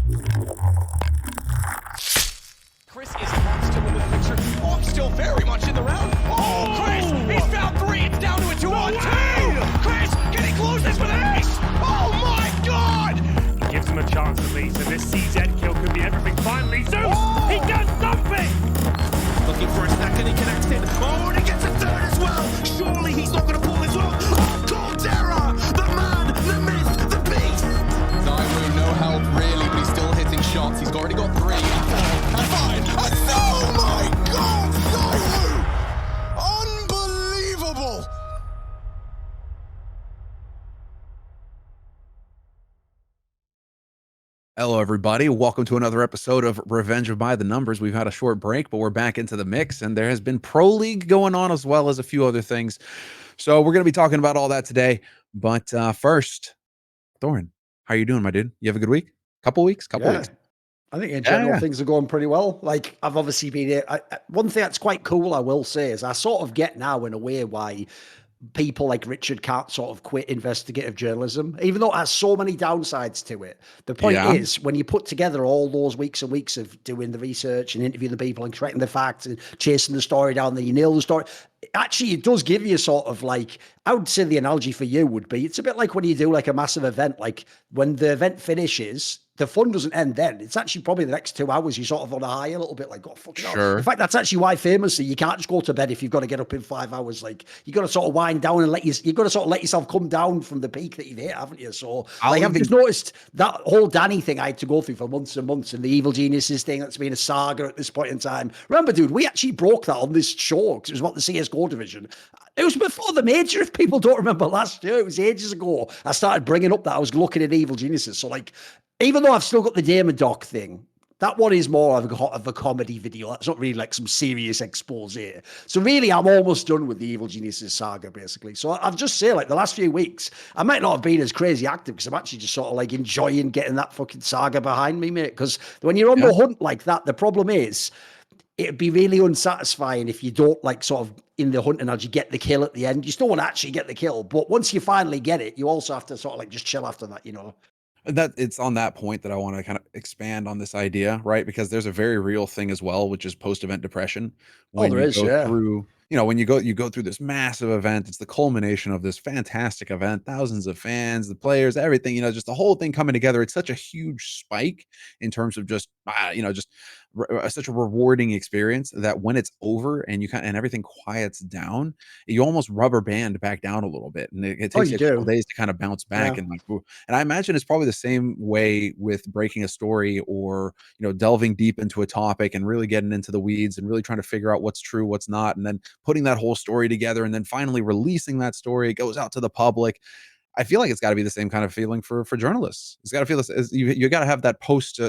Chris is still in the picture. Oh, I'm still very much in the round. Oh, Chris, he's found 3. It's down to a 2-on-2. Chris, can he close this with an ace? Oh my God! Gives him a chance at least, and this CZ kill could be everything. Finally, Zeus, he does something! Looking for a second, he connects it. Oh, and he gets a third as well. Surely he's not going to pull this off. Oh, Caldera, the man, the myth, the beast. Zywoo, no help really, but he's still hitting shots. He's already got 3. And 5. And oh my God, Zywoo! Unbelievable! Hello, everybody. Welcome to another episode of Revenge by the Numbers. We've had a short break, but we're back into the mix, and there has been Pro League going on as well as a few other things. So we're going to be talking about all that today. But first, Thorin, how are you doing, my dude? You have a good week? Couple weeks? Couple weeks? I think in general things are going pretty well. Like, I've obviously been here. One thing that's quite cool, I will say, is I sort of get now in a way why people like Richard can't sort of quit investigative journalism, even though it has so many downsides to it. The point is, when you put together all those weeks and weeks of doing the research and interviewing the people and correcting the facts and chasing the story down, then you nail the story. Actually, it does give you sort of like, I would say the analogy for you would be, it's a bit like when you do like a massive event, like when the event finishes, the fun doesn't end then. It's actually probably the next 2 hours you sort of on a high a little bit, like, oh, fucking hell. In fact, that's actually why famously you can't just go to bed if you've got to get up in 5 hours. Like, you got to sort of wind down and you've got to sort of let yourself come down from the peak that you've hit, haven't you? So I've just noticed that whole Danny thing I had to go through for months and months, and the Evil Geniuses thing that's been a saga at this point in time. Remember, dude, we actually broke that on this show because it was about the CSGO division. It was before the major, if people don't remember last year. It was ages ago. I started bringing up that I was looking at Evil Geniuses. So, like, even though I've still got the Damon Doc thing, that one is more of a comedy video. That's not really like some serious expose. So really, I'm almost done with the Evil Geniuses saga, basically. So I've just say, like, the last few weeks, I might not have been as crazy active because I'm actually just sort of like enjoying getting that fucking saga behind me, mate. Because when you're on the hunt like that, the problem is, it'd be really unsatisfying if you don't, like, sort of in the hunt analogy, get the kill at the end. You still want to actually get the kill, but once you finally get it, you also have to sort of like just chill after that, you know? That it's on that point that I want to kind of expand on this idea, right? Because there's a very real thing as well, which is post-event depression. When there is, through, when you go through this massive event, it's the culmination of this fantastic event, thousands of fans, the players, everything, just the whole thing coming together. It's such a huge spike in terms of just, such a rewarding experience that when it's over and and everything quiets down, you almost rubber band back down a little bit, and it takes you a couple days to kind of bounce back. And I imagine it's probably the same way with breaking a story or delving deep into a topic and really getting into the weeds and really trying to figure out what's true, what's not, and then putting that whole story together and then finally releasing that story. It goes out to the public. I feel like it's got to be the same kind of feeling for journalists. It's got to feel this. You got to have that post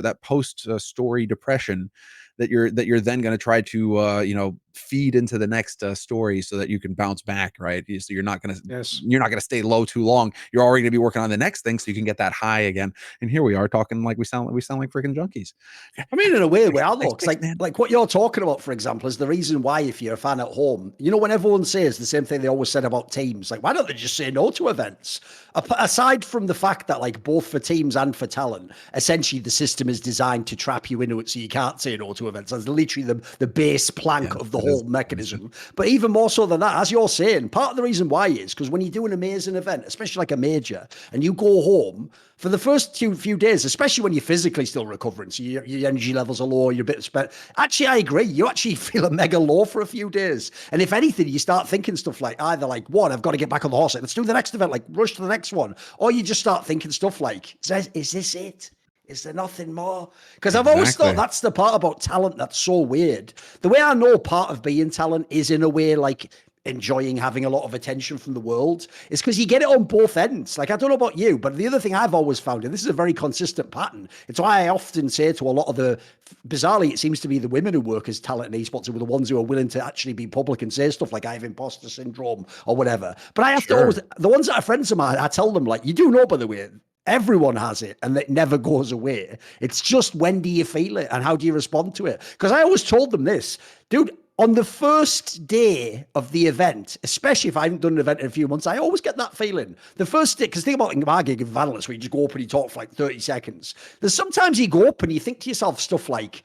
story depression that you're then going to try to feed into the next story so that you can bounce back, right? So you're not going to stay low too long. You're already going to be working on the next thing so you can get that high again. And here we are talking like we sound like freaking junkies. I mean, in a way, I look like what you're talking about, for example, is the reason why, if you're a fan at home, when everyone says the same thing they always said about teams, like, why don't they just say no to events? Aside from the fact that, like, both for teams and for talent, essentially the system is designed to trap you into it so you can't say no to events. That's literally the base plank of the whole mechanism. But even more so than that, as you're saying, part of the reason why is because when you do an amazing event, especially like a major, and you go home for the first few days, especially when you're physically still recovering, so your energy levels are low, you're a bit spent. Actually, I agree. You actually feel a mega low for a few days. And if anything, you start thinking stuff like either like, one, I've got to get back on the horse. Let's do the next event, like rush to the next one. Or you just start thinking stuff like, is this it? Is there nothing more? Because I've always thought that's the part about talent that's so weird. The way I know part of being talent is in a way like enjoying having a lot of attention from the world is because you get it on both ends. Like, I don't know about you, but the other thing I've always found, and this is a very consistent pattern, it's why I often say to a lot of bizarrely, it seems to be the women who work as talent in esports who are the ones who are willing to actually be public and say stuff like I have imposter syndrome or whatever. But I have to always, the ones that are friends of mine, I tell them, like, you do know, by the way, everyone has it and it never goes away. It's just, when do you feel it and how do you respond to it? Because I always told them this, dude, on the first day of the event, especially if I haven't done an event in a few months, I always get that feeling. The first day, because think about my gig of analysts where you just go up and you talk for like 30 seconds. There's sometimes you go up and you think to yourself stuff like,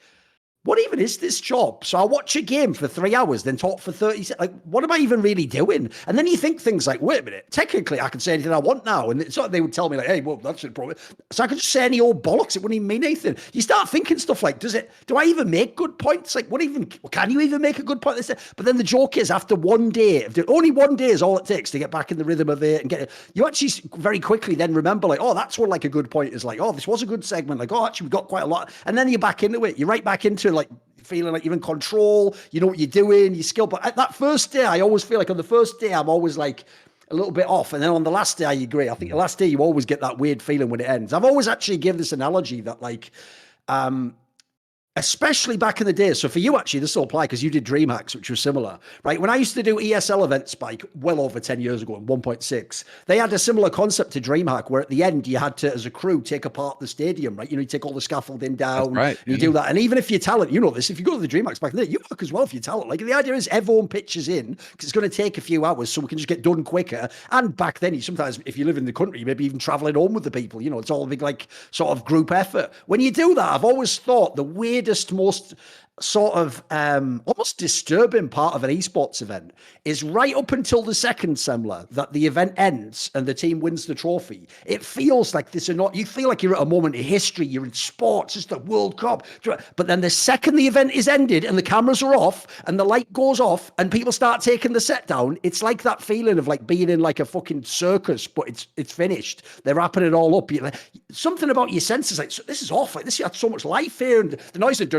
what even is this job? So I watch a game for 3 hours, then talk for 30 seconds. Like, what am I even really doing? And then you think things like, wait a minute, technically I can say anything I want now. And it's like they would tell me like, hey, well, that's the problem. So I could just say any old bollocks. It wouldn't even mean anything. You start thinking stuff like, do I even make good points? Like, can you even make a good point? But then the joke is after one day, only one day is all it takes to get back in the rhythm of it and get it. You actually very quickly then remember like, oh, that's what like a good point is like, oh, this was a good segment. Like, oh, actually we got quite a lot. And then you're back into it. You're right back into like, feeling like you're in control, you know what you're doing, you skill. But at that first day, I always feel like on the first day, I'm always like a little bit off. And then on the last day, I agree. I think the last day, you always get that weird feeling when it ends. I've always actually given this analogy that like, especially back in the day. So for you, actually, this will apply because you did DreamHacks, which was similar, right? When I used to do ESL events, Spike, well over 10 years ago in 1.6, they had a similar concept to DreamHack where at the end you had to, as a crew, take apart the stadium, right? You know, you take all the scaffolding down, right. You do that. And even if your talent, you know this, if you go to the DreamHacks back then, you work as well for your talent. Like the idea is everyone pitches in because it's going to take a few hours so we can just get done quicker. And back then, you sometimes, if you live in the country, you maybe even traveling home with the people, you know, it's all a big like sort of group effort. When you do that, I've always thought the weirdest, most sort of almost disturbing part of an esports event is right up until the second, Semmler, that the event ends and the team wins the trophy. It feels like this, you feel like you're at a moment in history, you're in sports, it's the World Cup. But then the second the event is ended and the cameras are off and the light goes off and people start taking the set down, it's like that feeling of like being in like a fucking circus, but it's finished. They're wrapping it all up. Like, something about your senses, like, this is off. Like, this had so much life here, and the noise of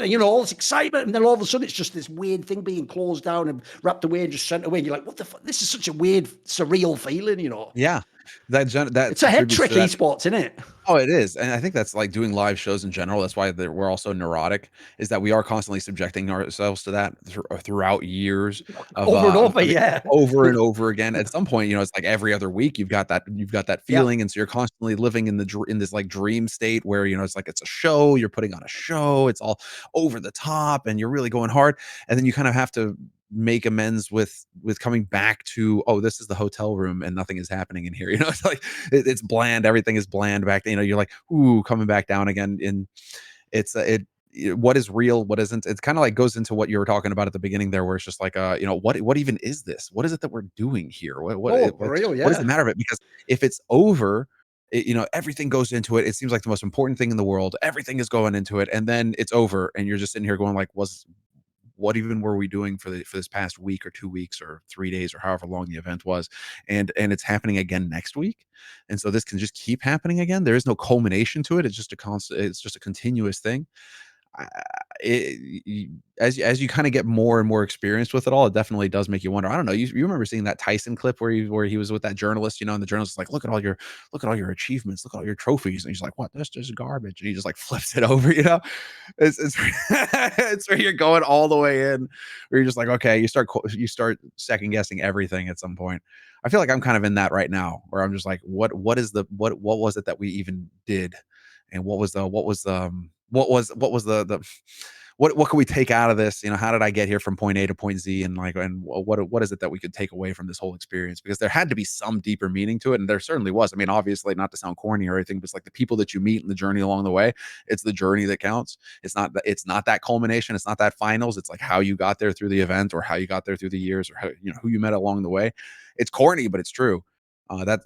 you know, all this excitement, and then all of a sudden it's just this weird thing being closed down and wrapped away and just sent away. And you're like, what the fuck? This is such a weird, surreal feeling, you know? Yeah. That it's a head trick esports, isn't it? Oh, it is. And I think that's like doing live shows in general. That's why we're also neurotic, is that we are constantly subjecting ourselves to that throughout years of over and over, yeah. Over and over again. At some point, you know, it's like every other week you've got that feeling. And so you're constantly living in this like dream state where, you know, it's like it's a show, you're putting on a show, it's all over the top and you're really going hard. And then you kind of have to make amends with coming back to, oh, this is the hotel room and nothing is happening in here. You know, it's like it's bland, everything is bland back then. You know, you're like, ooh, coming back down again. And it's what is real, what isn't. It's kind of like goes into what you were talking about at the beginning there, where it's just like, you know, what even is this? What is it that we're doing here? What is the matter of it? Because if it's over, you know, everything goes into it. It seems like the most important thing in the world. Everything is going into it, and then it's over, and you're just sitting here going like, what even were we doing for this past week or 2 weeks or 3 days or however long the event was? And it's happening again next week. And so this can just keep happening again. There is no culmination to it. It's just a continuous thing. As you kind of get more and more experienced with it all, it definitely does make you wonder. I don't know. You remember seeing that Tyson clip where he was with that journalist, you know, and the journalist is like, look at all your achievements, look at all your trophies, and he's like, what? That's just garbage, and he just like flips it over, you know. It's it's where you're going all the way in, where you're just like, okay, you start second guessing everything at some point. I feel like I'm kind of in that right now, where I'm just like, what was it that we even did, and what can we take out of this? You know, how did I get here from point A to point Z? And what is it that we could take away from this whole experience? Because there had to be some deeper meaning to it. And there certainly was. I mean, obviously, not to sound corny or anything, but it's like the people that you meet in the journey along the way. It's the journey that counts. It's not that culmination. It's not that finals. It's like how you got there through the event, or how you got there through the years, or how, you know, who you met along the way. It's corny, but it's true.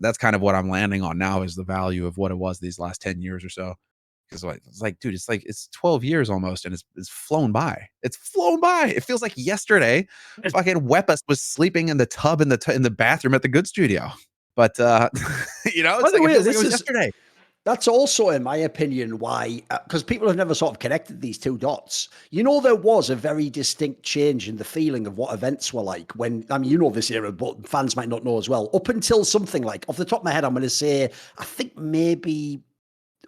That's kind of what I'm landing on now, is the value of what it was these last 10 years or so. Because it's like, dude, it's 12 years almost, and it's flown by. It's flown by. It feels like yesterday, fucking Wepas was sleeping in the tub in the bathroom at the Good Studio. But you know, it's like, it feels like it was yesterday. That's also, in my opinion, why, because people have never sort of connected these two dots. You know, there was a very distinct change in the feeling of what events were like when, I mean, you know this era, but fans might not know as well. Up until something like, off the top of my head, I'm going to say, I think maybe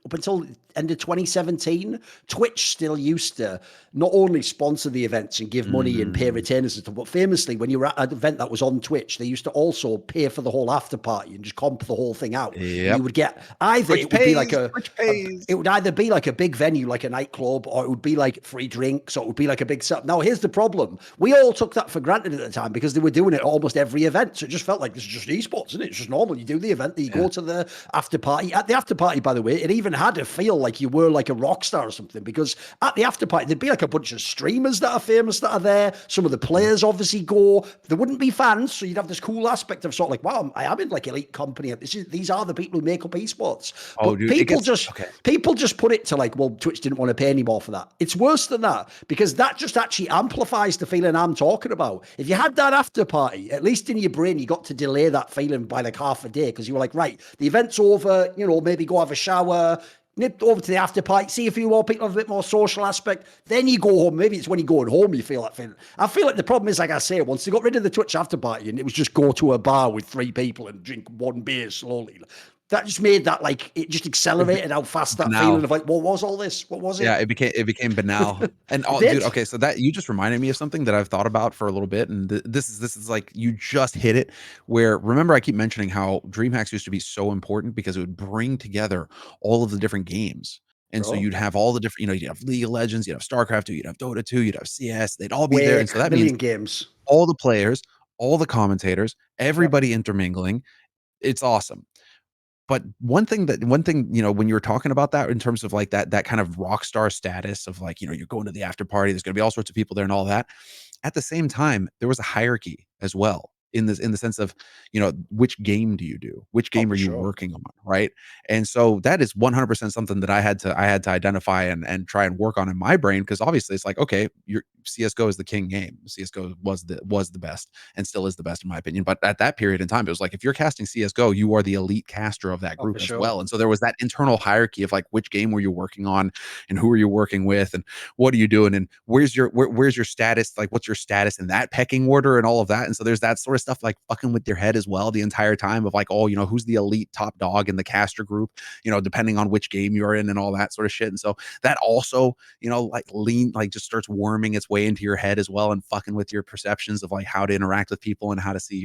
up until end of 2017, Twitch still used to not only sponsor the events and give money and pay retainers and stuff, but famously, when you were at an event that was on Twitch, they used to also pay for the whole after party and just comp the whole thing out. And you would get either Twitch it would be like pays. it would either be like a big venue, like a nightclub, or it would be like free drinks, or it would be like a big setup. Now, here's the problem: we all took that for granted at the time because they were doing it at almost every event, so it just felt like this is just esports, isn't it? It's just normal. You do the event, then you go to the after party. At the after party, by the way, it even had to feel like you were like a rock star or something, because at the after party there'd be like a bunch of streamers that are famous that are there. Some of the players obviously go. There wouldn't be fans, so you'd have this cool aspect of sort of like, wow, I am in like elite company. These are the people who make up esports. Oh, but dude, people just put it to like, well, Twitch didn't want to pay any more for that. It's worse than that, because that just actually amplifies the feeling I'm talking about. If you had that after party, at least in your brain, you got to delay that feeling by like half a day, because you were like, right, the event's over, you know, maybe go have a shower, nip over to the after party, see a few more people, have a bit more social aspect, then you go home. Maybe it's when you're going home you feel that feeling. I feel like the problem is, like I say, once they got rid of the Twitch after party and it was just go to a bar with 3 people and drink 1 beer slowly, that just made that, like, it just accelerated how fast that feeling of like, what was all this? What was it? Yeah, it became banal. And dude, okay, so that you just reminded me of something that I've thought about for a little bit, and this is like, you just hit it. Where, remember, I keep mentioning how DreamHacks used to be so important because it would bring together all of the different games. And so you'd have all the different, you know, you'd have League of Legends, you'd have StarCraft 2, you'd have Dota 2, you'd have CS, they'd all be there. And so that means games, all the players, all the commentators, everybody intermingling. It's awesome. But one thing, you know, when you were talking about that in terms of like that kind of rock star status of like, you know, you're going to the after party, there's going to be all sorts of people there and all that. At the same time, there was a hierarchy as well, in the sense of, you know, which game do you do? Which game are you working on, right? And so that is 100% something that I had to identify and try and work on in my brain, because obviously it's like, okay, your CS:GO is the king game. CS:GO was the best and still is the best in my opinion. But at that period in time, it was like, if you're casting CS:GO, you are the elite caster of that group as well. And so there was that internal hierarchy of like, which game were you working on, and who are you working with, and what are you doing, and where's your status, like what's your status in that pecking order and all of that. And so there's that sort of stuff like fucking with your head as well the entire time of like, oh, you know, who's the elite top dog in the caster group, you know, depending on which game you're in and all that sort of shit. And so that also, you know, like just starts worming its way into your head as well, and fucking with your perceptions of like how to interact with people and how to see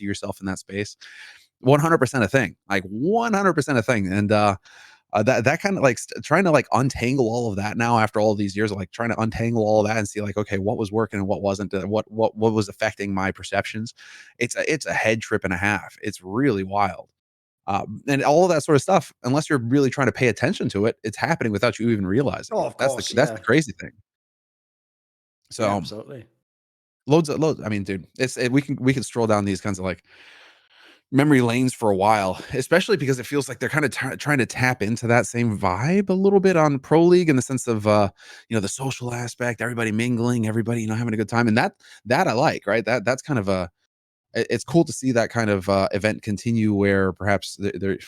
yourself in that space. 100% a thing, like 100% a thing. And that kind of like trying to like untangle all of that now after all of these years of like trying to untangle all of that and see like, okay, what was working and what wasn't, what was affecting my perceptions. It's a head trip and a half. It's really wild. And all of that sort of stuff, unless you're really trying to pay attention to it, it's happening without you even realizing. Oh, of course, that's the crazy thing. So yeah, absolutely. Loads. I mean, dude, we can stroll down these kinds of like memory lanes for a while, especially because it feels like they're kind of trying to tap into that same vibe a little bit on Pro League, in the sense of you know, the social aspect, everybody mingling, everybody, you know, having a good time. And that I like, right? That's kind of it's cool to see that kind of event continue, where perhaps there,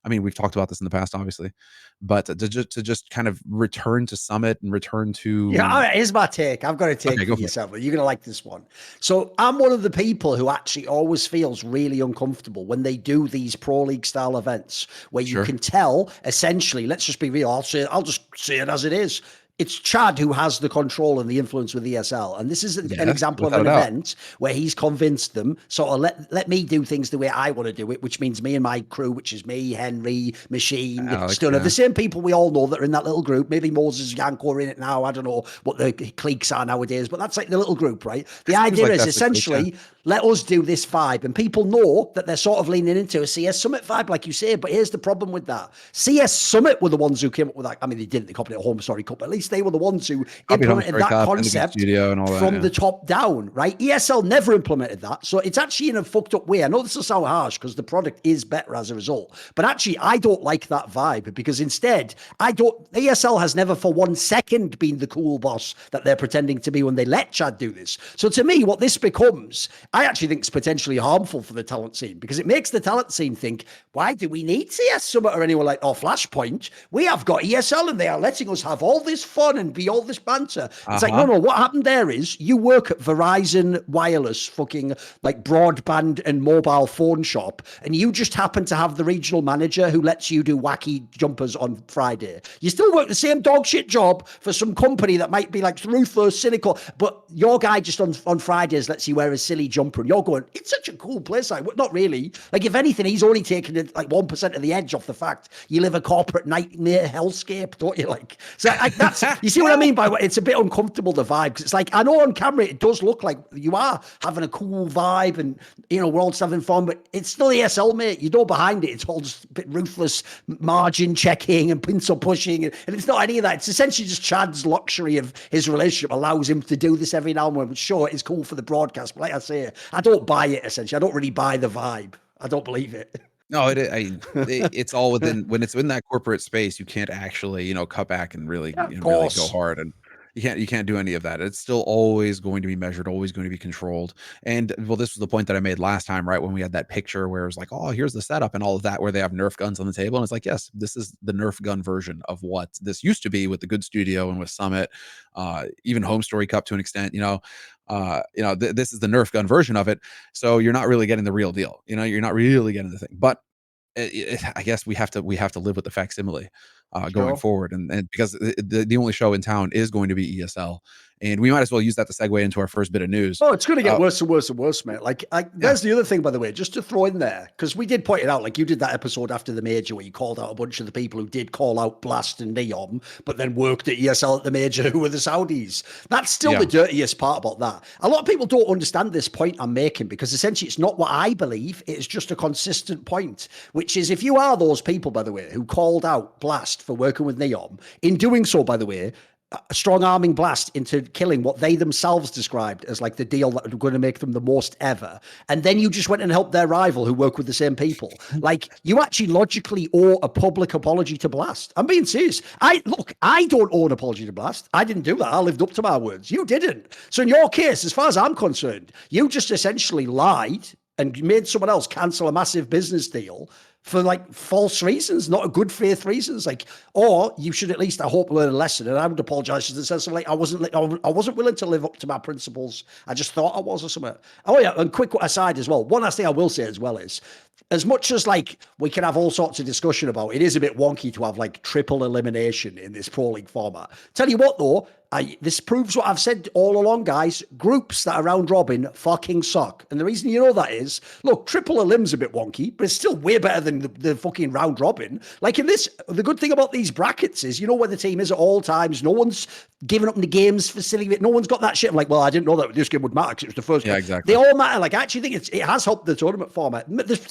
I mean, we've talked about this in the past, obviously, but to just kind of return to Summit and return to... Yeah, all right, here's my take. I've got a take for yourself. You're going to like this one. So I'm one of the people who actually always feels really uncomfortable when they do these Pro League style events, where you can tell, essentially, let's just be real, I'll just say it as it is. It's Chad who has the control and the influence with ESL. And this is an example of an event where he's convinced them, sort of let me do things the way I want to do it, which means me and my crew, which is me, Henry, Machine, Stunner, the same people we all know that are in that little group. Maybe Moses, Yanko are in it now. I don't know what the cliques are nowadays, but that's like the little group, right? The idea is essentially, let us do this vibe. And people know that they're sort of leaning into a CS Summit vibe, like you say. But here's the problem with that. CS Summit were the ones who came up with that. I mean, they didn't. They copied it at Home Story Cup. At least they were the ones who implemented that concept from the top down, right? ESL never implemented that. So it's actually in a fucked up way. I know this will sound harsh because the product is better as a result. But actually, I don't like that vibe, because instead, ESL has never for 1 second been the cool boss that they're pretending to be when they let Chad do this. So to me, what this becomes, I actually think it's potentially harmful for the talent scene, because it makes the talent scene think, why do we need CS Summit or anyone like, or Flashpoint? We have got ESL and they are letting us have all this fun fun and be all this banter. It's like, no, what happened there is you work at Verizon Wireless fucking like broadband and mobile phone shop, and you just happen to have the regional manager who lets you do wacky jumpers on Friday. You still work the same dog shit job for some company that might be like ruthless, cynical, but your guy just on Fridays lets you wear a silly jumper, and you're going, it's such a cool place. Like, not really. Like, if anything, he's only taking it like 1% of the edge off the fact you live a corporate nightmare hellscape, don't you? Like, so that's, you see what I mean by what it's a bit uncomfortable, the vibe, because it's like, I know on camera it does look like you are having a cool vibe and, you know, we're all just having fun, but it's still ESL, mate. You know, behind it, it's all just a bit ruthless margin checking and pencil pushing, and it's not any of that. It's essentially just Chad's luxury of his relationship allows him to do this every now and then. Sure, it's cool for the broadcast, but like I say, I don't buy it, essentially. I don't really buy the vibe. I don't believe it. No, it's all within, when it's in that corporate space, you can't actually, you know, cut back and really, Yeah, you know, really go hard, and you can't do any of that. It's still always going to be measured, always going to be controlled. And well, this was the point that I made last time, right? When we had that picture where it was like, oh, here's the setup and all of that, where they have Nerf guns on the table. And it's like, yes, this is the Nerf gun version of what this used to be with the Good Studio and with Summit, even Home Story Cup to an extent, this is the Nerf gun version of it. So you're not really getting the real deal. You know, you're not really getting the thing. But I guess we have to live with the facsimile going forward, and because the only show in town is going to be ESL, and we might as well use that to segue into our first bit of news. Oh, it's going to get worse and worse and worse, mate. Like there's the other thing, by the way, just to throw in there, because we did point it out, like you did that episode after the major where you called out a bunch of the people who did call out Blast and Neon, but then worked at ESL at the major, who were the Saudis. That's still the dirtiest part about that. A lot of people don't understand this point I'm making, because essentially it's not what I believe. It's just a consistent point, which is, if you are those people, by the way, who called out Blast for working with Neon, in doing so, by the way, strong arming Blast into killing what they themselves described as like the deal that was going to make them the most ever. And then you just went and helped their rival who work with the same people. Like, you actually logically owe a public apology to Blast. I'm being serious. I don't owe an apology to Blast. I didn't do that. I lived up to my words. You didn't. So in your case, as far as I'm concerned, you just essentially lied and made someone else cancel a massive business deal for like false reasons, not a good faith reasons. Like, or you should at least, I hope, learn a lesson. And I would apologize to the sense of like, I wasn't willing to live up to my principles. I just thought I was, or something. Oh yeah, and quick aside as well. One last thing I will say as well is, as much as like we can have all sorts of discussion about, it is a bit wonky to have like triple elimination in this Pro League format. Tell you what though, this proves what I've said all along, guys. Groups that are round robin fucking suck. And the reason you know that is, look, triple elim's a bit wonky, but it's still way better than the fucking round robin. Like in this, the good thing about these brackets is, you know where the team is at all times. No one's giving up in the games for silly. No one's got that shit. I'm like, well, I didn't know that this game would matter because it was the first. Yeah, exactly. They all matter. Like, I actually think it has helped the tournament format.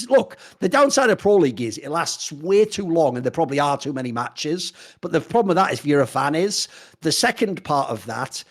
Look, the downside of Pro League is it lasts way too long and there probably are too many matches. But the problem with that, if you're a fan, is the second part of that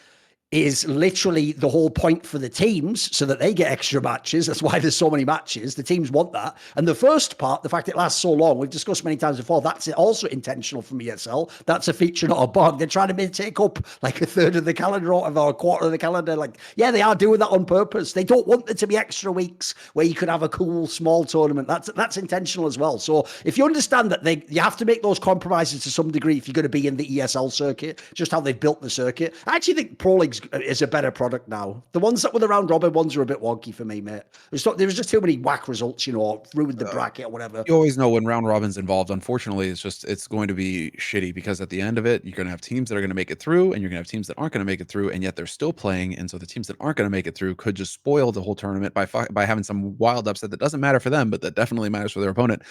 is literally the whole point for the teams, so that they get extra matches. That's why there's so many matches. The teams want that. And the first part, the fact it lasts so long, we've discussed many times before, that's also intentional from ESL. That's a feature, not a bug. They're trying to take up like a third of the calendar or a quarter of the calendar. Like, yeah, they are doing that on purpose. They don't want there to be extra weeks where you could have a cool small tournament. That's intentional as well. So if you understand that you have to make those compromises to some degree if you're going to be in the ESL circuit, just how they've built the circuit. I actually think Pro League's is a better product now. The ones that were the round robin ones are a bit wonky for me, mate. There was just too many whack results, ruined the bracket or whatever. You always know when round robin's involved, unfortunately, it's going to be shitty, because at the end of it, you're going to have teams that are going to make it through, and you're going to have teams that aren't going to make it through, and yet they're still playing. And so the teams that aren't going to make it through could just spoil the whole tournament by having some wild upset that doesn't matter for them, but that definitely matters for their opponent.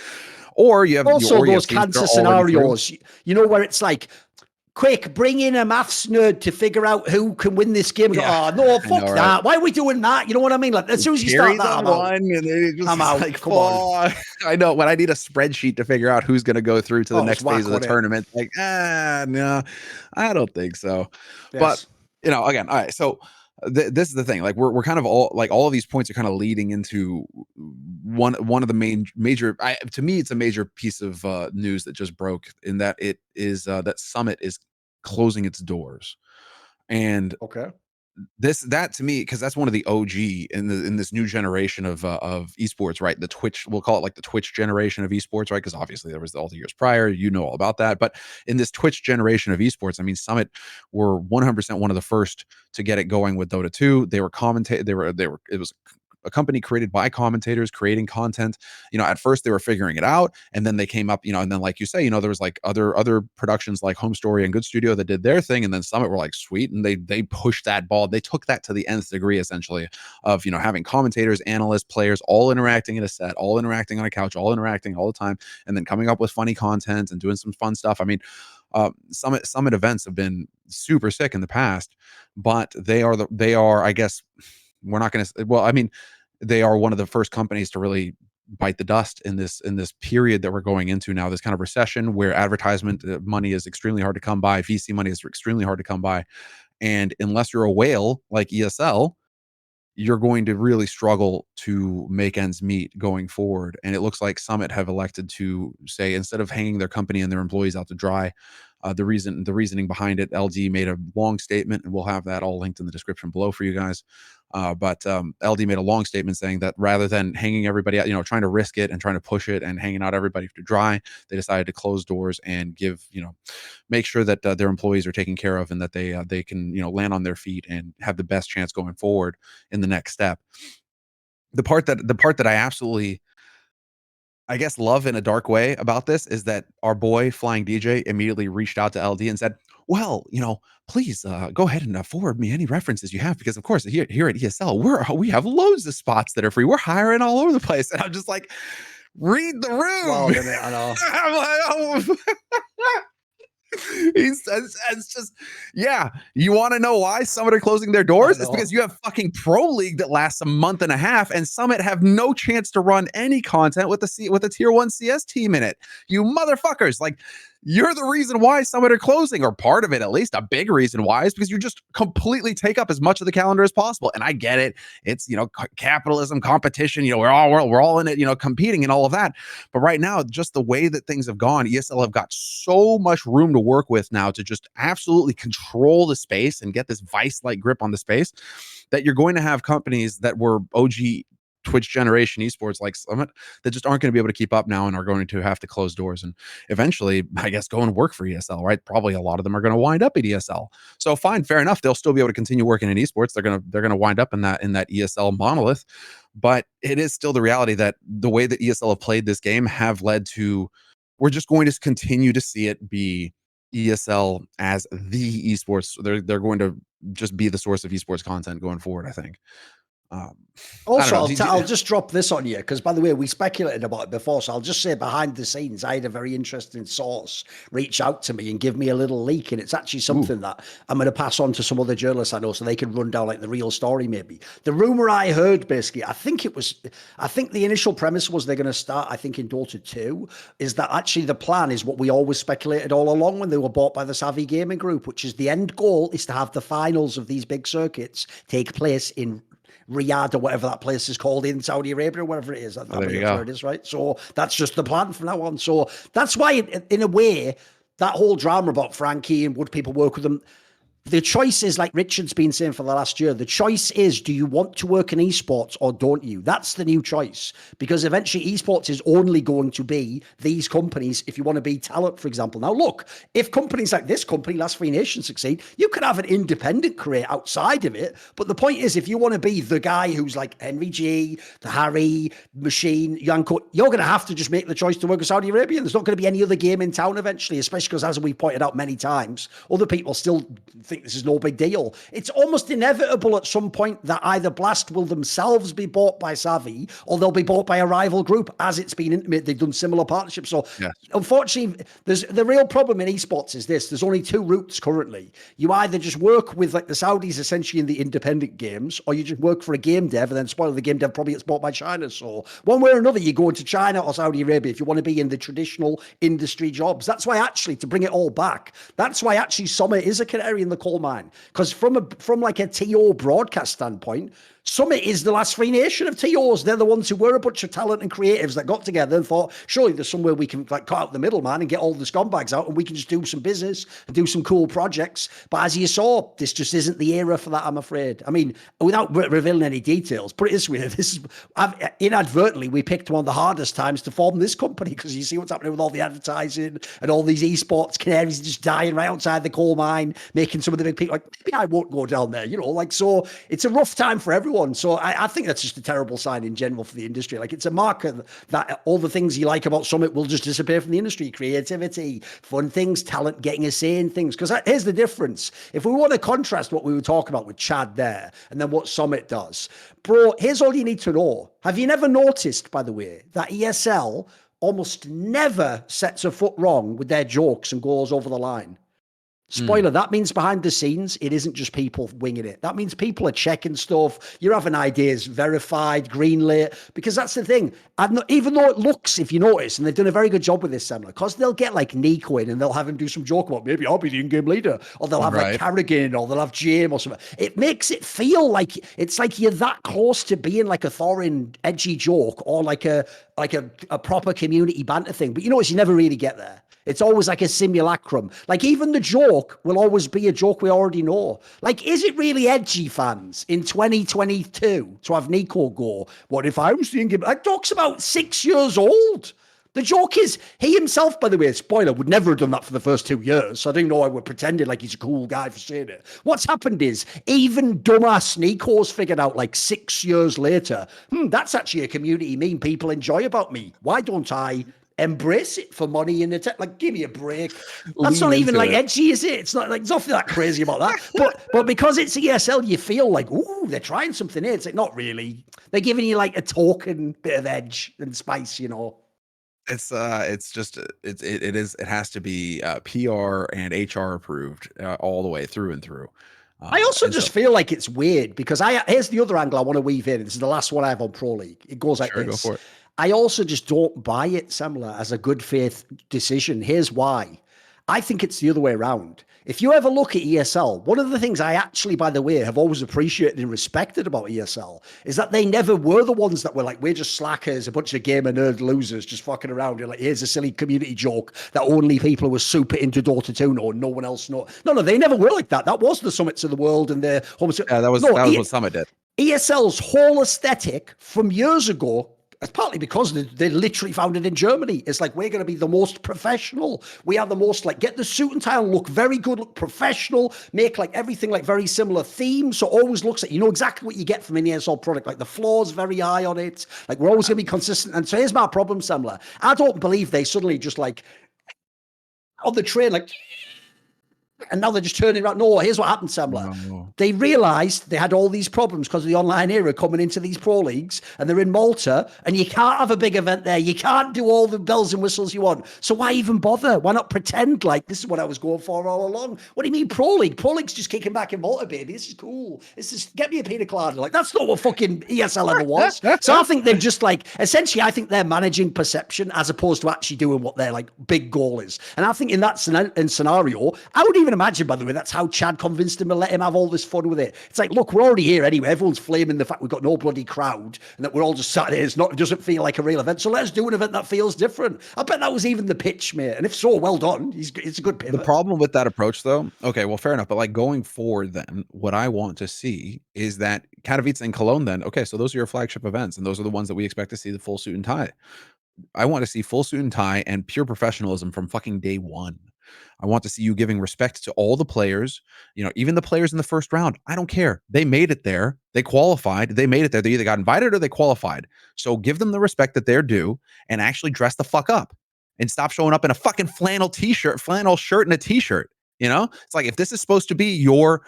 Or you have also those cancer scenarios, where it's like, quick, bring in a maths nerd to figure out who can win this game. Yeah. Oh, no, fuck that. Right? Why are we doing that? You know what I mean? Like, as soon as you start that, I'm out. Like, come on. I know, when I need a spreadsheet to figure out who's going to go through to the next phase of the tournament, like, no, I don't think so. Yes. But, again, all right, so this is the thing. Like, we're kind of all of these points are kind of leading into one of the major, to me, it's a major piece of news that just broke, in that it is that Summit is closing its doors. And that to me, because that's one of the OG in this new generation of esports, right? The Twitch, we'll call it like the Twitch generation of esports, right? Because obviously there was all the years prior, you know all about that. But in this Twitch generation of esports, I mean, Summit were 100% one of the first to get it going with Dota 2. They were it was a company created by commentators creating content. At first they were figuring it out, and then they came up, and then like you say, there was like other productions like Home Story and Good Studio that did their thing, and then Summit were like, sweet, and they pushed that ball. They took that to the nth degree, essentially, of having commentators, analysts, players all interacting in a set, all interacting on a couch, all interacting all the time, and then coming up with funny content and doing some fun stuff. I mean, Summit events have been super sick in the past, but they are, I guess, we're not going to, well, I mean, they are one of the first companies to really bite the dust in this period that we're going into now, this kind of recession where advertisement money is extremely hard to come by, VC money is extremely hard to come by, and unless you're a whale like ESL, you're going to really struggle to make ends meet going forward. And it looks like Summit have elected to say, instead of hanging their company and their employees out to dry, the reasoning behind it, LD made a long statement, and we'll have that all linked in the description below for you guys. But LD made a long statement saying that rather than hanging everybody out, trying to risk it and trying to push it and hanging out everybody to dry, they decided to close doors and make sure that their employees are taken care of, and that they can land on their feet and have the best chance going forward in the next step. The part that I absolutely, I guess, love in a dark way about this is that our boy Flying DJ immediately reached out to LD and said, well, please go ahead and forward me any references you have, because of course here at ESL we have loads of spots that are free. We're hiring all over the place. And I'm just like, read the room. Well, I know. I'm like, oh. It's just, yeah. You want to know why Summit are closing their doors? It's because you have fucking Pro League that lasts a month and a half, and Summit have no chance to run any content with a tier 1 CS team in it. You motherfuckers, like, you're the reason why Summit are closing, or part of it, at least a big reason why, is because you just completely take up as much of the calendar as possible. And I get it. It's, capitalism, competition, we're all in it, competing and all of that. But right now, just the way that things have gone, ESL have got so much room to work with now to just absolutely control the space and get this vice-like grip on the space, that you're going to have companies that were OG Twitch generation esports like Summit that just aren't going to be able to keep up now, and are going to have to close doors and eventually, I guess, go and work for ESL, right? Probably a lot of them are going to wind up at ESL. So fine, fair enough. They'll still be able to continue working in esports. They're going to wind up in that ESL monolith. But it is still the reality that the way that ESL have played this game have led to, we're just going to continue to see it be ESL as the esports. They're going to just be the source of esports content going forward, I think. Also, I'll just drop this on you, because by the way, we speculated about it before, so I'll just say behind the scenes, I had a very interesting source reach out to me and give me a little leak, and it's actually something that I'm going to pass on to some other journalists I know, so they can run down like the real story. Maybe the rumor I heard, basically, I think the initial premise was they're going to start, I think in Dota 2, is that actually the plan is what we always speculated all along when they were bought by the Savvy Gaming Group, which is the end goal is to have the finals of these big circuits take place in Riyadh or whatever that place is called in Saudi Arabia or whatever it is. That's where it is, right? So that's just the plan from now on. So that's why, in a way, that whole drama about Frankie and would people work with them, the choice is, like Richard's been saying for the last year, the choice is, do you want to work in esports or don't you? That's the new choice, because eventually esports is only going to be these companies if you want to be talent, for example. Now, look, if companies like this company, Last Free Nation, succeed, you can have an independent career outside of it. But the point is, if you want to be the guy who's like Henry G, the Harry, Machine, Yanko, you're going to have to just make the choice to work in Saudi Arabia. There's not going to be any other game in town eventually, especially because, as we've pointed out many times, other people still think this is no big deal. It's almost inevitable at some point that either Blast will themselves be bought by Savvy, or they'll be bought by a rival group, as it's been intimated. They've done similar partnerships. So unfortunately, the real problem in esports is this. There's only two routes currently. You either just work with like the Saudis essentially in the independent games, or you just work for a game dev and then spoil the game dev probably gets bought by China. So one way or another, you go into China or Saudi Arabia if you want to be in the traditional industry jobs. That's why, actually, to bring it all back, that's why actually Summit is a canary in the coal mine. Because from like a TO broadcast standpoint, Summit is the last free nation of TOs. They're the ones who were a bunch of talent and creatives that got together and thought, surely there's somewhere we can like cut out the middleman and get all the scumbags out and we can just do some business and do some cool projects. But as you saw, this just isn't the era for that, I'm afraid. I mean, without revealing any details, put it this way, inadvertently, we picked one of the hardest times to form this company because you see what's happening with all the advertising and all these esports canaries just dying right outside the coal mine, making some of the big people like, maybe I won't go down there, like, so it's a rough time for everyone. So I think that's just a terrible sign in general for the industry. Like, it's a marker that all the things you like about Summit will just disappear from the industry. Creativity, fun things, talent, getting a say in things. Because here's the difference. If we want to contrast what we were talking about with Chad there and then what Summit does, bro, here's all you need to know. Have you never noticed, by the way, that ESL almost never sets a foot wrong with their jokes and goes over the line? Spoiler, that means behind the scenes, it isn't just people winging it. That means people are checking stuff. You're having ideas verified, greenlit, because that's the thing. Even though it looks, if you notice, and they've done a very good job with this, Semmler, because they'll get like Nico in and they'll have him do some joke about maybe I'll be the in-game leader, or they'll have like Carrigan, or they'll have Jim or something. It makes it feel like it's like you're that close to being like a Thorin edgy joke or like a proper community banter thing. But you notice you never really get there. It's always like a simulacrum. Like, even the joke will always be a joke we already know. Like, is it really edgy, fans, in 2022 to have Nico go, what if I was thinking? That joke's about 6 years old. The joke is, he himself, by the way, spoiler, would never have done that for the first 2 years. So I don't know why we're pretending like he's a cool guy for saying it. What's happened is, even dumbass Nico's figured out like 6 years later, that's actually a community meme people enjoy about me. Why don't I embrace it for money in the tech? Like, give me a break. That's not even like edgy, is it? It's not like, it's nothing that crazy about that. But because it's ESL, you feel like, ooh, they're trying something here. It's like, not really. They're giving you like a token bit of edge and spice, It's just it has to be PR and HR approved all the way through and through. I also just feel like it's weird because here's the other angle I want to weave in. This is the last one I have on Pro League. It goes like this. Go for it. I also just don't buy it, Semmler, as a good faith decision. Here's why. I think it's the other way around. If you ever look at ESL, one of the things I actually, by the way, have always appreciated and respected about ESL is that they never were the ones that were like, we're just slackers, a bunch of gamer nerd losers just fucking around. You're like, here's a silly community joke that only people who were super into Dota 2 know and no one else know. No, they never were like that. That was the Summits of the world and their home. Yeah, that was what Summit did. ESL's whole aesthetic from years ago, it's partly because they literally founded in Germany. It's like, we're going to be the most professional. We are the most, like, get the suit and tie and look very good, look professional, make like everything like very similar themes. So always looks like, exactly what you get from an ESL product. Like, the floor's very high on it. Like, we're always going to be consistent. And so here's my problem, Semmler. I don't believe they suddenly just like on the train, like, and now they're just turning around. No, here's what happened, Semmler. No. They realized they had all these problems because of the online era coming into these pro leagues, and they're in Malta, and you can't have a big event there. You can't do all the bells and whistles you want. So why even bother? Why not pretend like this is what I was going for all along? What do you mean pro league? Pro league's just kicking back in Malta, baby. This is cool. This is, get me a pina colada. Like, that's not what fucking ESL ever was. So I think they're just like, essentially, I think they're managing perception as opposed to actually doing what their like big goal is. And I think in that scenario, I would even imagine, by the way, that's how Chad convinced him to let him have all this fun with it. It's like, look, we're already here anyway. Everyone's flaming the fact we've got no bloody crowd and that we're all just sat here. It doesn't feel like a real event. So let's do an event that feels different. I bet that was even the pitch, mate. And if so, well done. It's a good pivot. The problem with that approach, though, okay, well, fair enough. But like going forward, then what I want to see is that Katowice and Cologne, then, okay, so those are your flagship events, and those are the ones that we expect to see the full suit and tie. I want to see full suit and tie and pure professionalism from fucking day one. I want to see you giving respect to all the players, even the players in the first round. I don't care. They made it there. They qualified. They made it there. They either got invited or they qualified. So give them the respect that they're due and actually dress the fuck up and stop showing up in a fucking flannel shirt and a t-shirt. It's like, if this is supposed to be your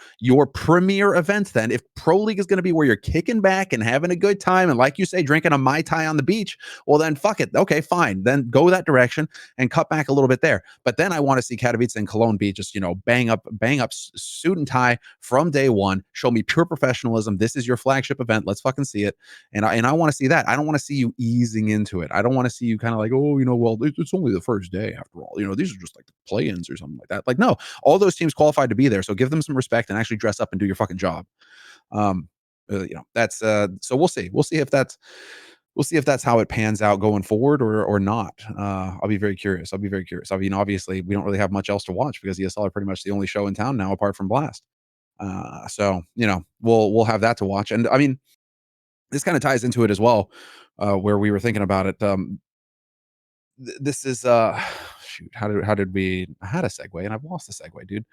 premier event, then if Pro League is going to be where you're kicking back and having a good time and, like you say, drinking a Mai Tai on the beach, well, then fuck it. Okay, fine. Then go that direction and cut back a little bit there. But then I want to see Katowice and Cologne be just, bang up suit and tie from day one. Show me pure professionalism. This is your flagship event. Let's fucking see it. And I want to see that. I don't want to see you easing into it. I don't want to see you kind of like, oh, well, it's only the first day after all. These are just like the play-ins or something like that. Like, no. All those teams qualified to be there, so give them some respect and actually dress up and do your fucking job. that's so we'll see. We'll see if that's how it pans out going forward or not. I'll be very curious. I mean, obviously, we don't really have much else to watch because ESL are pretty much the only show in town now, apart from Blast. So we'll have that to watch. And I mean, this kind of ties into it as well, where we were thinking about it. This is shoot, how did we? I had a segue and I've lost the segue, dude.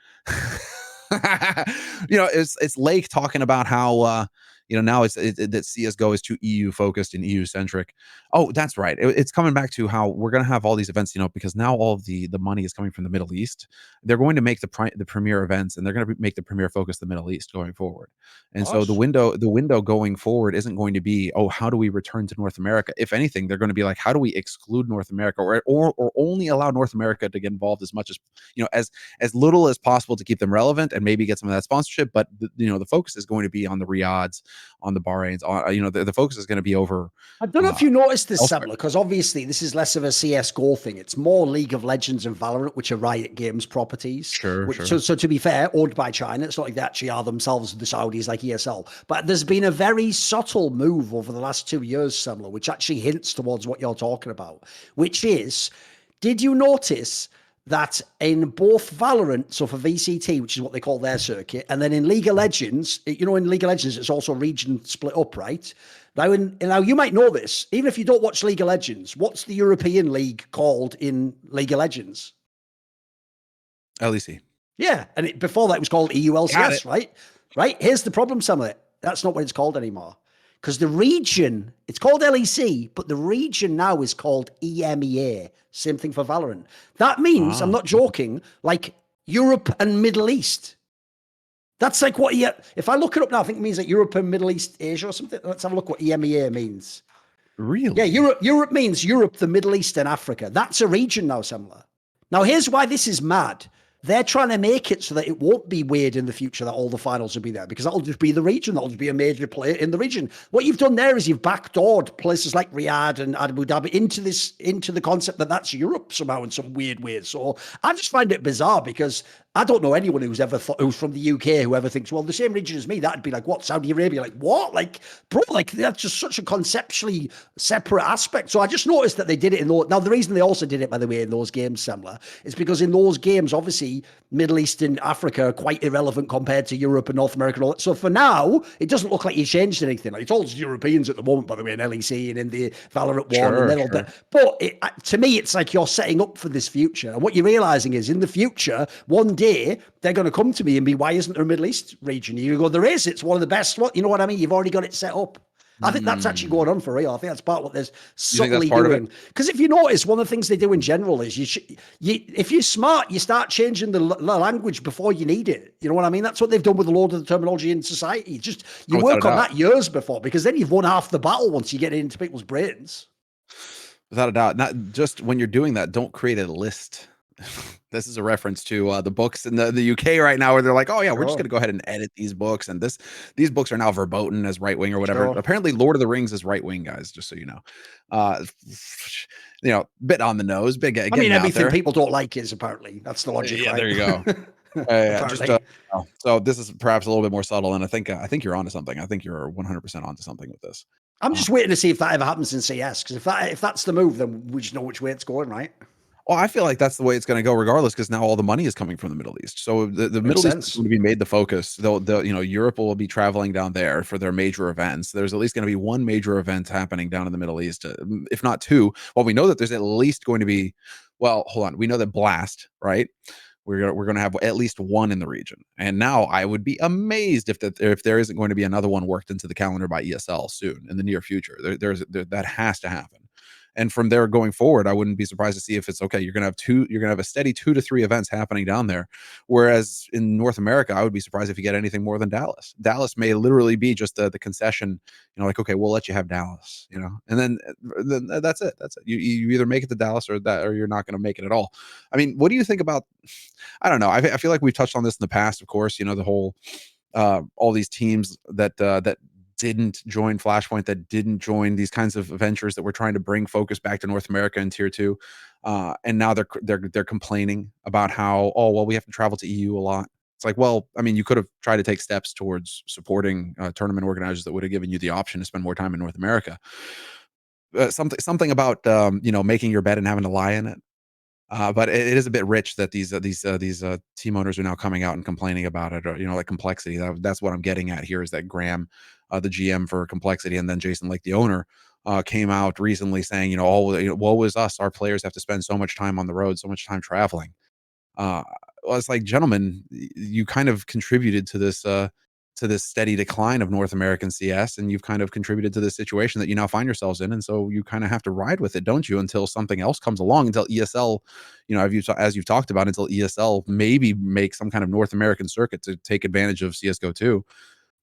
It's Lake talking about how now that CS:GO is too EU focused and EU centric. Oh, that's right. It's coming back to how we're going to have all these events, because now all of the money is coming from the Middle East. They're going to make the premier events, and they're going to make the premier focus the Middle East going forward. And so the window going forward isn't going to be, oh, how do we return to North America? If anything, they're going to be like, how do we exclude North America, or only allow North America to get involved as much as little as possible to keep them relevant and maybe get some of that sponsorship. But the focus is going to be on the Riyadhs, on the Bahrains, the focus is going to be over. I don't know if you noticed this, Semmler, because obviously this is less of a CS:GO thing. It's more League of Legends and Valorant, which are Riot Games properties. Sure. So to be fair, owned by China. It's not like they actually are themselves the Saudis like ESL. But there's been a very subtle move over the last 2 years, Semmler, which actually hints towards what you're talking about, which is, did you notice that in both Valorant, so for VCT, which is what they call their circuit, and then in League of Legends, in League of Legends, it's also region split up, right? Now you might know this, even if you don't watch League of Legends. What's the European League called in League of Legends? LEC. Yeah, and before that it was called EULCS, right? Right? Here's the problem, Samuel. That's not what it's called anymore. Because the region, it's called LEC, but the region now is called EMEA. Same thing for Valorant. That means, I'm not joking, like Europe and Middle East. That's like what, if I look it up now, I think it means like Europe and Middle East, Asia or something. Let's have a look what EMEA means. Really? Yeah, Europe means Europe, the Middle East, and Africa. That's a region now, Semmler. Now, here's why this is mad. They're trying to make it so that it won't be weird in the future that all the finals will be there, because that'll just be the region. That'll just be a major player in the region. What you've done there is you've backdoored places like Riyadh and Abu Dhabi into the concept that that's Europe somehow in some weird way. So I just find it bizarre, because I don't know anyone who's from the UK who ever thinks, well, the same region as me. That'd be like, what, Saudi Arabia? Like, what? Like, bro, like that's just such a conceptually separate aspect. So I just noticed that they did it in those. Now, the reason they also did it, by the way, in those games, Semmler, is because in those games, obviously, Middle East and Africa are quite irrelevant compared to Europe and North America and all that. So for now, it doesn't look like you changed anything. Like, it's all Europeans at the moment, by the way, in LEC and in the Valorant one. And then all that. But to me, it's like you're setting up for this future. And what you're realizing is, in the future, one day, they're going to come to me and be, why isn't there a Middle East region? You go, there is. It's one of the best. You know what I mean? You've already got it set up. I think that's actually going on for real. I think that's part of what they're subtly doing. Because if you notice, one of the things they do in general is if you're smart, you start changing the language before you need it. You know what I mean? That's what they've done with a load of the terminology in society. Just you work on that years before, because then you've won half the battle once you get it into people's brains. Without a doubt. Not just when you're doing that, don't create a list. This is a reference to the books in the UK right now, where they're like, oh yeah, we're just going to go ahead and edit these books, and these books are now verboten as right wing or whatever. Apparently Lord of the Rings is right wing, guys, just so you know. Bit on the nose, big. I mean, everything people don't like is apparently, that's the logic. Yeah, right? there you go. So this is perhaps a little bit more subtle, and I think you're onto something. I think you're 100% onto something with this. I'm just waiting to see if that ever happens in CS, because if that's the move, then we just know which way it's going, right? Well, I feel like that's the way it's going to go regardless, because now all the money is coming from the Middle East. So the Middle East is going to be made the focus. Europe will be traveling down there for their major events. There's at least going to be one major event happening down in the Middle East, if not two. Well, we know that there's at least going to be, well, hold on. We know that Blast, right? We're going to have at least one in the region. And now I would be amazed if there isn't going to be another one worked into the calendar by ESL soon in the near future. That has to happen. And from there going forward, I wouldn't be surprised to see if it's okay. You're gonna have a steady 2 to 3 events happening down there. Whereas in North America, I would be surprised if you get anything more than Dallas. Dallas may literally be just the concession, like, okay, we'll let you have Dallas, and then that's it. That's it. You either make it to Dallas or you're not gonna make it at all. I mean, what do you think about, I don't know. I feel like we've touched on this in the past, of course, the whole all these teams that didn't join Flashpoint, that didn't join these kinds of ventures that we're trying to bring focus back to North America in tier 2, and now they're complaining about how, oh well, we have to travel to EU a lot. It's like, well, I mean, you could have tried to take steps towards supporting tournament organizers that would have given you the option to spend more time in North America. Something about making your bed and having to lie in it. But it is a bit rich that these team owners are now coming out and complaining about it, or like Complexity. That's what I'm getting at here, is that Graham, the GM for Complexity, and then Jason Lake, the owner, came out recently saying, woe is us. Our players have to spend so much time on the road, so much time traveling. Well, it's like, gentlemen, you kind of contributed to this steady decline of North American CS, and you've kind of contributed to this situation that you now find yourselves in, and so you kind of have to ride with it, don't you, until something else comes along, until ESL, as you've talked about, until ESL maybe makes some kind of North American circuit to take advantage of CSGO 2.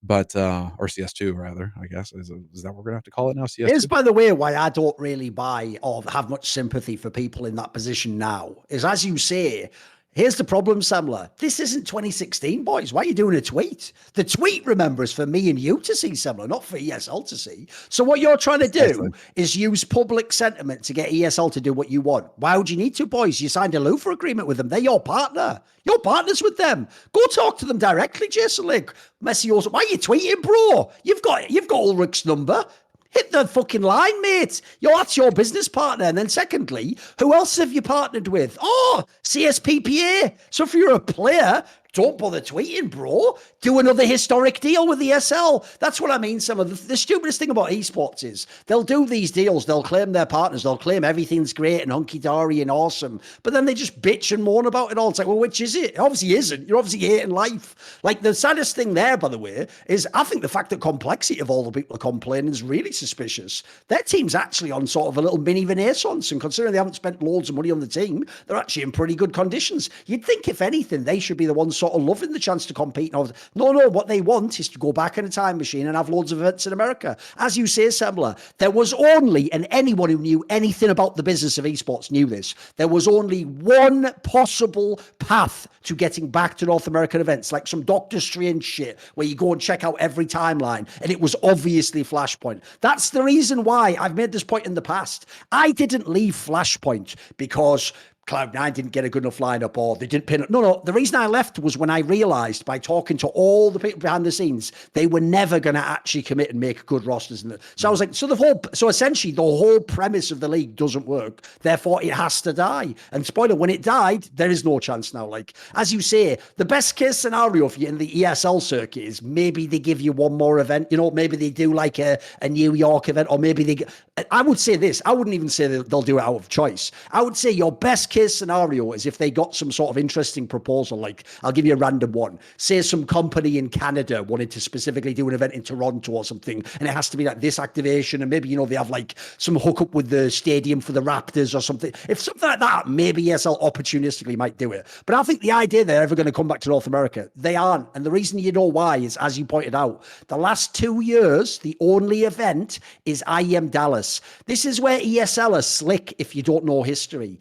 But or CS2 rather, I guess is that what we're gonna have to call it now? CS2. Here's, by the way, why I don't really buy or have much sympathy for people in that position now is, as you say, here's the problem, Semmler. This isn't 2016, boys. Why are you doing a tweet? The tweet, remember, is for me and you to see, Semmler, not for ESL to see. So what you're trying to do is use public sentiment to get ESL to do what you want. Why would you need to, boys? You signed a Lufa agreement with them. They're your partner. You're partners with them. Go talk to them directly, Jason Lake. Messi also. Why are you tweeting, bro? You've got Ulrich's number. Hit the fucking line, mate. That's your business partner. And then secondly, who else have you partnered with? Oh, CSPPA. So if you're a player, don't bother tweeting, bro. Do another historic deal with ESL. That's what I mean. Some of the stupidest thing about esports is they'll do these deals. They'll claim their partners. They'll claim everything's great and hunky-dory and awesome. But then they just bitch and moan about it all. It's like, well, which is it? It obviously isn't. You're obviously hating life. Like, the saddest thing there, by the way, is I think the fact that Complexity of all the people are complaining is really suspicious. Their team's actually on sort of a little mini renaissance. And considering they haven't spent loads of money on the team, they're actually in pretty good conditions. You'd think, if anything, they should be the ones sort of loving the chance to compete. No, what they want is to go back in a time machine and have loads of events in America. As you say, Semmler, there was only, and anyone who knew anything about the business of esports knew this, there was only one possible path to getting back to North American events, like some Doctor Strange shit, where you go and check out every timeline, and it was obviously Flashpoint. That's the reason why I've made this point in the past. I didn't leave Flashpoint because Cloud9 didn't get a good enough lineup, or they didn't pin it. No. The reason I left was when I realized, by talking to all the people behind the scenes, they were never going to actually commit and make good rosters. So I was like, so essentially the whole premise of the league doesn't work. Therefore, it has to die. And spoiler, when it died, there is no chance now. Like, as you say, the best case scenario for you in the ESL circuit is maybe they give you one more event. Maybe they do like a New York event, or maybe I would say this. I wouldn't even say that they'll do it out of choice. I would say your best case scenario is if they got some sort of interesting proposal. Like, I'll give you a random one. Say some company in Canada wanted to specifically do an event in Toronto or something, and it has to be like this activation, and maybe they have like some hookup with the stadium for the Raptors or something. If something like that, maybe ESL opportunistically might do it. But I think the idea they're ever going to come back to North America, they aren't. And the reason you know why is, as you pointed out, the last 2 years, the only event is IEM Dallas. This is where ESL are slick if you don't know history.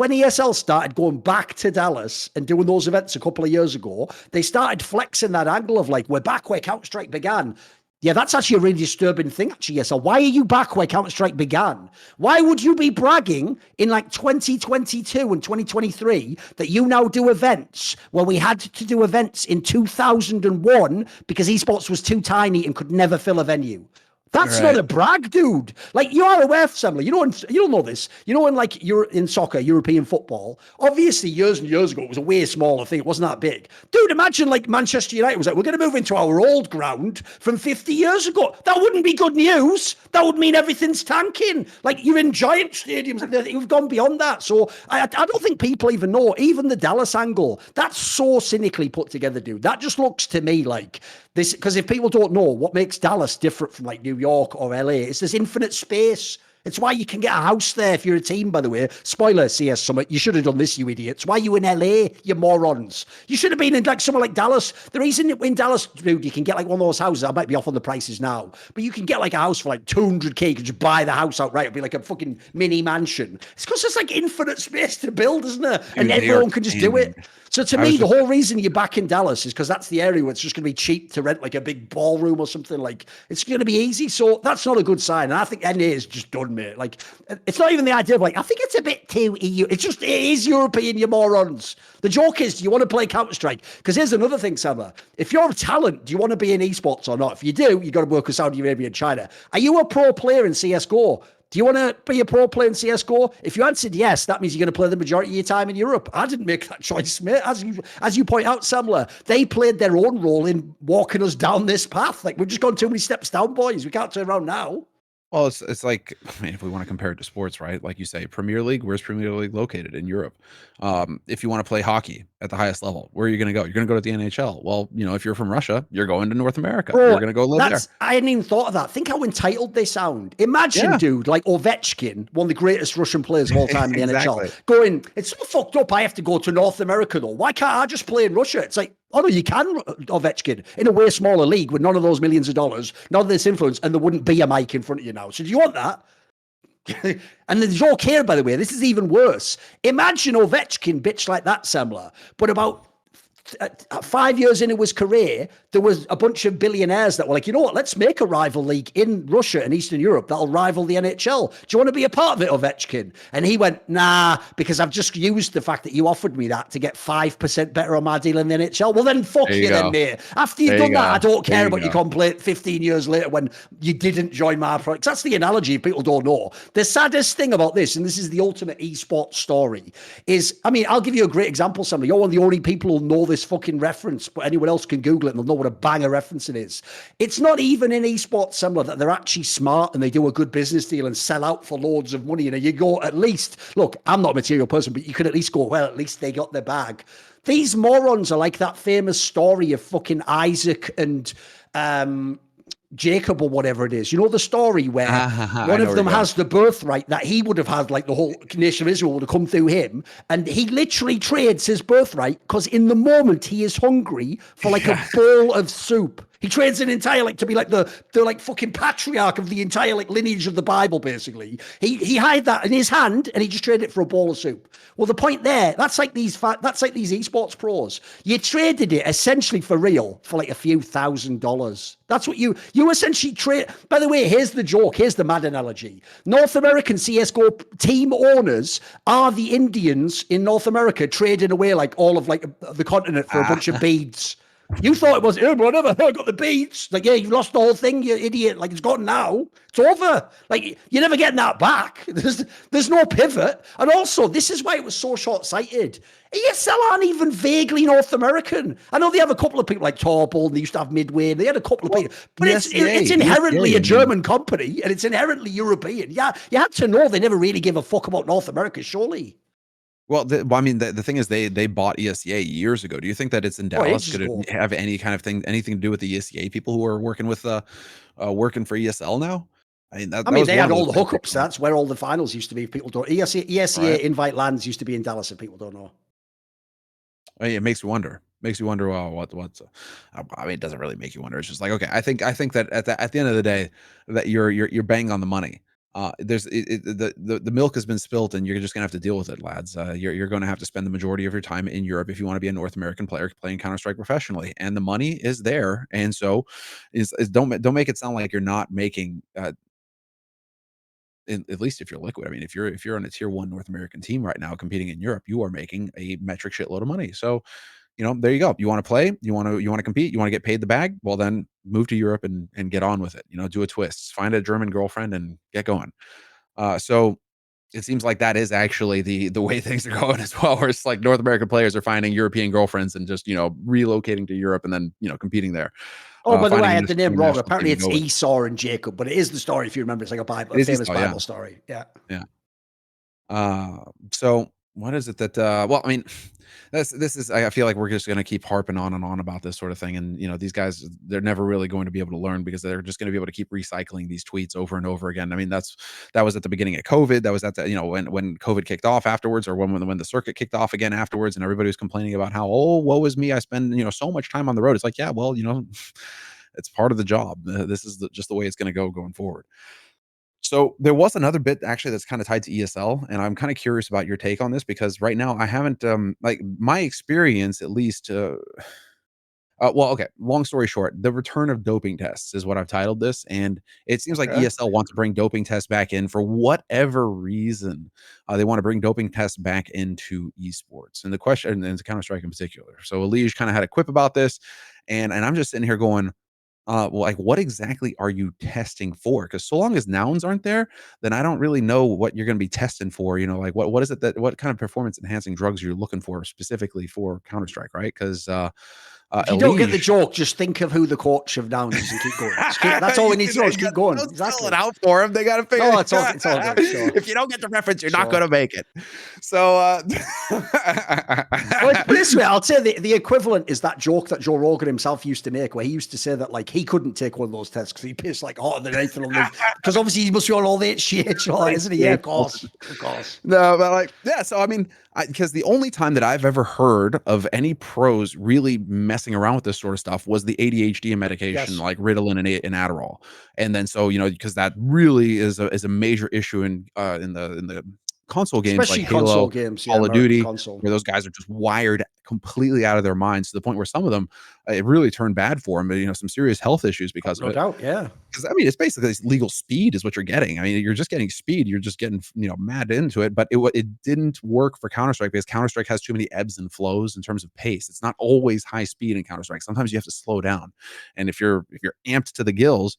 When ESL started going back to Dallas and doing those events a couple of years ago, they started flexing that angle of like, we're back where Counter-Strike began. Yeah, that's actually a really disturbing thing, actually, ESL. Why are you back where Counter-Strike began? Why would you be bragging in like 2022 and 2023 that you now do events where we had to do events in 2001 because esports was too tiny and could never fill a venue? That's not a brag, dude. Like, you are aware, Semmler, you don't know this. In like you're in soccer, European football, obviously years and years ago, it was a way smaller thing. It wasn't that big. Dude, imagine like Manchester United was like, we're going to move into our old ground from 50 years ago. That wouldn't be good news. That would mean everything's tanking. Like, you're in giant stadiums. You've gone beyond that. So I don't think people even know. Even the Dallas angle, that's so cynically put together, dude. That just looks to me like this, because if people don't know what makes Dallas different from like New York or LA, it's this infinite space. It's why you can get a house there if you're a team, by the way. Spoiler, CS Summit. You should have done this, you idiots. Why are you in LA, you morons? You should have been in like somewhere like Dallas. The reason in Dallas, dude, you can get like one of those houses. I might be off on the prices now, but you can get like a house for like 200K. You can just buy the house outright. It'll be like a fucking mini mansion. It's because there's like infinite space to build, isn't there? And everyone can just do it. So to me, the whole reason you're back in Dallas is because that's the area where it's just going to be cheap to rent like a big ballroom or something. Like it's going to be easy. So that's not a good sign. And I think NA is just done, mate. Like it's not even the idea of like, I think it's a bit too EU. It is European, you morons. The joke is, do you want to play Counter-Strike? Because here's another thing, Semmler. If you're a talent, do you want to be in esports or not? If you do, you got to work with Saudi Arabia and China. Are you a pro player in CSGO? Do you want to be a pro player in CSGO? If you answered yes, that means you're going to play the majority of your time in Europe. I didn't make that choice, mate. As you point out, Semmler, they played their own role in walking us down this path. Like, we've just gone too many steps down, boys. We can't turn around now. Well, it's like, I mean, if we want to compare it to sports, right? Like you say, Premier League, where's Premier League located? In Europe. If you want to play hockey at the highest level, where are you going to go? You're going to go to the NHL. Well, if you're from Russia, you're going to North America. Bro, you're going to go live there. I hadn't even thought of that. Think how entitled they sound. Imagine, dude, like Ovechkin, one of the greatest Russian players of all time in the NHL, going, it's so fucked up I have to go to North America, though. Why can't I just play in Russia? It's like, oh, no, you can, Ovechkin, in a way smaller league with none of those millions of dollars, none of this influence, and there wouldn't be a mic in front of you now. So do you want that? And the joke here, by the way, this is even worse. Imagine Ovechkin bitch like that, Semmler, but about 5 years into his career, there was a bunch of billionaires that were like, you know what, let's make a rival league in Russia and Eastern Europe that'll rival the NHL. Do you want to be a part of it, Ovechkin? And he went, nah, because I've just used the fact that you offered me that to get 5% better on my deal in the NHL. Well, then fuck you then, mate. After you've done that, I don't care about your complaint 15 years later when you didn't join my product. That's the analogy people don't know. The saddest thing about this, and this is the ultimate esports story, is, I mean, I'll give you a great example, Semmler. You're one of the only people who know this fucking reference, but anyone else can Google it and they'll know what a banger reference it is. It's not even in esports, Semmler, that they're actually smart and they do a good business deal and sell out for loads of money. And you go, at least, look, I'm not a material person, but you could at least go, well, at least they got their bag. These morons are like that famous story of fucking Isaac and Jacob or whatever it is. You know the story where one of them has the birthright that he would have had, like the whole nation of Israel would have come through him, and he literally trades his birthright because in the moment he is hungry for like a bowl of soup. He trades an entire, like, to be like the like fucking patriarch of the entire like lineage of the Bible, basically. He had that in his hand and he just traded it for a bowl of soup. Well, the point there, that's like these esports pros. You traded it essentially for real for like a few $1,000s. That's what you essentially trade. By the way, here's the joke. Here's the mad analogy. North American CSGO team owners are the Indians in North America trading away like all of like the continent for a bunch of beads. You thought it was, whatever, I got the beats. Like, yeah, you've lost the whole thing, you idiot. Like, it's gone now. It's over. Like, you're never getting that back. There's no pivot. And also, this is why it was so short-sighted. ESL aren't even vaguely North American. I know they have a couple of people like Torbull, and they used to have Midway, and they had a couple of people. But it's inherently a German company, and it's inherently European. Yeah, you had to know they never really give a fuck about North America, surely. Well, I mean, the thing is, they bought ESEA years ago. Do you think that it's in Dallas? Could it have any kind of anything to do with the ESEA people who are working with working for ESL now? I mean, they had all the hookups. That's where all the finals used to be. People don't. ESEA Invite Lands used to be in Dallas, and people don't know. I mean, it makes you wonder. Makes you wonder. Well, what's? I mean, it doesn't really make you wonder. It's just like, okay, I think that at the end of the day, that you're bang on the money. The milk has been spilt and you're just gonna have to deal with it, lads. You're going to have to spend the majority of your time in Europe if you want to be a North American player playing Counter-Strike professionally, and the money is there. And so don't make it sound like you're not making at least if you're Liquid. I mean, if you're on a tier 1 North American team right now competing in Europe, you are making a metric shitload of money. So there you go. You want to play, you want to compete, you want to get paid the bag, well then move to Europe and get on with it. Do a twist, find a German girlfriend and get going. So it seems like that is actually the way things are going as well, where it's like North American players are finding European girlfriends and just relocating to Europe and then I think Oh, by the way, I had the name wrong. Apparently it's Esau and Jacob, but it is the story, if you remember. It's like a famous Bible story. Yeah. So what is it that well, I mean, this is, I feel like we're just going to keep harping on and on about this sort of thing, and these guys, they're never really going to be able to learn, because they're just going to be able to keep recycling these tweets over and over again. I mean, that was at the beginning of COVID. That was at the when COVID kicked off afterwards, or when the circuit kicked off again afterwards, and everybody was complaining about how, oh, woe is me, I spend so much time on the road. It's like, yeah, well, it's part of the job. This is just the way it's going to go going forward. So there was another bit actually that's kind of tied to ESL, and I'm kind of curious about your take on this because right now I haven't like my experience at least. Well, okay. Long story short, the return of doping tests is what I've titled this, and it seems like Okay. ESL wants to bring doping tests back in for whatever reason. They want to bring doping tests back into esports, and the question, and Counter Strike in particular. So Elige kind of had a quip about this, and I'm just sitting here going, well, like, what exactly are you testing for? Because so long as nouns aren't there, then I don't really know what you're going to be testing for. You know, like what is it that what kind of performance enhancing drugs you're looking for specifically for Counter Strike, right? Because if you don't get the Elige, joke, just think of who the coach of nouns is and keep going. That's all we need to know is keep going. Don't Exactly. spell it out for them. They got to figure No, it's all good. Sure. If you don't get the reference, you're not Sure. going to make it. So, Well, put it this way, I'll say the equivalent is that joke that Joe Rogan himself used to make, where he used to say that like he couldn't take one of those tests because he pissed like hotter than anything on the because obviously he must be on all the HGH, all that, isn't he? Yeah, of course. No, but like, yeah. So I mean, because the only time that I've ever heard of any pros really messing around with this sort of stuff was the ADHD medication, Yes. like Ritalin and Adderall. And then so because that really is a major issue in the console games, Especially like Halo, console games, yeah, Call of American Duty, console. where those guys are just wired completely out of their minds to the point where some of them it really turned bad for them. Some serious health issues because No of it. doubt, yeah. Because I mean, it's basically legal speed is what you're getting. I mean, you're just getting speed. You're just getting mad into it. But it didn't work for Counter Strike because Counter Strike has too many ebbs and flows in terms of pace. It's not always high speed in Counter Strike. Sometimes you have to slow down, and if you're amped to the gills,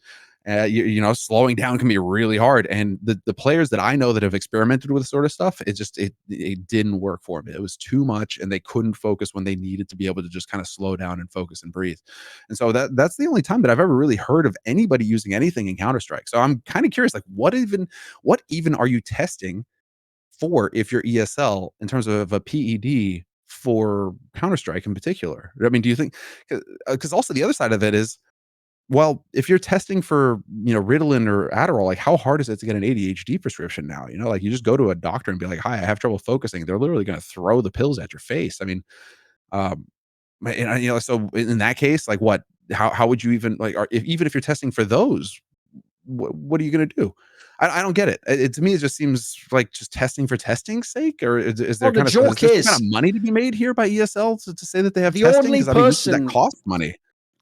slowing down can be really hard. And the players that I know that have experimented with this sort of stuff, it didn't work for them. It was too much, and they couldn't focus when they needed to be able to just kind of slow down and focus and breathe. And so that's the only time that I've ever really heard of anybody using anything in Counter Strike. So I'm kind of curious, like what even are you testing for if you're ESL in terms of a PED for Counter Strike in particular? I mean, do you think? Because also the other side of it is, well, if you're testing for, Ritalin or Adderall, like how hard is it to get an ADHD prescription now? Like you just go to a doctor and be like, "Hi, I have trouble focusing." They're literally going to throw the pills at your face. I mean, so in that case, like what? How would you even like? Even if you're testing for those, what are you going to do? I don't get it. To me, it just seems like just testing for testing's sake, or is there Well, the joke is kind of money to be made here by ESL to say that they have the testing? only 'Cause, I mean, person that costs money.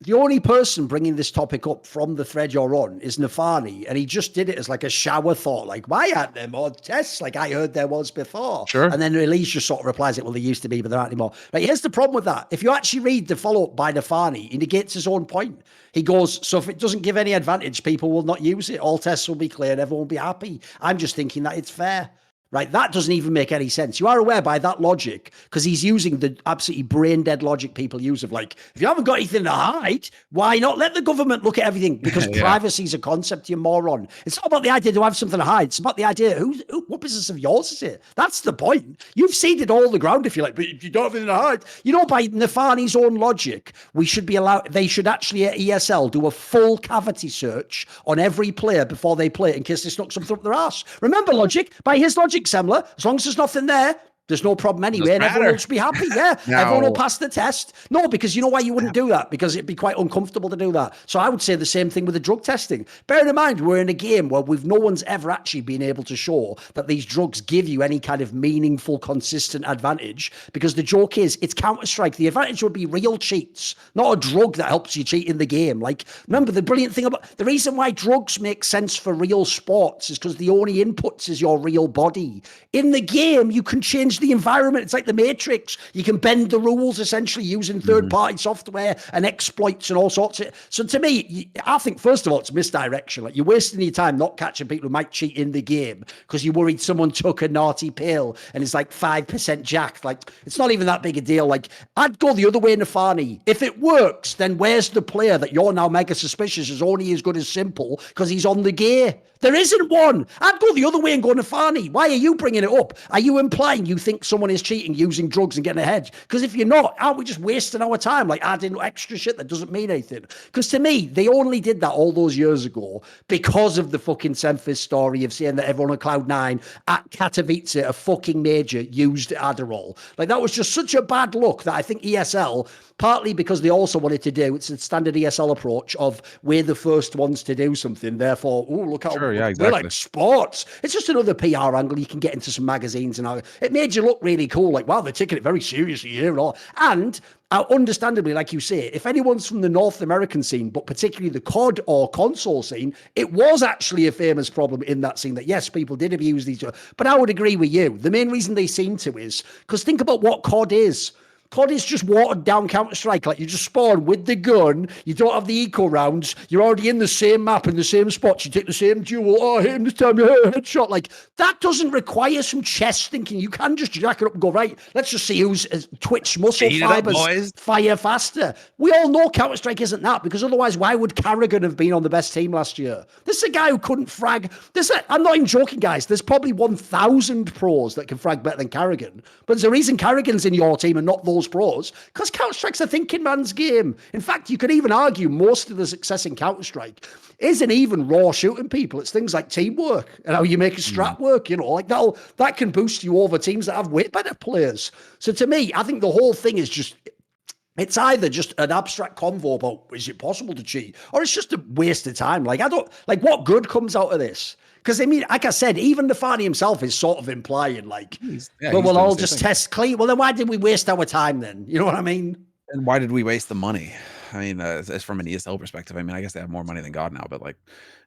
The only person bringing this topic up from the thread you're on is Nafani, and he just did it as like a shower thought, like, why aren't there more tests? Like I heard there was before. Sure. And then Elise just sort of replies it, well, there used to be, but there aren't anymore. Like, here's the problem with that. If you actually read the follow-up by Nafani, he negates his own point. He goes, so if it doesn't give any advantage, people will not use it. All tests will be clear and everyone will be happy. I'm just thinking that it's fair. Right, that doesn't even make any sense. You are aware by that logic, because he's using the absolutely brain dead logic people use of like, if you haven't got anything to hide, why not let the government look at everything? Because privacy is a concept, you moron. It's not about the idea to have something to hide. It's about the idea, what business of yours is it? That's the point. You've ceded all the ground if you like, but if you don't have anything to hide, by Nafani's own logic, they should actually at ESL do a full cavity search on every player before they play in case they snuck something up their ass. Remember logic, by his logic, Semmler, as long as there's nothing there, there's no problem anyway, and everyone will just be happy. Yeah, everyone will pass the test. No, because you know why you wouldn't do that? Because it'd be quite uncomfortable to do that. So I would say the same thing with the drug testing. Bear in mind, we're in a game where no one's ever actually been able to show that these drugs give you any kind of meaningful, consistent advantage. Because the joke is, it's Counter-Strike. The advantage would be real cheats, not a drug that helps you cheat in the game. Like, remember the brilliant thing about the reason why drugs make sense for real sports is because the only inputs is your real body. In the game, you can change the environment. It's like the Matrix. You can bend the rules essentially using third-party software and exploits and all sorts of. So to me, I think first of all, it's misdirection. Like you're wasting your time not catching people who might cheat in the game because you're worried someone took a naughty pill and it's like 5% jacked. Like it's not even that big a deal. Like I'd go the other way, Nafani. If it works, then where's the player that you're now mega suspicious is only as good as Simple because he's on the gear? There isn't one. I'd go the other way and go, Nafani, why are you bringing it up? Are you implying you think someone is cheating using drugs and getting ahead? Because if you're not, aren't we just wasting our time, like adding extra shit that doesn't mean anything? Because to me, they only did that all those years ago because of the fucking Semphis story of saying that everyone on Cloud9 at Katowice, a fucking major, used Adderall. Like that was just such a bad look that I think ESL, partly because they also wanted to do, it's a standard ESL approach of we're the first ones to do something, therefore, oh, look how Sure, yeah, We're exactly. like sports. It's just another PR angle. You can get into some magazines and all. It made you look really cool. Like, wow, they're taking it very seriously here and all. And understandably, like you say, if anyone's from the North American scene, but particularly the COD or console scene, it was actually a famous problem in that scene that, yes, people did abuse these. But I would agree with you. The main reason they seem to is because think about what COD is. COD is just watered down Counter-Strike. Like, you just spawn with the gun. You don't have the eco rounds. You're already in the same map in the same spots. You take the same duel. Oh, I hit him this time. Headshot. Like, that doesn't require some chess thinking. You can just jack it up and go, right, let's just see who's Twitch muscle fibers fire faster. We all know Counter-Strike isn't that, because otherwise, why would Carrigan have been on the best team last year? This is a guy who couldn't frag. I'm not even joking, guys. There's probably 1,000 pros that can frag better than Carrigan. But there's a reason Carrigan's in your team and not those pros, because Counter-Strike's a thinking man's game. In fact, you could even argue most of the success in Counter-Strike isn't even raw shooting people. It's things like teamwork and how you make a strat work, you know, like that can boost you over teams that have way better players. So to me, I think the whole thing is just, it's either just an abstract convo about is it possible to cheat, or it's just a waste of time. Like, what good comes out of this? Because, I mean, like I said, even Nafani himself is sort of implying, like, we'll all just test clean. Well, then why did we waste our time then? You know what I mean? And why did we waste the money? I mean, as from an ESL perspective, I mean, I guess they have more money than God now, but like,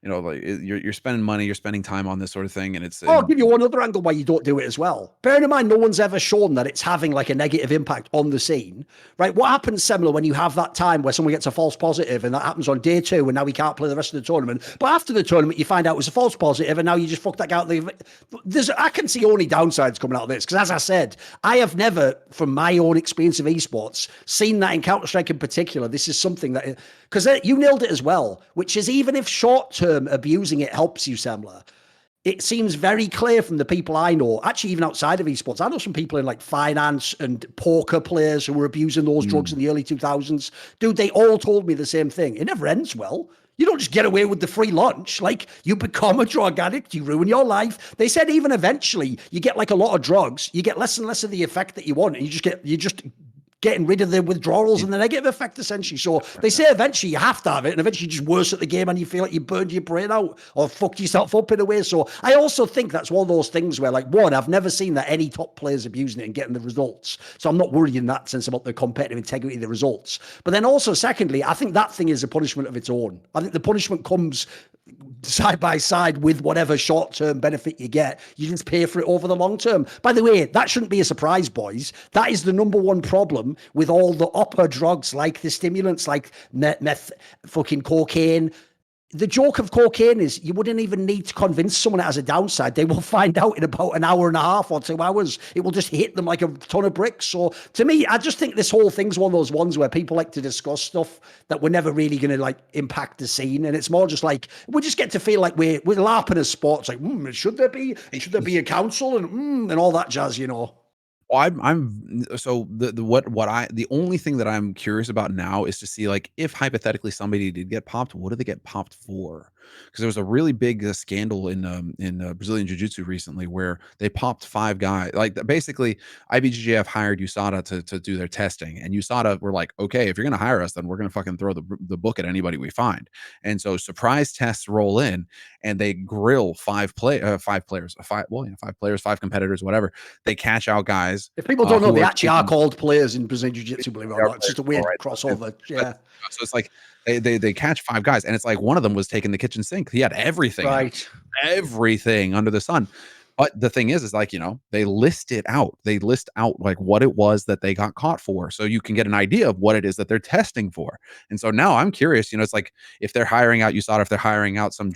you know, like you're spending money, you're spending time on this sort of thing, and it's. I'll give you one other angle why you don't do it as well. Bearing in mind, no one's ever shown that it's having like a negative impact on the scene, right? What happens, Semmler, when you have that time where someone gets a false positive, and that happens on day 2, and now he can't play the rest of the tournament? But after the tournament, you find out it was a false positive, and now you just fucked that guy out. I can see only downsides coming out of this, because as I said, I have never, from my own experience of esports, seen that in Counter-Strike in particular. This is something that, because you nailed it as well, which is even if short-term abusing it helps you, Semmler, it seems very clear from the people I know, actually even outside of esports, I know some people in like finance and poker players who were abusing those drugs in the early 2000s. Dude, they all told me the same thing. It never ends well. You don't just get away with the free lunch. Like, you become a drug addict, you ruin your life. They said even eventually you get like a lot of drugs, you get less and less of the effect that you want, and you just getting rid of the withdrawals and the negative effect, essentially. So they say eventually you have to have it, and eventually you're just worse at the game and you feel like you burned your brain out or fucked yourself up in a way. So I also think that's one of those things where, like, one, I've never seen that any top players abusing it and getting the results. So I'm not worried in that sense about the competitive integrity of the results. But then also, secondly, I think that thing is a punishment of its own. I think the punishment comes side by side with whatever short-term benefit you get. You just pay for it over the long term. By the way, that shouldn't be a surprise, boys. That is the number one problem with all the upper drugs, like the stimulants, like meth, fucking cocaine. The joke of cocaine is you wouldn't even need to convince someone it has a downside. They will find out in about an hour and a half or 2 hours. It will just hit them like a ton of bricks. So to me, I just think this whole thing's one of those ones where people like to discuss stuff that we're never really going to like impact the scene. And it's more just like, we just get to feel like we're LARPing as sports. Like, should there be a council and all that jazz, you know? Well, I'm so the only thing that I'm curious about now is to see, like, if hypothetically somebody did get popped, what do they get popped for? Because there was a really big scandal in Brazilian Jiu-Jitsu recently where they popped 5 guys. Like, basically, IBJJF hired USADA to do their testing, and USADA were like, okay, if you're gonna hire us, then we're gonna fucking throw the book at anybody we find. And so surprise tests roll in, and they grill 5 players, 5 competitors, whatever. They catch out guys. If people don't know, they actually are called players in Brazilian Jiu-Jitsu, believe it or not. It's just a weird crossover. Yeah. So it's like they catch 5 guys, and it's like one of them was taking the kitchen sink. He had everything, right? Everything under the sun. But the thing is like, you know, they list it out. They list out like what it was that they got caught for, so you can get an idea of what it is that they're testing for. And so now I'm curious, you know, it's like if they're hiring out USADA, if they're hiring out some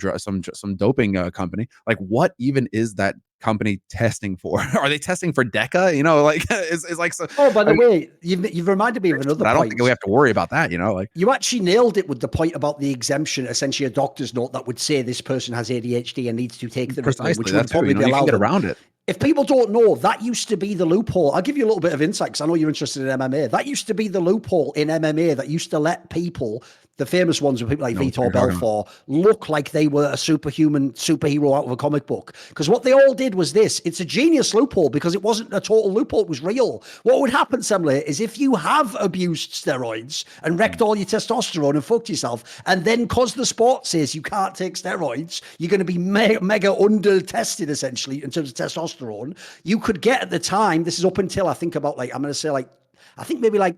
doping company, like what even is that company testing for? Are they testing for DECA? You know, like it's like so. Oh, by the way, you've reminded me of another point. I don't think we have to worry about that. You know, like you actually nailed it with the point about the exemption, essentially a doctor's note that would say this person has ADHD and needs to take the precisely, which would probably be allowed. Get around it. If people don't know, that used to be the loophole. I'll give you a little bit of insight because I know you're interested in MMA. That used to be the loophole in MMA that used to let people The famous ones with people like No, what Vitor you're talking about. Belfort look like they were a superhero out of a comic book. Because what they all did was this. It's a genius loophole because it wasn't a total loophole. It was real. What would happen, Semmler, is if you have abused steroids and wrecked all your testosterone and fucked yourself, and then because the sport says you can't take steroids, you're going to be mega under-tested, essentially, in terms of testosterone, you could get at the time, this is up until I think about like, I'm going to say like, I think maybe like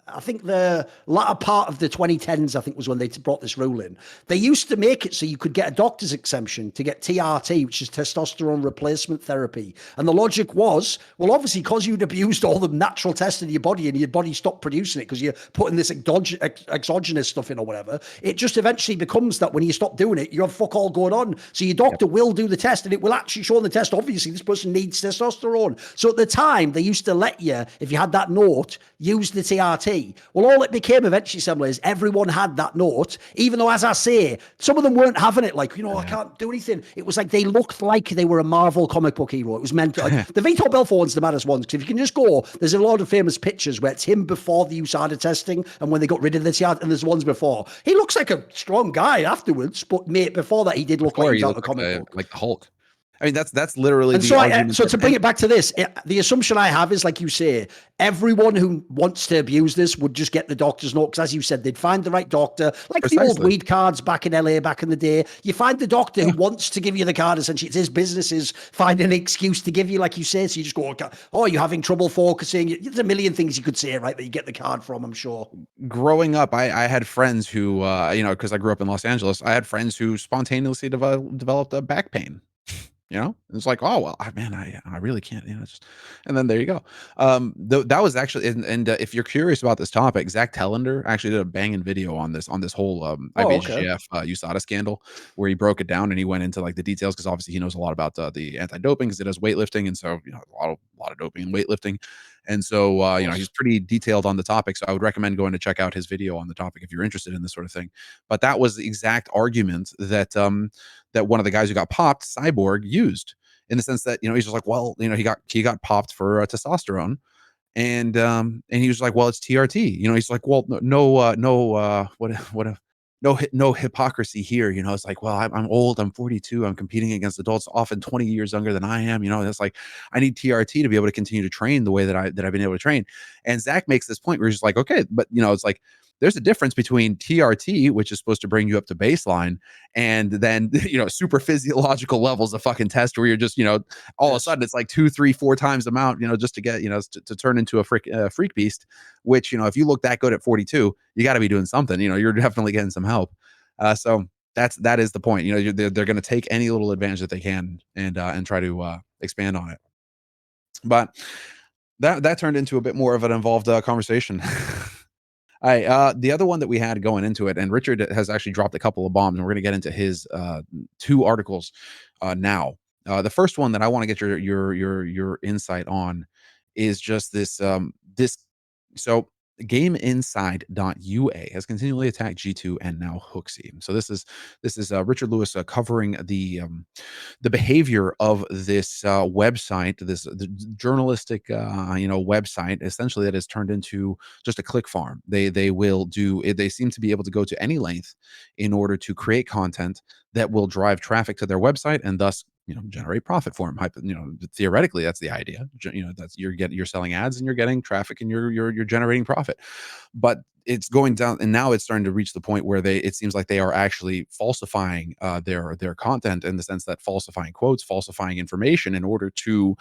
I think the latter part of the 2010s, I think, was when they brought this rule in. They used to make it so you could get a doctor's exemption to get TRT, which is testosterone replacement therapy. And the logic was, well, obviously, because you'd abused all the natural tests in your body and your body stopped producing it because you're putting this exogenous stuff in or whatever, it just eventually becomes that when you stop doing it, you have fuck all going on. So your doctor will do the test and it will actually show on the test, obviously, this person needs testosterone. So at the time, they used to let you, if you had that note, use the TRT. Well, all it became eventually, Semmler, is everyone had that note, even though, as I say, some of them weren't having it. Like, I can't do anything. It was like they looked like they were a Marvel comic book hero. It was meant to, like, the Vitor Belfort one's the maddest ones, because if you can just go, there's a lot of famous pictures where it's him before the USADA testing and when they got rid of the TRT, and there's ones before. He looks like a strong guy afterwards, but mate, before that, he did look like he was out of a comic book. Like the Hulk. I mean, that's literally the argument. So to bring it back to this, the assumption I have is, like you say, everyone who wants to abuse this would just get the doctor's note, because as you said, they'd find the right doctor, like the old weed cards back in LA back in the day. You find the doctor who wants to give you the card, essentially. It's his business is finding an excuse to give you, like you say. So you just go, oh, you're having trouble focusing. There's a million things you could say, right, that you get the card from, I'm sure. Growing up, I had friends who, because I grew up in Los Angeles, I had friends who spontaneously developed a back pain. It's like, oh, well, man, I really can't, just, and then there you go. That was actually, and if you're curious about this topic, Zach Tellender actually did a banging video on this whole IBJJF USADA scandal, where he broke it down and he went into like the details, because obviously he knows a lot about the anti-doping, because it does weightlifting, and so a lot of doping and weightlifting, and so he's pretty detailed on the topic. So I would recommend going to check out his video on the topic if you're interested in this sort of thing. But that was the exact argument that that one of the guys who got popped, Cyborg, used, in the sense that he's just like, well, he got popped for testosterone, and he was like, well, it's TRT. He's like, well, no hypocrisy here. It's like, well, I'm old, I'm 42, I'm competing against adults often 20 years younger than I am. It's like, I need TRT to be able to continue to train the way that I've been able to train. And Zach makes this point where he's just like, okay, but it's like, there's a difference between TRT, which is supposed to bring you up to baseline, and then super physiological levels of fucking test where you're just all of a sudden it's like 2, 3, 4 times the amount, just to get to turn into a freak beast. Which if you look that good at 42, you got to be doing something. You're definitely getting some help. So that is the point. They're going to take any little advantage that they can and try to expand on it. But that turned into a bit more of an involved conversation. All right, the other one that we had going into it, and Richard has actually dropped a couple of bombs, and we're going to get into his 2 articles now. The first one that I want to get your insight on is just this so Gameinside.ua has continually attacked G2 and now Hooxi. So this is Richard Lewis covering the behavior of this website, the journalistic website, essentially, that has turned into just a click farm. They seem to be able to go to any length in order to create content that will drive traffic to their website and thus generate profit for them. Theoretically, that's the idea. That's you're selling ads and you're getting traffic and you're generating profit. But it's going down, and now it's starting to reach the point where it seems like they are actually falsifying their content, in the sense that falsifying quotes, falsifying information in order to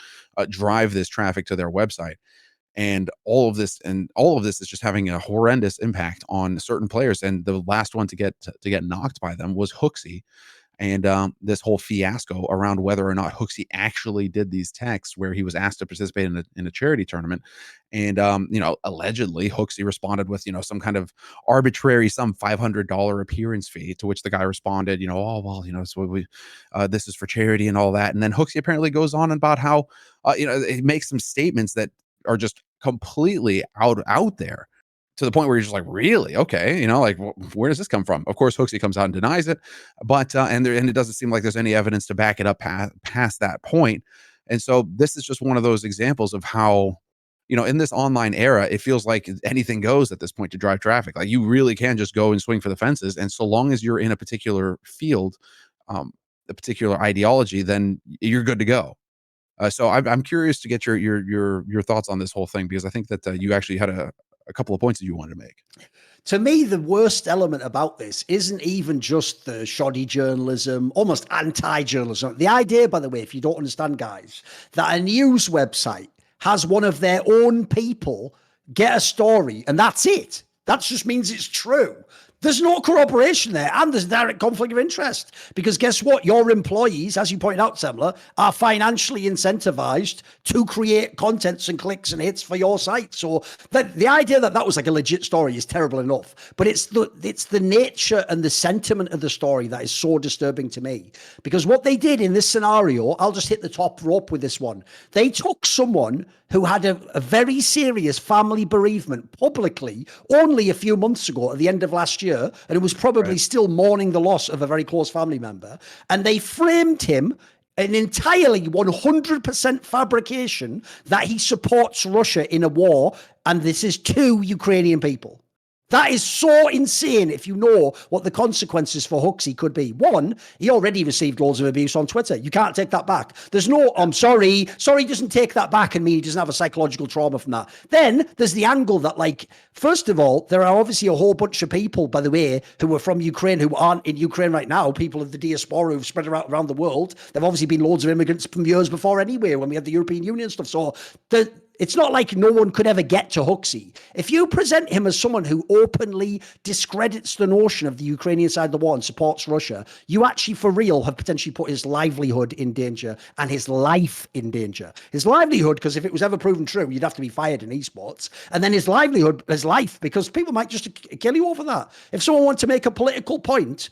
drive this traffic to their website. And all of this is just having a horrendous impact on certain players. And the last one to get knocked by them was Hooxi. And this whole fiasco around whether or not Hooxi actually did these texts, where he was asked to participate in a charity tournament, and allegedly Hooxi responded with some kind of arbitrary $500 appearance fee, to which the guy responded, oh well, so this is for charity and all that. And then Hooxi apparently goes on about how it makes some statements that are just completely out there, to the point where you're just like, really? Okay. Like, where does this come from? Of course, Hooxi comes out and denies it, but, and it doesn't seem like there's any evidence to back it up past that point. And so this is just one of those examples of how you know, in this online era, it feels like anything goes at this point to drive traffic. Like you really can just go and swing for the fences. And so long as you're in a particular field, a particular ideology, then you're good to go. So I'm curious to get your thoughts on this whole thing, because I think that you actually had a couple of points that you wanted to make. To me, the worst element about this isn't even just the shoddy journalism, almost anti-journalism. The idea, by the way, if you don't understand, guys, that a news website has one of their own people get a story and that's it. That just means it's true. There's no corroboration there, and there's direct conflict of interest. Because guess what? Your employees, as you pointed out, Semmler, are financially incentivized to create contents and clicks and hits for your site. So the idea that that was like a legit story is terrible enough. But it's the nature and the sentiment of the story that is so disturbing to me. Because what they did in this scenario, I'll just hit the top rope with this one. They took someone who had a very serious family bereavement publicly only a few months ago at the end of last year, and it was probably still mourning the loss of a very close family member, and they framed him an entirely 100% fabrication that he supports Russia in a war, and this is 2 Ukrainian people. That is so insane if you know what the consequences for Hooxi could be. 1, he already received loads of abuse on Twitter. You can't take that back. There's no, I'm sorry doesn't take that back and mean he doesn't have a psychological trauma from that. Then there's the angle that, like, first of all, there are obviously a whole bunch of people, by the way, who are from Ukraine who aren't in Ukraine right now, people of the diaspora who've spread around the world. There've obviously been loads of immigrants from years before anyway, when we had the European Union stuff. So it's not like no one could ever get to Hooxi. If you present him as someone who openly discredits the notion of the Ukrainian side of the war and supports Russia, you actually, for real, have potentially put his livelihood in danger and his life in danger. His livelihood, because if it was ever proven true, you'd have to be fired in esports. And then his livelihood, his life, because people might just kill you over that. If someone wanted to make a political point,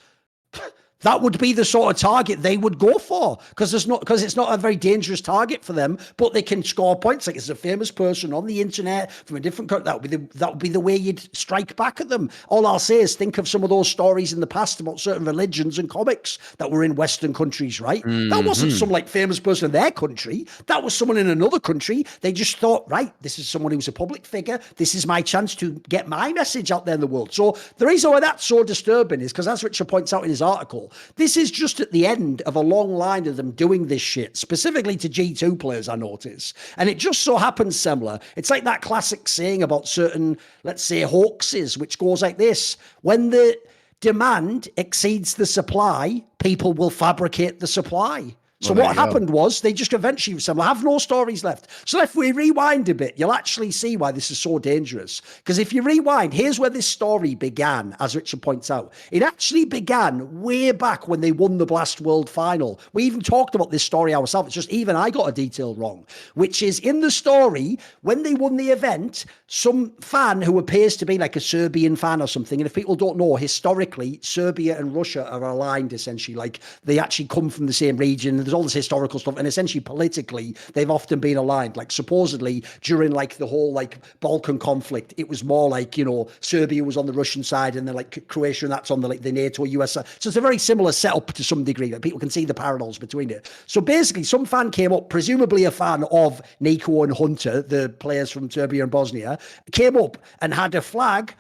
that would be the sort of target they would go for, because it's not a very dangerous target for them, but they can score points. Like, it's a famous person on the internet from a different country. That would be the way you'd strike back at them. All I'll say is think of some of those stories in the past about certain religions and comics that were in Western countries, right? That wasn't some like famous person in their country. That was someone in another country. They just thought, right, this is someone who's a public figure. This is my chance to get my message out there in the world. So the reason why that's so disturbing is because, as Richard points out in his article, this is just at the end of a long line of them doing this shit, specifically to G2 players, I notice. And it just so happens, Semmler, it's like that classic saying about certain, let's say, hoaxes, which goes like this: when the demand exceeds the supply, people will fabricate the supply. So what happened was they just eventually have no stories left. So if we rewind a bit, you'll actually see why this is so dangerous. Because if you rewind, here's where this story began, as Richard points out. It actually began way back when they won the Blast World Final. We even talked about this story ourselves. It's just even I got a detail wrong, which is in the story, when they won the event, some fan who appears to be like a Serbian fan or something, and if people don't know, historically, Serbia and Russia are aligned, essentially. Like, they actually come from the same region. There's all this historical stuff, and essentially politically they've often been aligned. Like, supposedly during like the whole like Balkan conflict, it was more like, you know, Serbia was on the Russian side and then like Croatia and that's on the like the NATO US side. So it's a very similar setup to some degree. Like, people can see the parallels between it. So basically some fan came up, presumably a fan of Nico and Hunter, the players from Serbia and Bosnia, came up and had a flag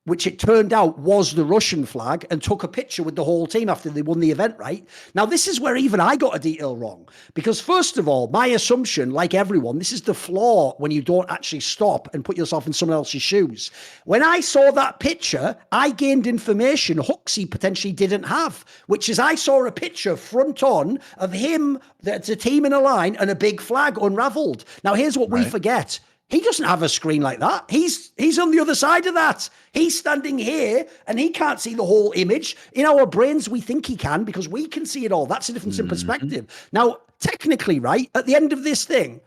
which it turned out was the Russian flag, and took a picture with the whole team after they won the event, right? Now, this is where even I got a detail wrong. Because first of all, my assumption, like everyone, this is the flaw when you don't actually stop and put yourself in someone else's shoes. When I saw that picture, I gained information Hooxi potentially didn't have, which is I saw a picture front on of him, that's a team in a line, and a big flag unraveled. Now, here's what we forget. He doesn't have a screen like that. He's on the other side of that. He's standing here and he can't see the whole image. In our brains, we think he can because we can see it all. That's a difference in perspective. Now, technically, right, at the end of this thing,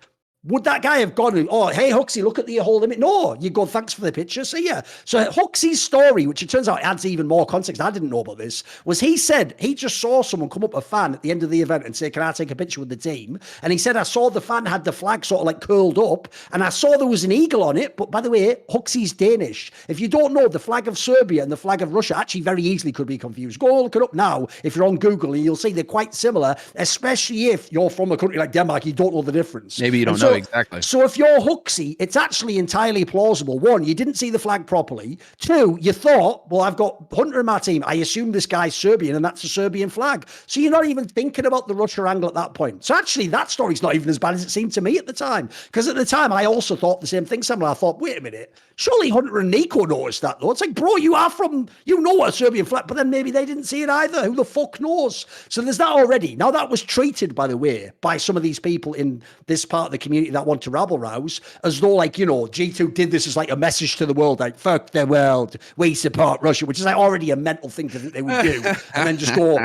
would that guy have gone, oh, hey, Hooxi, look at the whole limit? No, you go, thanks for the picture, see ya. So Hooxi's story, which it turns out adds even more context, I didn't know about this, was he said he just saw someone come up, a fan, at the end of the event and say, can I take a picture with the team? And he said, I saw the fan had the flag sort of like curled up, and I saw there was an eagle on it, but by the way, Hooxi's Danish. If you don't know, the flag of Serbia and the flag of Russia actually very easily could be confused. Go look it up now if you're on Google, and you'll see they're quite similar, especially if you're from a country like Denmark, you don't know the difference. Maybe you don't know exactly. So if you're Hooxi, it's actually entirely plausible. One, you didn't see the flag properly. Two, you thought, well, I've got Hunter in my team. I assume this guy's Serbian and that's a Serbian flag. So you're not even thinking about the Russia angle at that point. So actually, that story's not even as bad as it seemed to me at the time. Because at the time, I also thought the same thing. Similar. I thought, wait a minute, surely Hunter and Nico noticed that though. It's like, bro, you know what a Serbian flag, but then maybe they didn't see it either. Who the fuck knows? So there's that already. Now that was treated, by the way, by some of these people in this part of the community that want to rabble rouse, as though like, G2 did this as like a message to the world, like, fuck the world, we support Russia, which is like already a mental thing to think they would do. And then just go,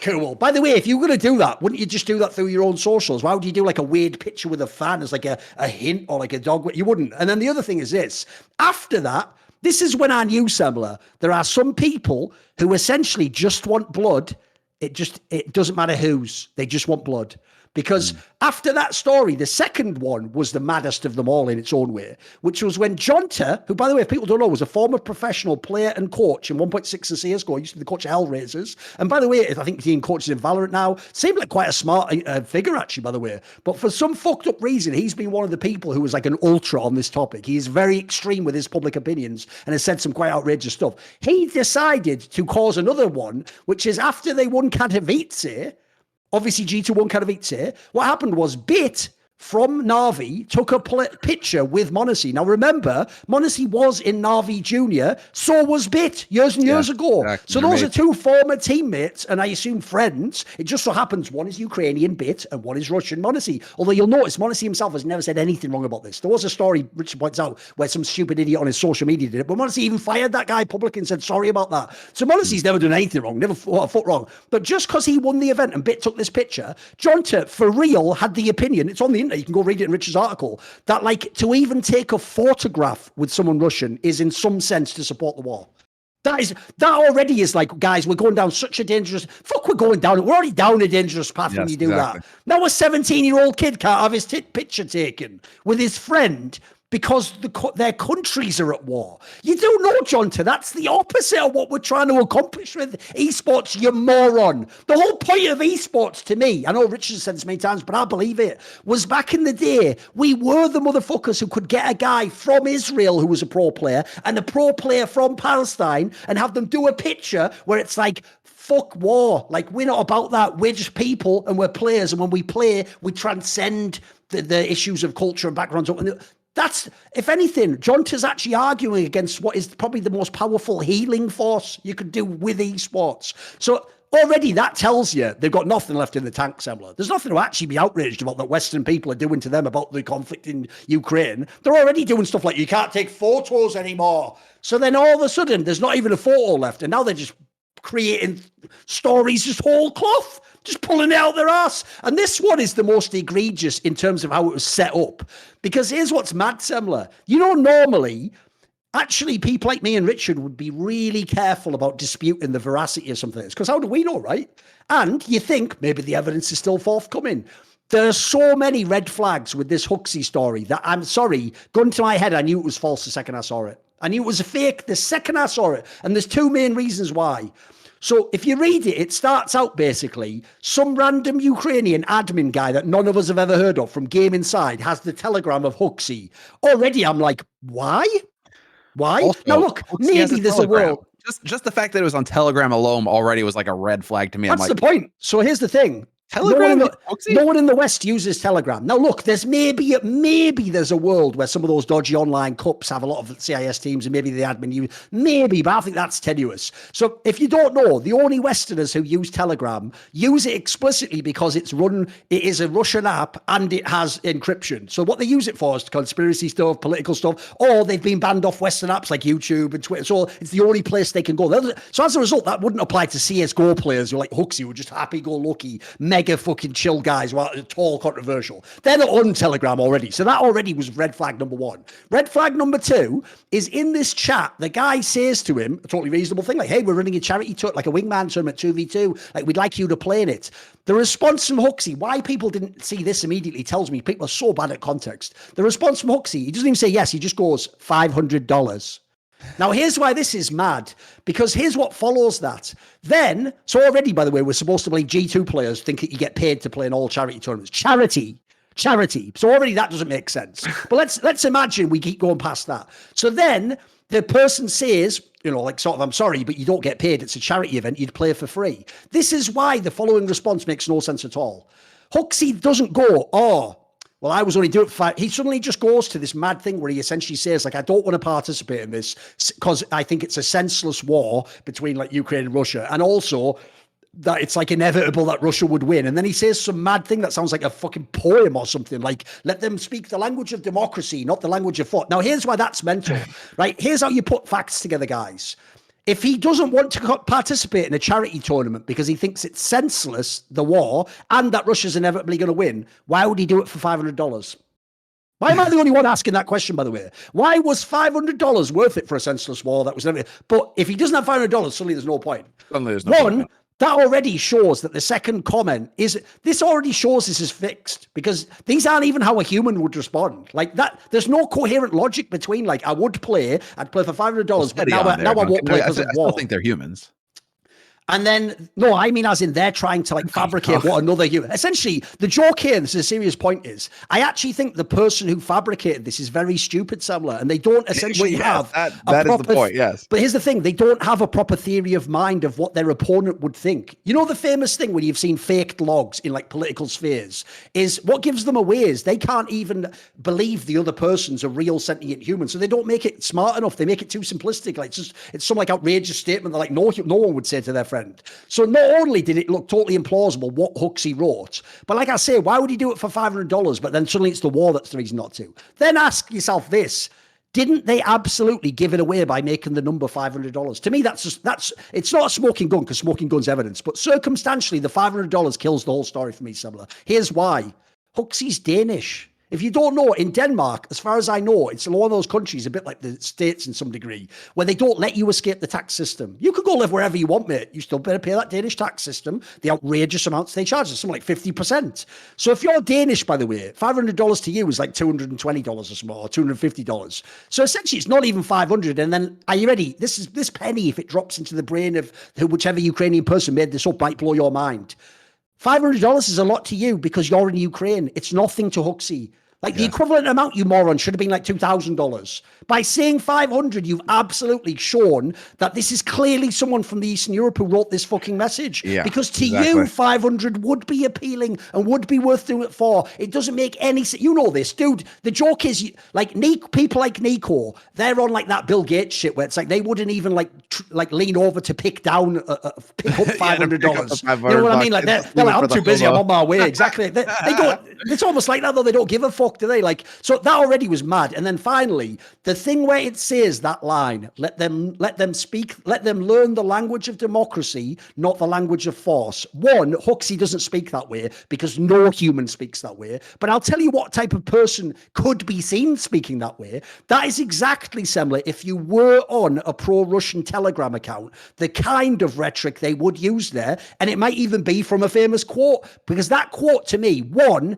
cool. By the way, if you were going to do that, wouldn't you just do that through your own socials? Why would you do like a weird picture with a fan as like a hint or like a dog? You wouldn't. And then the other thing is this, after that, this is when I knew, Semmler, there are some people who essentially just want blood. It doesn't matter whose, they just want blood. Because after that story, the second one was the maddest of them all in its own way, which was when Jonta, who, by the way, if people don't know, was a former professional player and coach in 1.6 and CSGO, used to be the coach of Hellraisers. And by the way, I think he coaches in Valorant now. Seemed like quite a smart figure, actually, by the way. But for some fucked up reason, he's been one of the people who was like an ultra on this topic. He is very extreme with his public opinions and has said some quite outrageous stuff. He decided to cause another one, which is after they won Katowice. Obviously, G2 won Katowice. What happened was Bit from Na'Vi took a picture with m0NESY. Now, remember, m0NESY was in Na'Vi Junior, so was Bit years and years ago. Exactly. So those are two former teammates, and I assume friends. It just so happens one is Ukrainian, Bit, and one is Russian, m0NESY. Although you'll notice m0NESY himself has never said anything wrong about this. There was a story, Richard points out, where some stupid idiot on his social media did it, but m0NESY even fired that guy publicly and said sorry about that. So m0NESY's never done anything wrong, never a foot wrong. But just because he won the event and Bit took this picture, Jonta, for real, had the opinion, it's on the internet, you can go read it in Richard's article, that like to even take a photograph with someone Russian is in some sense to support the war. That already is like, guys, we're going down such a dangerous, we're going down, we're already down a dangerous path when you do that. Now a 17-year-old kid can't have his picture taken with his friend because their countries are at war. You do know, Jonta, that's the opposite of what we're trying to accomplish with esports, you moron. The whole point of esports to me, I know Richard said this many times, but I believe it, was back in the day, we were the motherfuckers who could get a guy from Israel who was a pro player and a pro player from Palestine and have them do a picture where it's like, fuck war. Like, we're not about that. We're just people and we're players. And when we play, we transcend the issues of culture and backgrounds. That's, if anything, Jonta's actually arguing against what is probably the most powerful healing force you could do with esports. So already that tells you they've got nothing left in the tank, Semmler. There's nothing to actually be outraged about that Western people are doing to them about the conflict in Ukraine. They're already doing stuff like you can't take photos anymore. So then all of a sudden there's not even a photo left. And now they're just creating stories just whole cloth. Just pulling it out their ass. And this one is the most egregious in terms of how it was set up. Because here's what's mad, Semmler. Normally, actually, people like me and Richard would be really careful about disputing the veracity of something. Because how do we know, right? And you think maybe the evidence is still forthcoming. There are so many red flags with this Hooxi story that I'm sorry, gun to my head, I knew it was false the second I saw it. I knew it was a fake the second I saw it. And there's two main reasons why. So if you read it, it starts out basically some random Ukrainian admin guy that none of us have ever heard of from Gameinside has the telegram of Hooxi. Already I'm like, why? Also, now look, maybe there's a world. Just the fact that it was on Telegram alone already was like a red flag to me. That's the point. So here's the thing. Telegram, no one in the West uses Telegram. Now, look, there's maybe there's a world where some of those dodgy online cups have a lot of CIS teams and maybe the admin use, maybe, but I think that's tenuous. So if you don't know, the only Westerners who use Telegram use it explicitly because it is a Russian app and it has encryption. So what they use it for is conspiracy stuff, political stuff, or they've been banned off Western apps like YouTube and Twitter. So it's the only place they can go. So as a result, that wouldn't apply to CSGO players who are like Hooxi, who are just happy-go-lucky, mega fucking chill guys who are tall, controversial. They're not on Telegram already. So that already was red flag number one. Red flag number two is in this chat, the guy says to him, a totally reasonable thing, like, hey, we're running a charity tour, like a wingman tournament 2v2, like we'd like you to play in it. The response from Hooxi, why people didn't see this immediately tells me people are so bad at context. The response from Hooxi, he doesn't even say yes, he just goes $500. Now, here's why this is mad, because here's what follows that. So already, by the way, we're supposed to believe G2 players think that you get paid to play in all charity tournaments. Charity. Charity. So already that doesn't make sense. But let's imagine we keep going past that. So then the person says, like sort of, I'm sorry, but you don't get paid. It's a charity event. You'd play for free. This is why the following response makes no sense at all. Hooxi doesn't go, well, I was only doing it for 5. He suddenly just goes to this mad thing where he essentially says, like, I don't want to participate in this because I think it's a senseless war between like Ukraine and Russia. And also that it's like inevitable that Russia would win. And then he says some mad thing that sounds like a fucking poem or something, like, let them speak the language of democracy, not the language of thought. Now, here's why that's mental, right? Here's how you put facts together, guys. If he doesn't want to participate in a charity tournament because he thinks it's senseless, the war, and that Russia's inevitably going to win, why would he do it for $500? Why am I the only one asking that question, by the way? Why was $500 worth it for a senseless war that was never... But if he doesn't have $500, suddenly there's no point. Suddenly there's no point. That already shows that the second comment is, this already shows this is fixed, because these aren't even how a human would respond. Like that, there's no coherent logic between, like, I'd play for $500, but now I won't play because of war. I still think they're humans. And then, no, I mean, as in they're trying to like fabricate what another human. Essentially, the joke here, this is a serious point, is I actually think the person who fabricated this is very stupid, Semmler, and they don't essentially have that is the point, yes. But here's the thing, they don't have a proper theory of mind of what their opponent would think. You know, the famous thing when you've seen faked logs in like political spheres is what gives them away is they can't even believe the other person's a real sentient human. So they don't make it smart enough. They make it too simplistic. Like it's some like outrageous statement that like no one would say to their friend. So not only did it look totally implausible what Hooxi wrote, but like I say, why would he do it for $500? But then suddenly it's the war that's the reason not to. Then ask yourself this: didn't they absolutely give it away by making the number $500? To me, it's not a smoking gun because smoking gun's evidence, but circumstantially, the $500 kills the whole story for me, Semmler. Here's why: Hooxi's Danish. If you don't know, in Denmark, as far as I know, it's one of those countries, a bit like the States in some degree, where they don't let you escape the tax system. You could go live wherever you want, mate. You still better pay that Danish tax system, the outrageous amounts they charge, something like 50%. So if you're Danish, by the way, $500 to you is like $220 or something, or $250. So essentially, it's not even $500. And then, are you ready? This penny, if it drops into the brain of whichever Ukrainian person made this up, might blow your mind. $500 is a lot to you because you're in Ukraine. It's nothing to Hooxi. Like the equivalent amount, you moron, should have been like $2,000. By saying 500, you've absolutely shown that this is clearly someone from the Eastern Europe who wrote this fucking message. Yeah, because to you, 500 would be appealing and would be worth doing it for. It doesn't make any sense. You know this, dude. The joke is, like, people like Nico, they're on like that Bill Gates shit where it's like they wouldn't even like lean over to pick up $500. You know what I mean? Like they're like, I'm too busy. I'm on my way. Exactly. They don't. It's almost like that though. They don't give a fuck, do they? Like, so that already was mad. And then finally, the thing where it says that line, let them speak, let them learn the language of democracy, not the language of force. One, Hooxi doesn't speak that way because no human speaks that way. But I'll tell you what type of person could be seen speaking that way. That is exactly, Semmler, if you were on a pro-Russian Telegram account, the kind of rhetoric they would use there. And it might even be from a famous quote, because that quote to me, one,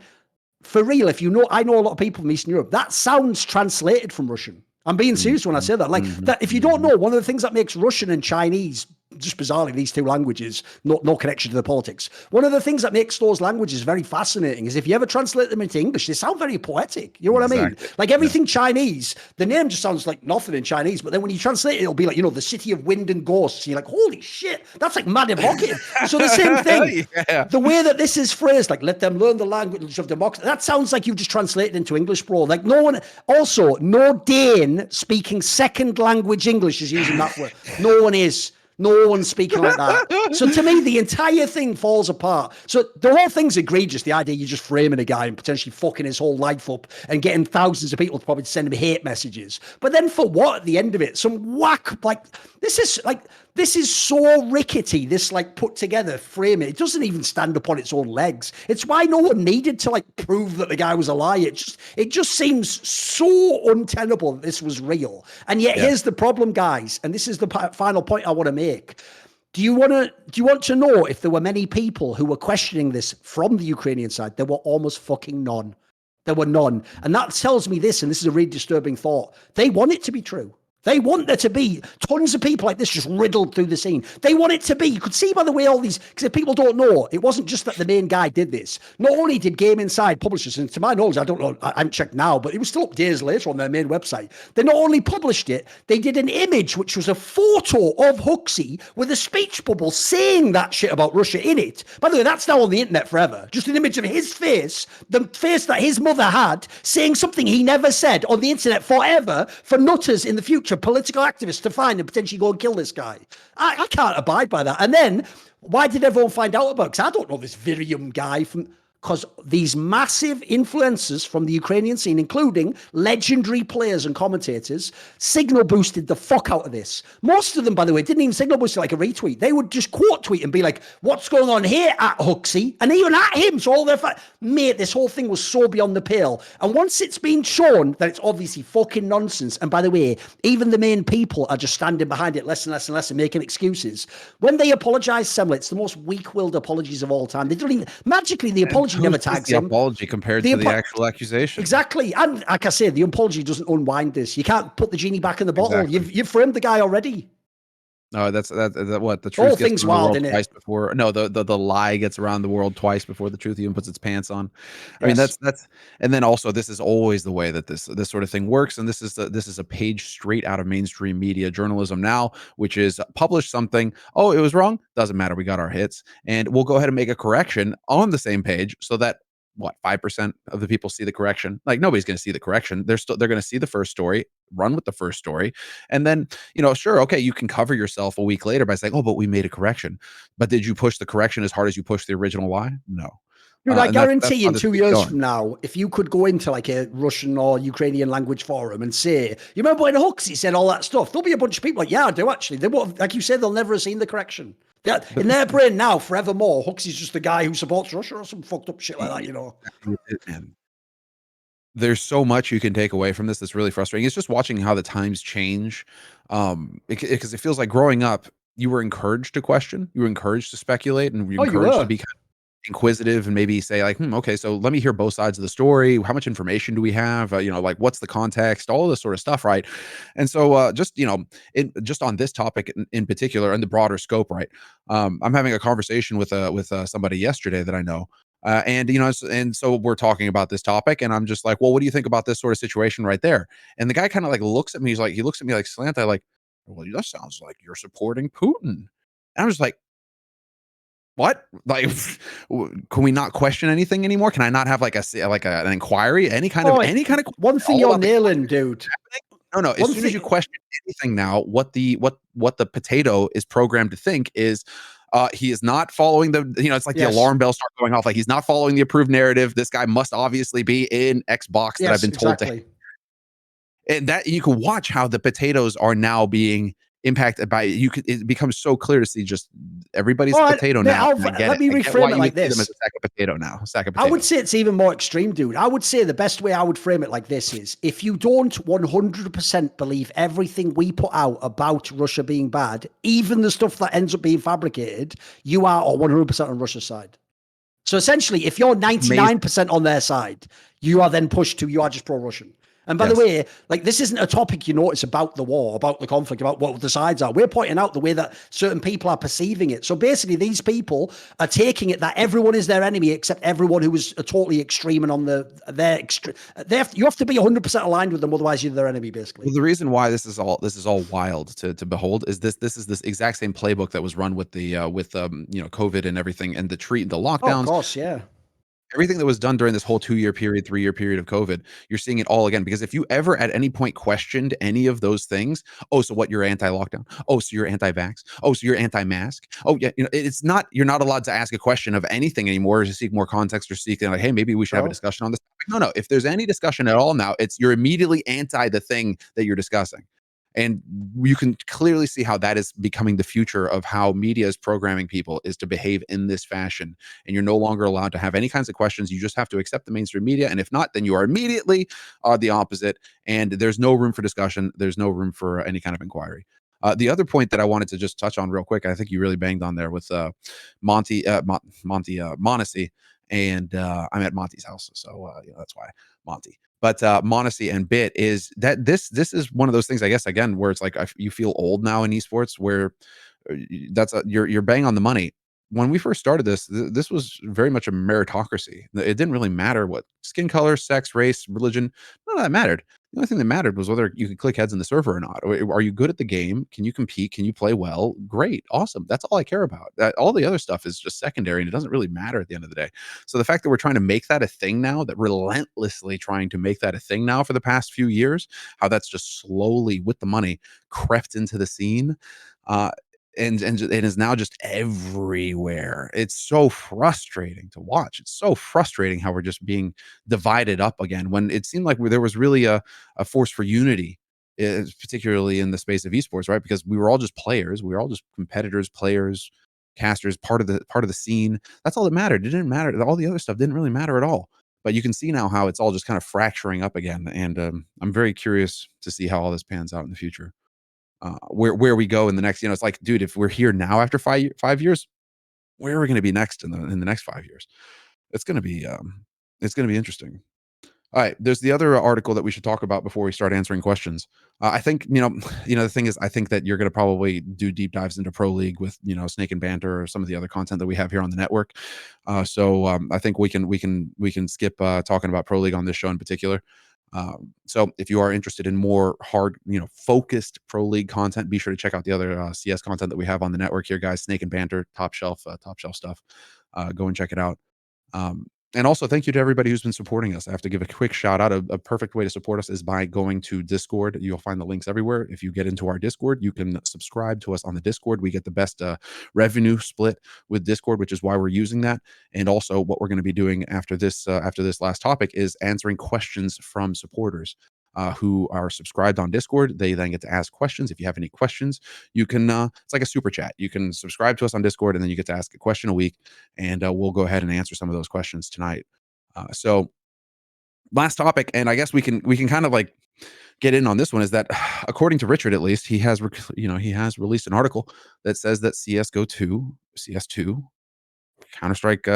for real, if you know, I know a lot of people from Eastern Europe, that sounds translated from Russian. I'm being serious when I say that. Like, that, if you don't know, one of the things that makes Russian and Chinese, just bizarrely, these two languages, no connection to the politics. One of the things that makes those languages very fascinating is if you ever translate them into English, they sound very poetic. You know what I mean? Like everything Chinese, the name just sounds like nothing in Chinese, but then when you translate it, it'll be like, you know, the city of wind and ghosts. You're like, holy shit, that's like mad evocative. So the same thing, the way that this is phrased, like, let them learn the language of democracy, that sounds like you've just translated into English, bro. Like no Dane speaking second language English is using that word. No one is. No one's speaking like that. So to me, the entire thing falls apart. So the whole thing's egregious. The idea you're just framing a guy and potentially fucking his whole life up and getting thousands of people to probably send him hate messages. But then for what at the end of it? Some whack, like, this is so rickety, this like put together framing. It doesn't even stand up on its own legs. It's why no one needed to like prove that the guy was a liar. It just seems so untenable that this was real. And yet here's the problem, guys. And this is the final point I want to make. Do you want to know if there were many people who were questioning this from the Ukrainian side? There were almost fucking none. There were none. And that tells me this, and this is a really disturbing thought. They want it to be true. They want there to be tons of people like this just riddled through the scene. They want it to be. You could see by the way all these, because if people don't know, it wasn't just that the main guy did this. Not only did Gameinside publish this, and to my knowledge, I don't know, I haven't checked now, but it was still up days later on their main website. They not only published it, they did an image which was a photo of Hooxi with a speech bubble saying that shit about Russia in it. By the way, that's now on the internet forever. Just an image of his face, the face that his mother had, saying something he never said on the internet forever for nutters in the future, political activists to find and potentially go and kill this guy. I can't abide by that. And then, why did everyone find out about it? Because I don't know this Virium guy from... Because these massive influencers from the Ukrainian scene, including legendary players and commentators, signal boosted the fuck out of this. Most of them, by the way, didn't even signal boost it like a retweet. They would just quote tweet and be like, what's going on here at Hooxi? And even at him. So all their... Mate, this whole thing was so beyond the pale. And once it's been shown that it's obviously fucking nonsense, and by the way, even the main people are just standing behind it less and less and less and making excuses. When they apologise, Semmler, it's the most weak-willed apologies of all time. They don't even... Magically, the apology never tags the him. Apology compared to the actual accusation. Exactly. And like I say, the apology doesn't unwind this. You can't put the genie back in the bottle. Exactly. You've framed the guy already. No, that's what the truth Whole gets thing's around the wild, world innit? twice before. No, the lie gets around the world twice before the truth even puts its pants on. I mean, Yes. that's and then also this is always the way that this sort of thing works. And this is a page straight out of mainstream media journalism now, which is publish something. Oh, it was wrong. Doesn't matter. We got our hits, and we'll go ahead and make a correction on the same page so that 5% of the people see the correction. Like, nobody's going to see the correction. They're going to see the first story, run with the first story, and then, sure, okay, you can cover yourself a week later by saying, oh, but we made a correction. But did you push the correction as hard as you pushed the original lie? No. Dude, I guarantee that's you, how in this 2 keeps years going. from now, if you could go into like a Russian or Ukrainian language forum and say, you remember when Hooxi said all that stuff? There'll be a bunch of people like, yeah, I do actually. They won't, like you said, they'll never have seen the correction. In their brain now, forevermore, Hooxi's just the guy who supports Russia or some fucked up shit like that, Man, there's so much you can take away from this that's really frustrating. It's just watching how the times change, because it feels like growing up, you were encouraged to question, you were encouraged to speculate, and you were encouraged to be kind of inquisitive and maybe say like, okay, so let me hear both sides of the story. How much information do we have? Like, what's the context? All this sort of stuff, right? And so just on this topic in particular, and the broader scope, right? I'm having a conversation with somebody yesterday that I know. And so we're talking about this topic, and I'm just like, well, what do you think about this sort of situation right there? And the guy kind of like looks at me. He looks at me like slant eye, like, well, that sounds like you're supporting Putin. And I'm just like, what? Like, can we not question anything anymore? Can I not have like an inquiry, any kind of one thing you're nailing, dude. No. As soon as you question anything now, what the potato is programmed to think is, he is not following the, it's like the alarm bells start going off. Like, he's not following the approved narrative. This guy must obviously be in Xbox that I've been told to. And that you can watch how the potatoes are now being impacted by it becomes so clear to see just everybody's potato now. Let me reframe it like this. Them as a sack of potato now. Sack of potato. I would say it's even more extreme, dude. I would say the best way I would frame it like this is, if you don't 100% believe everything we put out about Russia being bad, even the stuff that ends up being fabricated, you are 100% on Russia's side. So essentially, if you're 99% on their side, you are then pushed to, you are just pro-Russian. And by the way, like, this isn't a topic you notice about the war, about the conflict, about what the sides are. We're pointing out the way that certain people are perceiving it. So basically, these people are taking it that everyone is their enemy except everyone who is totally extreme and on their extreme. You have to be 100% aligned with them, otherwise you're their enemy, basically. Well, the reason why this is all wild to behold is this is this exact same playbook that was run with the COVID and everything, and the lockdowns. Oh, of course, yeah. Everything that was done during this whole 2-year period, 3-year period of COVID, you're seeing it all again. Because if you ever at any point questioned any of those things, oh, so what, you're anti-lockdown? Oh, so you're anti-vax? Oh, so you're anti-mask? Oh, yeah, it's not, you're not allowed to ask a question of anything anymore, or to seek more context, or seek like, hey, maybe we should have a discussion on this topic. No. If there's any discussion at all now, you're immediately anti the thing that you're discussing. And you can clearly see how that is becoming the future of how media is programming people, is to behave in this fashion. And you're no longer allowed to have any kinds of questions. You just have to accept the mainstream media. And if not, then you are immediately the opposite. And there's no room for discussion. There's no room for any kind of inquiry. The other point that I wanted to just touch on real quick, I think you really banged on there with Monty Monacy. And I'm at Monty's house. So that's why Monty. But Monacy and Bit is that this is one of those things, I guess, again, where it's like you feel old now in esports, where you're bang on the money. When we first started this, this was very much a meritocracy. It didn't really matter what skin color, sex, race, religion, none of that mattered. The only thing that mattered was whether you could click heads in the server or not. Are you good at the game? Can you compete? Can you play well? Great. Awesome. That's all I care about. All the other stuff is just secondary, and it doesn't really matter at the end of the day. So the fact that we're trying to make that a thing now, that relentlessly trying to make that a thing now for the past few years, how that's just slowly, with the money, crept into the scene, and it is now just everywhere. It's so frustrating to watch. It's so frustrating how we're just being divided up again, when it seemed like there was really a force for unity, particularly in the space of esports, right? Because we were all just players. We were all just competitors, players, casters, part of the scene. That's all that mattered. It didn't matter. All the other stuff didn't really matter at all. But you can see now how it's all just kind of fracturing up again. And I'm very curious to see how all this pans out in the future. Where we go in the next, it's like, dude, if we're here now after 5 years, where are we going to be next in the next 5 years? It's going to be interesting. All right, there's the other article that we should talk about before we start answering questions. I think the thing is, I think that you're going to probably do deep dives into Pro League with Snake and Banter or some of the other content that we have here on the network. So I think we can skip talking about Pro League on this show in particular. So if you are interested in more hard, focused Pro League content, be sure to check out the other CS content that we have on the network here, guys. Snake and Banter, top shelf stuff. Go and check it out. And also, thank you to everybody who's been supporting us. I have to give a quick shout out. A perfect way to support us is by going to Discord. You'll find the links everywhere. If you get into our Discord, you can subscribe to us on the Discord. We get the best revenue split with Discord, which is why we're using that. And also, what we're going to be doing after this last topic is answering questions from supporters who are subscribed on Discord. They then get to ask questions. If you have any questions, you can, it's like a super chat. You can subscribe to us on Discord, and then you get to ask a question a week, and we'll go ahead and answer some of those questions tonight. So last topic, and I guess we can kind of like get in on this one, is that according to Richard, at least, he has released an article that says that CS2, Counter-Strike,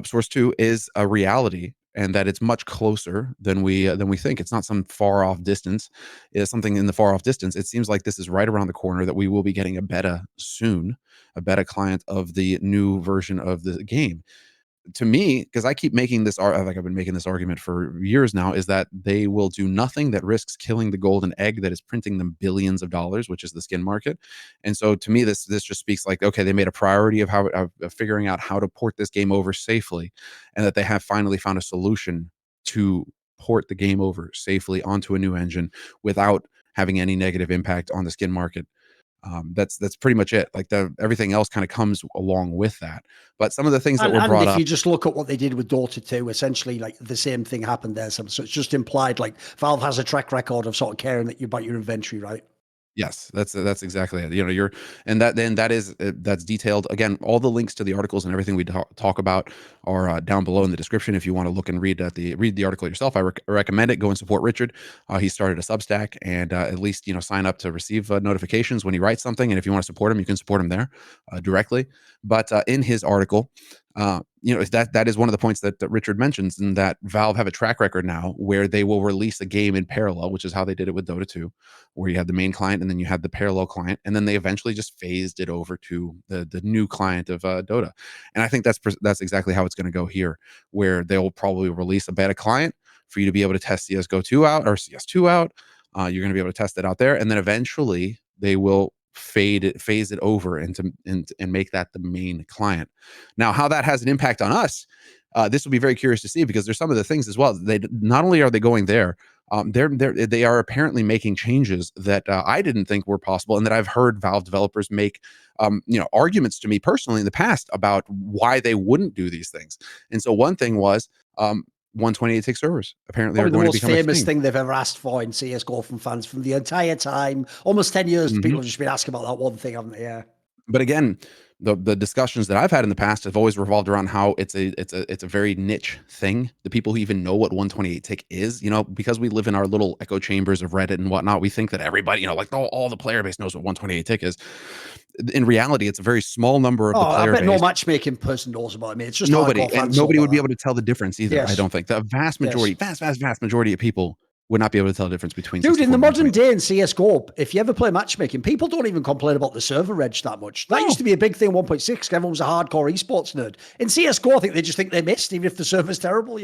Source 2 is a reality, and that it's much closer than we think. It's not some far off distance. It's something in the far off distance. It seems like this is right around the corner, that we will be getting a beta soon, a beta client of the new version of the game. To me, because I keep making this, like I've been making this argument for years now, is that they will do nothing that risks killing the golden egg that is printing them billions of dollars, which is the skin market. And so to me, this just speaks like, okay, they made a priority of figuring out how to port this game over safely, and that they have finally found a solution to port the game over safely onto a new engine without having any negative impact on the skin market. That's pretty much it. Like everything else kind of comes along with that. But some of the things that were brought up, if you just look at what they did with Dota 2, essentially like the same thing happened there. So it's just implied like Valve has a track record of sort of caring about your inventory, right? Yes, that's exactly it. That's detailed. Again, all the links to the articles and everything we talk about are down below in the description. If you want to look and read the article yourself, I recommend it. Go and support Richard. He started a Substack, and at least sign up to receive notifications when he writes something. And if you want to support him, you can support him there directly. But in his article, that is one of the points that Richard mentions, and that Valve have a track record now where they will release a game in parallel, which is how they did it with Dota 2, where you had the main client and then you had the parallel client, and then they eventually just phased it over to the new client of Dota. And I think that's exactly how it's going to go here, where they will probably release a beta client for you to be able to test CS:GO 2 out, or CS2 out. You're going to be able to test it out there, and then eventually they will phase it over and make that the main client. Now, how that has an impact on us, this will be very curious to see, because there's some of the things as well. They not only are they going there, they are apparently making changes that I didn't think were possible, and that I've heard Valve developers make arguments to me personally in the past about why they wouldn't do these things. And so one thing was 128 tick servers apparently probably are going the to most become famous a thing. thing they've ever asked for in CS:GO from fans from the entire time. Almost 10 years, people have just been asking about that one thing, haven't they? Yeah. But again, the discussions that I've had in the past have always revolved around how it's a very niche thing. The people who even know what 128 tick is, because we live in our little echo chambers of Reddit and whatnot, we think that everybody, like all the player base knows what 128 tick is. In reality, it's a very small number of the player I bet base. no matchmaking person knows about it. I mean, it's just nobody, hardcore and fans nobody know would be that. able to tell the difference either. Yes. I don't think the vast majority, vast majority of people would not be able to tell the difference between. Dude, in the 64 and modern 128. day in CSGO, if you ever play matchmaking, people don't even complain about the server reg that much. That used to be a big thing in 1.6 because everyone was a hardcore esports nerd. In CSGO, I think they just think they missed, even if the server's terrible,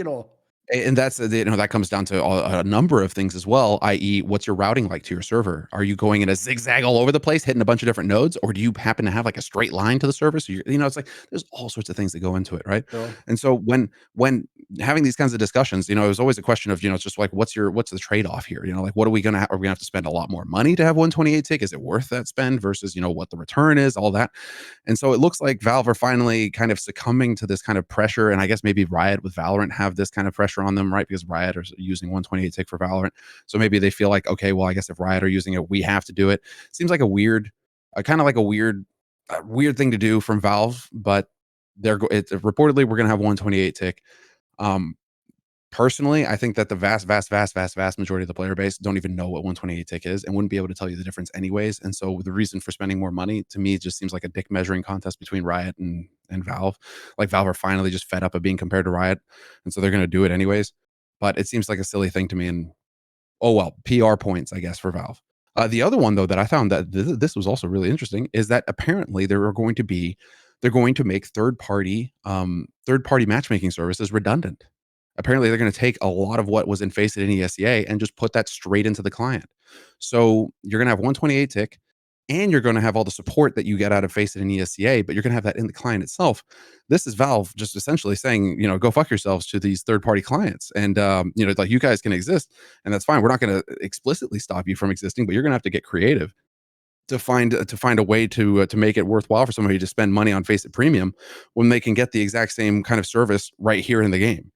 And that's that comes down to a number of things as well, i.e. what's your routing like to your server? Are you going in a zigzag all over the place hitting a bunch of different nodes, or do you happen to have like a straight line to the server? So it's like there's all sorts of things that go into it, right? Sure. And so when having these kinds of discussions, it was always a question of it's just like what's the trade-off here? Like what are we gonna have to spend a lot more money to have 128 tick? Is it worth that spend versus what the return is, all that? And so it looks like Valve are finally kind of succumbing to this kind of pressure, and I guess maybe Riot with Valorant have this kind of pressure on them, right? Because Riot are using 128 tick for Valorant. So maybe they feel like, okay, well, I guess if Riot are using it, we have to do it. Seems like a weird thing to do from Valve, but reportedly we're going to have 128 tick. Personally, I think that the vast majority of the player base don't even know what 128 tick is and wouldn't be able to tell you the difference anyways. And so the reason for spending more money to me just seems like a dick measuring contest between Riot and Valve. Like Valve are finally just fed up of being compared to Riot, and so they're going to do it anyways. But it seems like a silly thing to me. And oh well, PR points, I guess, for Valve. The other one though that I found that this was also really interesting is that apparently they're going to make third party matchmaking services redundant. Apparently they're going to take a lot of what was in FACEIT and ESEA and just put that straight into the client. So you're going to have 128 tick, and you're going to have all the support that you get out of FACEIT and ESEA, but you're going to have that in the client itself. This is Valve just essentially saying, go fuck yourselves to these third-party clients, and like you guys can exist, and that's fine. We're not going to explicitly stop you from existing, but you're going to have to get creative to find a way to make it worthwhile for somebody to spend money on FACEIT Premium when they can get the exact same kind of service right here in the game.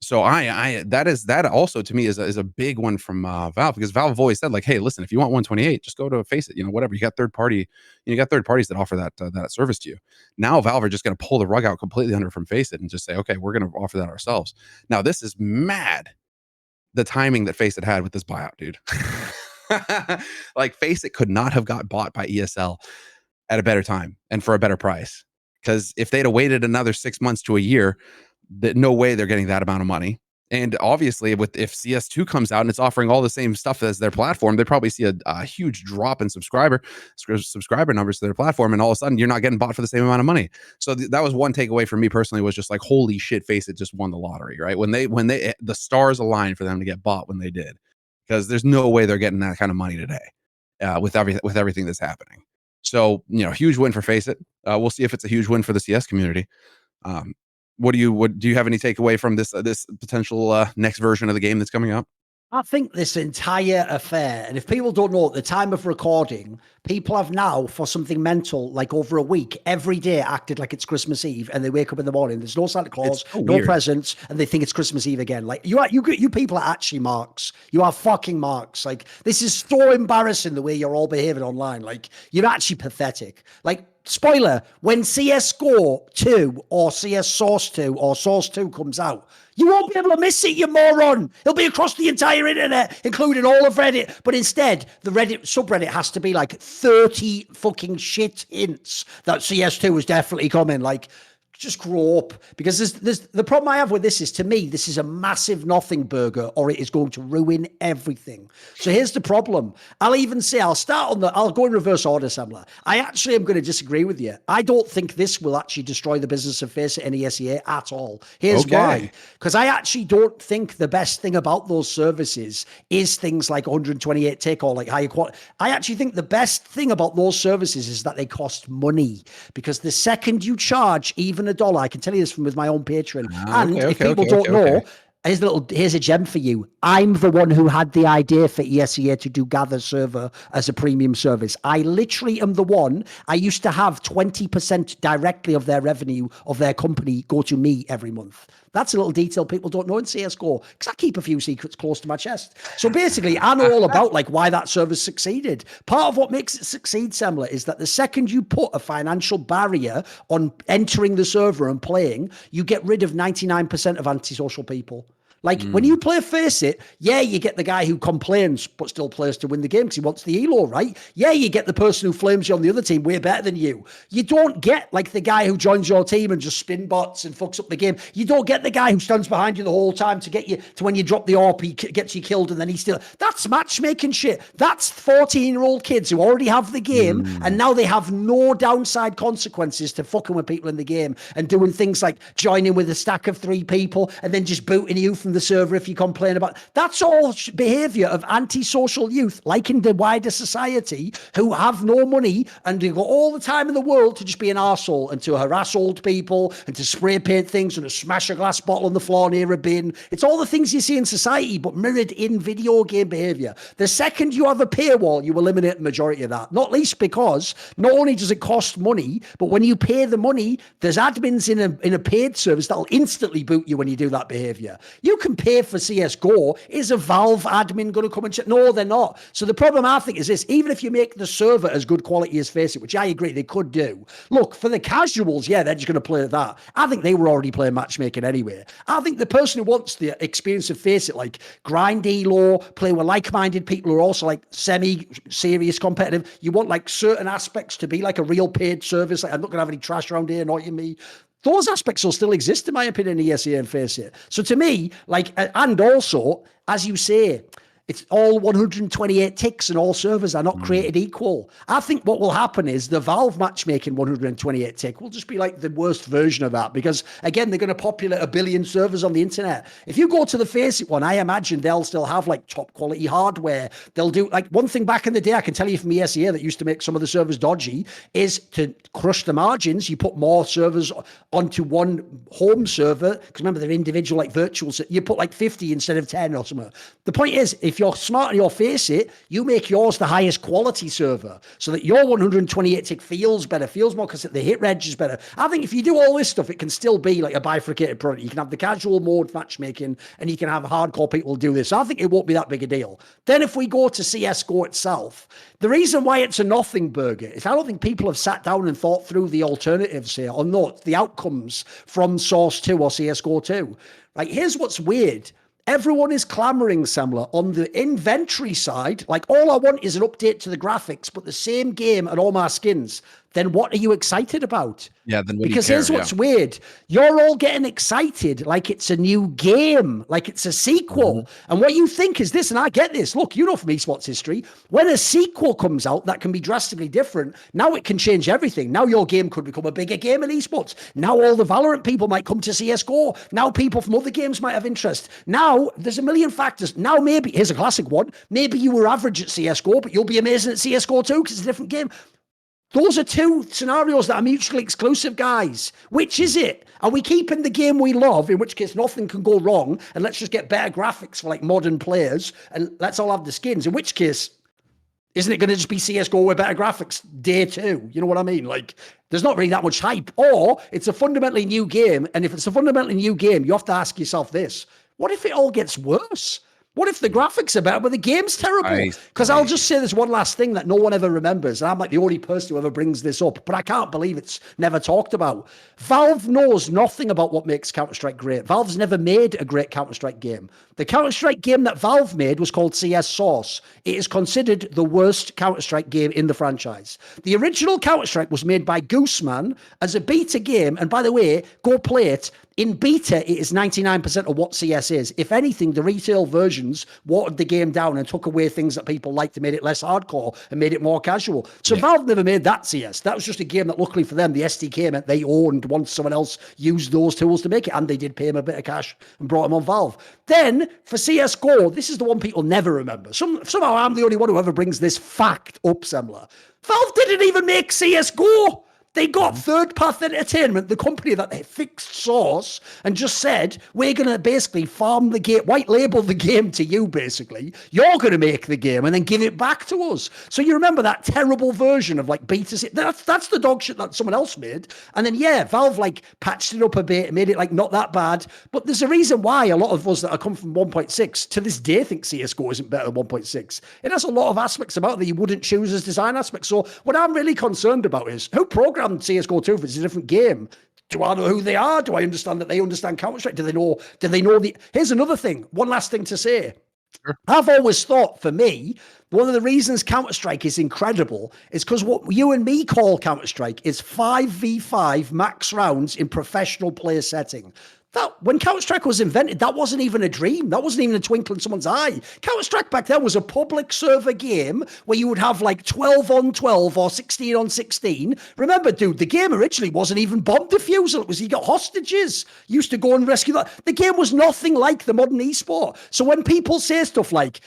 So that also to me is a big one from Valve, because Valve have always said like, hey, listen, if you want 128, just go to FACEIT, whatever. You got third parties that offer that service to you. Now Valve are just going to pull the rug out completely under from FACEIT and just say, okay, we're going to offer that ourselves. Now this is mad, the timing that FACEIT had with this buyout, dude. Like FACEIT could not have got bought by ESL at a better time and for a better price, because if they'd have waited another 6 months to a year, that no way they're getting that amount of money. And obviously if CS2 comes out and it's offering all the same stuff as their platform, they probably see a huge drop in subscriber numbers to their platform, and all of a sudden you're not getting bought for the same amount of money. So that was one takeaway for me personally, was just like, holy shit, FACEIT just won the lottery, right? When the stars aligned for them to get bought when they did, because there's no way they're getting that kind of money today with everything that's happening. So huge win for FACEIT. We'll see if it's a huge win for the CS community. What do you have any takeaway from this potential next version of the game that's coming out? I think this entire affair, and if people don't know, at the time of recording, people have now, for something mental, like over a week, every day acted like it's Christmas Eve, and they wake up in the morning, there's no Santa Claus, no presents, and they think it's Christmas Eve again. Like you people are actually marks. You are fucking marks. Like, this is so embarrassing the way you're all behaving online. Like, you're actually pathetic. Like, spoiler, when CSGO 2 or CS Source 2 or Source 2 comes out, you won't be able to miss it, you moron. It'll be across the entire internet, including all of Reddit. But instead, the Reddit subreddit has to be like 30 fucking shit hints that CS2 is definitely coming. Like, just grow up, because there's the problem I have with this is, to me, this is a massive nothing burger, or it is going to ruin everything. So here's the problem. I'll even say, I'll go in reverse order, Semmler. I actually am going to disagree with you. I don't think this will actually destroy the business of FACEIT and ESEA at all. Here's why. Because I actually don't think the best thing about those services is things like 128 tick or like higher quality. I actually think the best thing about those services is that they cost money, because the second you charge even $1, I can tell you this with my own Patreon. If people don't know, here's a gem for you. I'm the one who had the idea for ESEA to do Gather server as a premium service. I literally am the one. I used to have 20% directly of their revenue of their company go to me every month. That's a little detail people don't know in CSGO, because I keep a few secrets close to my chest. So basically, I know all about like why that server succeeded. Part of what makes it succeed, Semmler, is that the second you put a financial barrier on entering the server and playing, you get rid of 99% of antisocial people. Like when you play Face It, yeah, you get the guy who complains but still plays to win the game because he wants the elo, right? Yeah, you get the person who flames you on the other team way better than you. You don't get like the guy who joins your team and just spin bots and fucks up the game. You don't get the guy who stands behind you the whole time to get you to when you drop the AWP, he gets you killed and then he still... That's matchmaking shit. That's 14-year-old kids who already have the game and now they have no downside consequences to fucking with people in the game and doing things like joining with a stack of 3 people and then just booting you from the server if you complain about. That's all behavior of antisocial youth, like in the wider society, who have no money and they got all the time in the world to just be an arsehole and to harass old people and to spray paint things and to smash a glass bottle on the floor near a bin. It's all the things you see in society, but mirrored in video game behavior. The second you have a paywall, you eliminate the majority of that. Not least because not only does it cost money, but when you pay the money, there's admins in a paid service that'll instantly boot you when you do that behavior. You can pay for CSGO. Is a Valve admin going to come and check? No, they're not. So the problem I think is this: even if you make the server as good quality as Face It, which I agree they could do, look, for the casuals, yeah, they're just going to play that. I think they were already playing matchmaking anyway. I think the person who wants the experience of Face It, like grind elo, play with like-minded people who are also like semi-serious competitive, you want like certain aspects to be like a real paid service. Like, I'm not going to have any trash around here annoying me. Those aspects will still exist, in my opinion, in ESEA and Face It. So to me, like, and also, as you say, it's all 128 ticks and all servers are not created equal. I think what will happen is the Valve matchmaking 128 tick will just be like the worst version of that because, again, they're going to populate 1 billion servers on the internet. If you go to the Face It one, I imagine they'll still have like top quality hardware. They'll do like one thing back in the day, I can tell you from ESEA that used to make some of the servers dodgy, is to crush the margins. You put more servers onto one home server because remember they're individual like virtual. So you put like 50 instead of 10 or something. The point is, if you're smart and you'll Face It, you make yours the highest quality server so that your 128 tick feels better, feels more because the hit reg is better. I think if you do all this stuff, it can still be like a bifurcated product. You can have the casual mode matchmaking and you can have hardcore people do this. So I think it won't be that big a deal. Then if we go to CSGO itself, the reason why it's a nothing burger is I don't think people have sat down and thought through the alternatives here or not the outcomes from Source 2 or CSGO 2. Like, here's what's weird. Everyone is clamoring, Semmler, on the inventory side. Like, all I want is an update to the graphics, but the same game and all my skins. Then what are you excited about? Yeah, then because here's what's weird. You're all getting excited like it's a new game, like it's a sequel. And what you think is this, and I get this. Look, you know from esports history, when a sequel comes out that can be drastically different, now it can change everything. Now your game could become a bigger game in esports. Now all the Valorant people might come to CSGO. Now people from other games might have interest. Now there's a million factors. Now maybe, here's a classic one, maybe you were average at CSGO, but you'll be amazing at CSGO too because it's a different game. Those are two scenarios that are mutually exclusive, guys. Which is it? Are we keeping the game we love, in which case nothing can go wrong, and let's just get better graphics for like modern players, and let's all have the skins, in which case, isn't it going to just be CSGO with better graphics day 2? You know what I mean? Like, there's not really that much hype. Or it's a fundamentally new game, and if it's a fundamentally new game, you have to ask yourself this. What if it all gets worse? What if the graphics are better, but the game's terrible? Because I'll just say this one last thing that no one ever remembers, and I'm like the only person who ever brings this up, but I can't believe it's never talked about. Valve knows nothing about what makes Counter-Strike great. Valve's never made a great Counter-Strike game. The Counter-Strike game that Valve made was called CS Source. It is considered the worst Counter-Strike game in the franchise. The original Counter-Strike was made by Gooseman as a beta game, and by the way, go play it. In beta, it is 99% of what CS is. If anything, the retail versions watered the game down and took away things that people liked and made it less hardcore and made it more casual. So Valve never made that CS. That was just a game that, luckily for them, the SDK meant they owned once someone else used those tools to make it, and they did pay them a bit of cash and brought them on Valve. Then, for CSGO, this is the one people never remember. Somehow I'm the only one who ever brings this fact up, Semmler. Valve didn't even make CSGO. They got Third Path Entertainment, the company that fixed Source, and just said, we're going to basically farm the game, white label the game to you, basically. You're going to make the game and then give it back to us. So you remember that terrible version of like beta? That's the dog shit that someone else made. And then, yeah, Valve like patched it up a bit, made it like not that bad. But there's a reason why a lot of us that are come from 1.6 to this day think CSGO isn't better than 1.6. It has a lot of aspects about it that you wouldn't choose as design aspects. So what I'm really concerned about is who programmed CSGO 2 if it's a different game. Do I know who they are? Do I understand that they understand Counter-Strike? Do they know the... Here's another thing. One last thing to say. Sure. I've always thought, for me, one of the reasons Counter-Strike is incredible is because what you and me call Counter-Strike is 5v5 max rounds in professional player setting. That, when Counter-Strike was invented, that wasn't even a dream. That wasn't even a twinkle in someone's eye. Counter-Strike back then was a public server game where you would have like 12 on 12 or 16 on 16. Remember, dude, the game originally wasn't even bomb defusal. It was you got hostages. You used to go and rescue that. The game was nothing like the modern esport. So when people say stuff like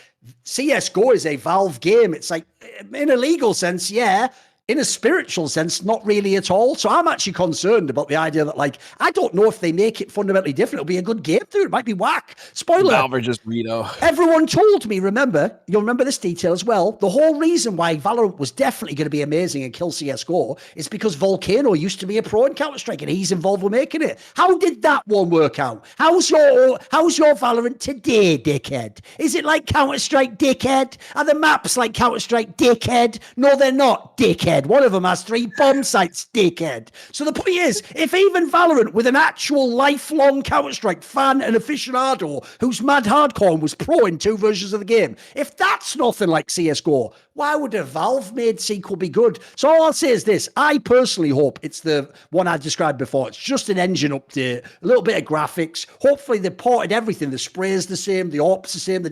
CSGO is a Valve game, it's like, in a legal sense, yeah. In a spiritual sense, not really at all. So I'm actually concerned about the idea that, like, I don't know if they make it fundamentally different. It'll be a good game, dude. It might be whack. Spoiler. Valve are just Rito. Everyone told me, you'll remember this detail as well. The whole reason why Valorant was definitely going to be amazing and kill CSGO is because Volcano used to be a pro in Counter-Strike and he's involved with making it. How did that one work out? How's your Valorant today, dickhead? Is it like Counter-Strike, dickhead? Are the maps like Counter-Strike, dickhead? No, they're not, dickhead. One of them has 3 bomb sites, dickhead. So the point is, if even Valorant, with an actual lifelong Counter-Strike fan and aficionado who's mad hardcore and was pro in 2 versions of the game, if that's nothing like CSGO, why would a Valve-made sequel be good? So all I'll say is this. I personally hope it's the one I described before. It's just an engine update, a little bit of graphics. Hopefully they ported everything. The spray's the same, the AWP's the same.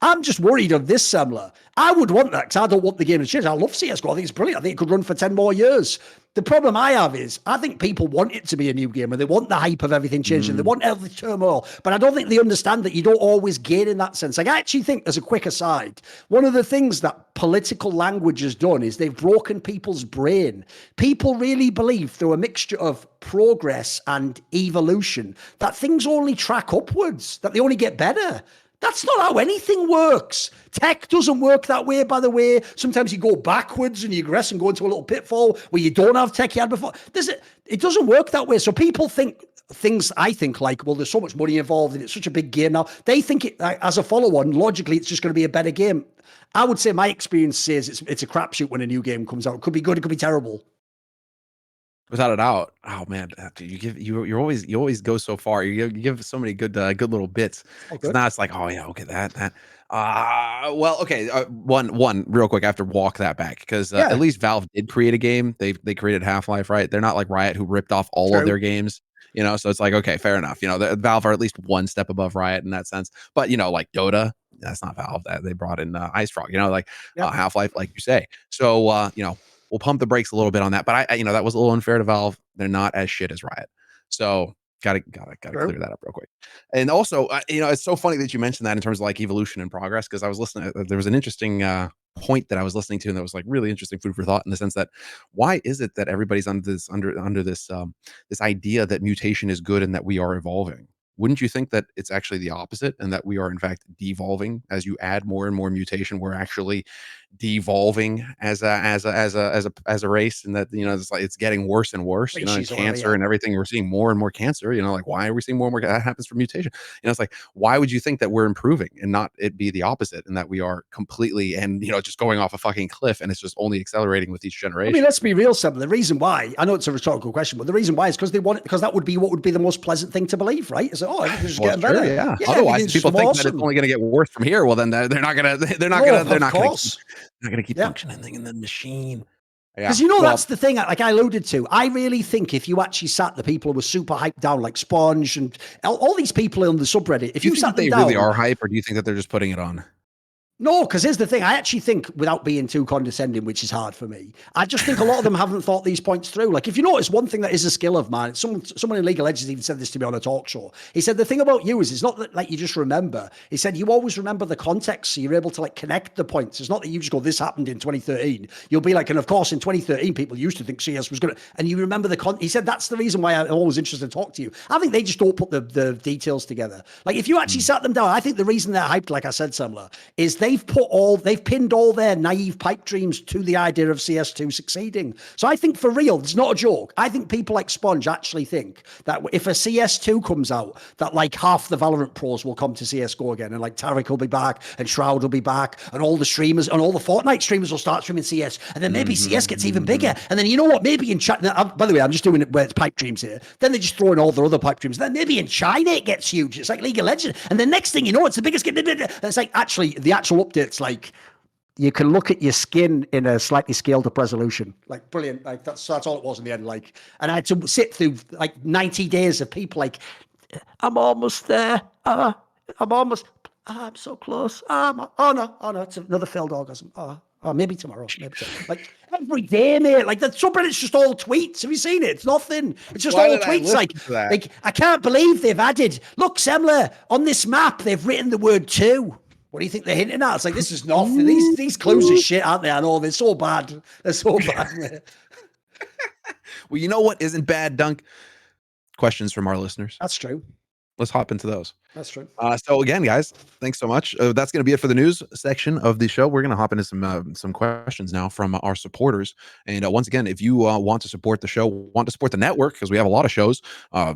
I'm just worried on this, Semmler. I would want that because I don't want the game to change. I love CSGO. I think it's brilliant. I think it could run for 10 more years. The problem I have is I think people want it to be a new game and they want the hype of everything changing. They want all the turmoil, but I don't think they understand that you don't always gain in that sense. Like, I actually think, as a quick aside, one of the things that political language has done is they've broken people's brain. People really believe through a mixture of progress and evolution that things only track upwards, that they only get better. That's not how anything works. Tech doesn't work that way, by the way. Sometimes you go backwards and you regress and go into a little pitfall where you don't have tech you had before. It doesn't work that way. So people think things, I think, like, well, there's so much money involved and it's such a big game now. They think it, as a follow-on, logically, it's just going to be a better game. I would say my experience says it's a crapshoot when a new game comes out. It could be good, it could be terrible. Without a doubt. Oh man, you always go so far. You give so many good little bits. Okay. Now it's like, oh yeah, okay, that. Well, okay. One real quick. I have to walk that back because at least Valve did create a game. They created Half-Life, right? They're not like Riot who ripped off all of their games. You know, so it's like, okay, fair enough. You know, the Valve are at least one step above Riot in that sense. But you know, like Dota, that's not Valve. That they brought in Ice Frog. You know, like Half-Life, like you say. So you know, we'll pump the brakes a little bit on that, but I you know, that was a little unfair to Valve. They're not as shit as Riot, so gotta clear that up real quick. And also, you know, it's so funny that you mentioned that in terms of like evolution and progress, because I was listening. There was an interesting point that I was listening to, and that was like really interesting food for thought in the sense that why is it that everybody's under this idea that mutation is good and that we are evolving? Wouldn't you think that it's actually the opposite and that we are in fact devolving as you add more and more mutation? We're actually devolving as a race, and that, you know, it's like it's getting worse and worse. You know, and cancer and everything. We're seeing more and more cancer. You know, like why are we seeing more and more? That happens from mutation. You know, it's like, why would you think that we're improving and not it be the opposite, and that we are completely and, you know, just going off a fucking cliff and it's just only accelerating with each generation? I mean, let's be real, Sam. The reason why, I know it's a rhetorical question, but the reason why is because they want it, because that would be what would be the most pleasant thing to believe, right? Is that, everything's just getting better. Yeah. Otherwise, people think that it's only going to get worse from here. Well, then they're not going to keep functioning in the machine. Because you know, that's the thing, like I alluded to. I really think if you actually sat the people who were super hyped down, like Sponge and all these people on the subreddit, if you sat them down, really are hype, or do you think that they're just putting it on? No, because here's the thing. I actually think, without being too condescending, which is hard for me, I just think a lot of them haven't thought these points through. Like, if you notice, one thing that is a skill of mine, someone in League of Legends even said this to me on a talk show. He said, the thing about you is it's not that, like, you just remember. He said, you always remember the context, so you're able to, like, connect the points. It's not that you just go, this happened in 2013. You'll be like, and of course, in 2013, people used to think CS was good. And you remember he said, that's the reason why I'm always interested to talk to you. I think they just don't put the details together. Like, if you actually sat them down, I think the reason they're hyped, like I said, Semmler, is they've pinned all their naive pipe dreams to the idea of CS2 succeeding. So I think, for real, it's not a joke. I think people like Sponge actually think that if a CS2 comes out, that like half the Valorant pros will come to CSGO again, and like Tarek will be back, and Shroud will be back, and all the streamers and all the Fortnite streamers will start streaming CS, and then maybe CS gets even bigger. And then, you know what, maybe in China, by the way, I'm just doing it where it's pipe dreams here. Then they just throw in all their other pipe dreams. Then maybe in China it gets huge. It's like League of Legends. And the next thing you know, it's the biggest game. And it's like, actually, the actual update's like, you can look at your skin in a slightly scaled up resolution. Like, brilliant. Like, that's all it was in the end. Like, and I had to sit through like 90 days of people like, I'm almost there. I'm so close. Oh no, it's another failed orgasm. Maybe tomorrow. Like, every day, mate. Like, the subreddit's just all tweets. Have you seen it? It's nothing. It's just all tweets. Like, I can't believe they've added, look, Semmler, on this map, they've written the word 2. What do you think they're hinting at? It's like, this is nothing. These clues are shit, aren't they? I know, they're so bad. They're so bad. Well, you know what isn't bad, Dunk? Questions from our listeners. That's true. Let's hop into those. That's true. So again, guys, thanks so much. That's going to be it for the news section of the show. We're going to hop into some questions now from our supporters. And once again, if you want to support the show, want to support the network, because we have a lot of shows,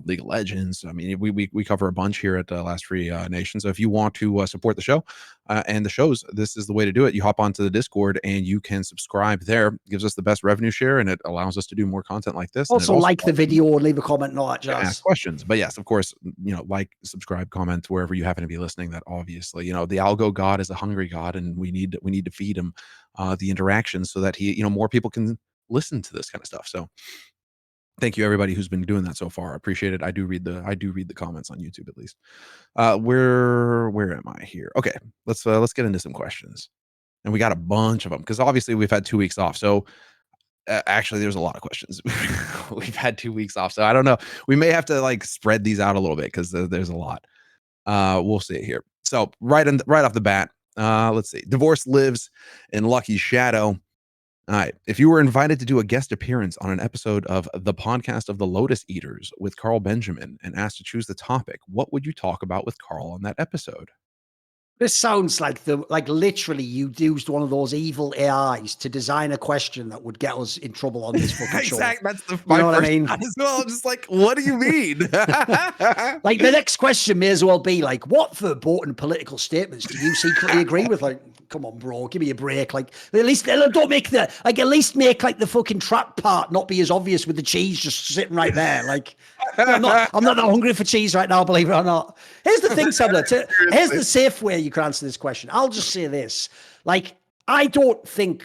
League of Legends. I mean, we cover a bunch here at Last Free Nation. So if you want to support the show and the shows, this is the way to do it. You hop onto the Discord and you can subscribe there. It gives us the best revenue share, and it allows us to do more content like this. Also, like the video and leave a comment and all that jazz. Ask questions. But yes, of course, like, subscribe, comment wherever you happen to be listening. That obviously, the algo god is a hungry god, and we need to feed him the interactions so that he, more people can listen to this kind of stuff. So thank you, everybody who's been doing that so far. I appreciate it. I do read the comments on YouTube, at least. Where am I here? Okay, let's get into some questions. And we got a bunch of them, because obviously we've had 2 weeks off. So actually, there's a lot of questions. We've had 2 weeks off, so I don't know. We may have to like spread these out a little bit, because there's a lot. We'll see it here. So right off the bat, let's see. Divorce lives in Lucky's shadow. All right. If you were invited to do a guest appearance on an episode of the podcast of the Lotus Eaters with Carl Benjamin and asked to choose the topic, what would you talk about with Carl on that episode? This sounds like literally you used one of those evil AIs to design a question that would get us in trouble on this fucking show. Exactly. That's you know what I mean? As well. Just like, what do you mean? Like, the next question may as well be like, what verboten political statements do you secretly agree with? Like, come on, bro, give me a break. Like, at least don't make at least make like the fucking trap part not be as obvious with the cheese just sitting right there. Like, I'm not that hungry for cheese right now, believe it or not. Here's the thing, Semmler. Here's the safe way you can answer this question. I'll just say this. Like, I don't claim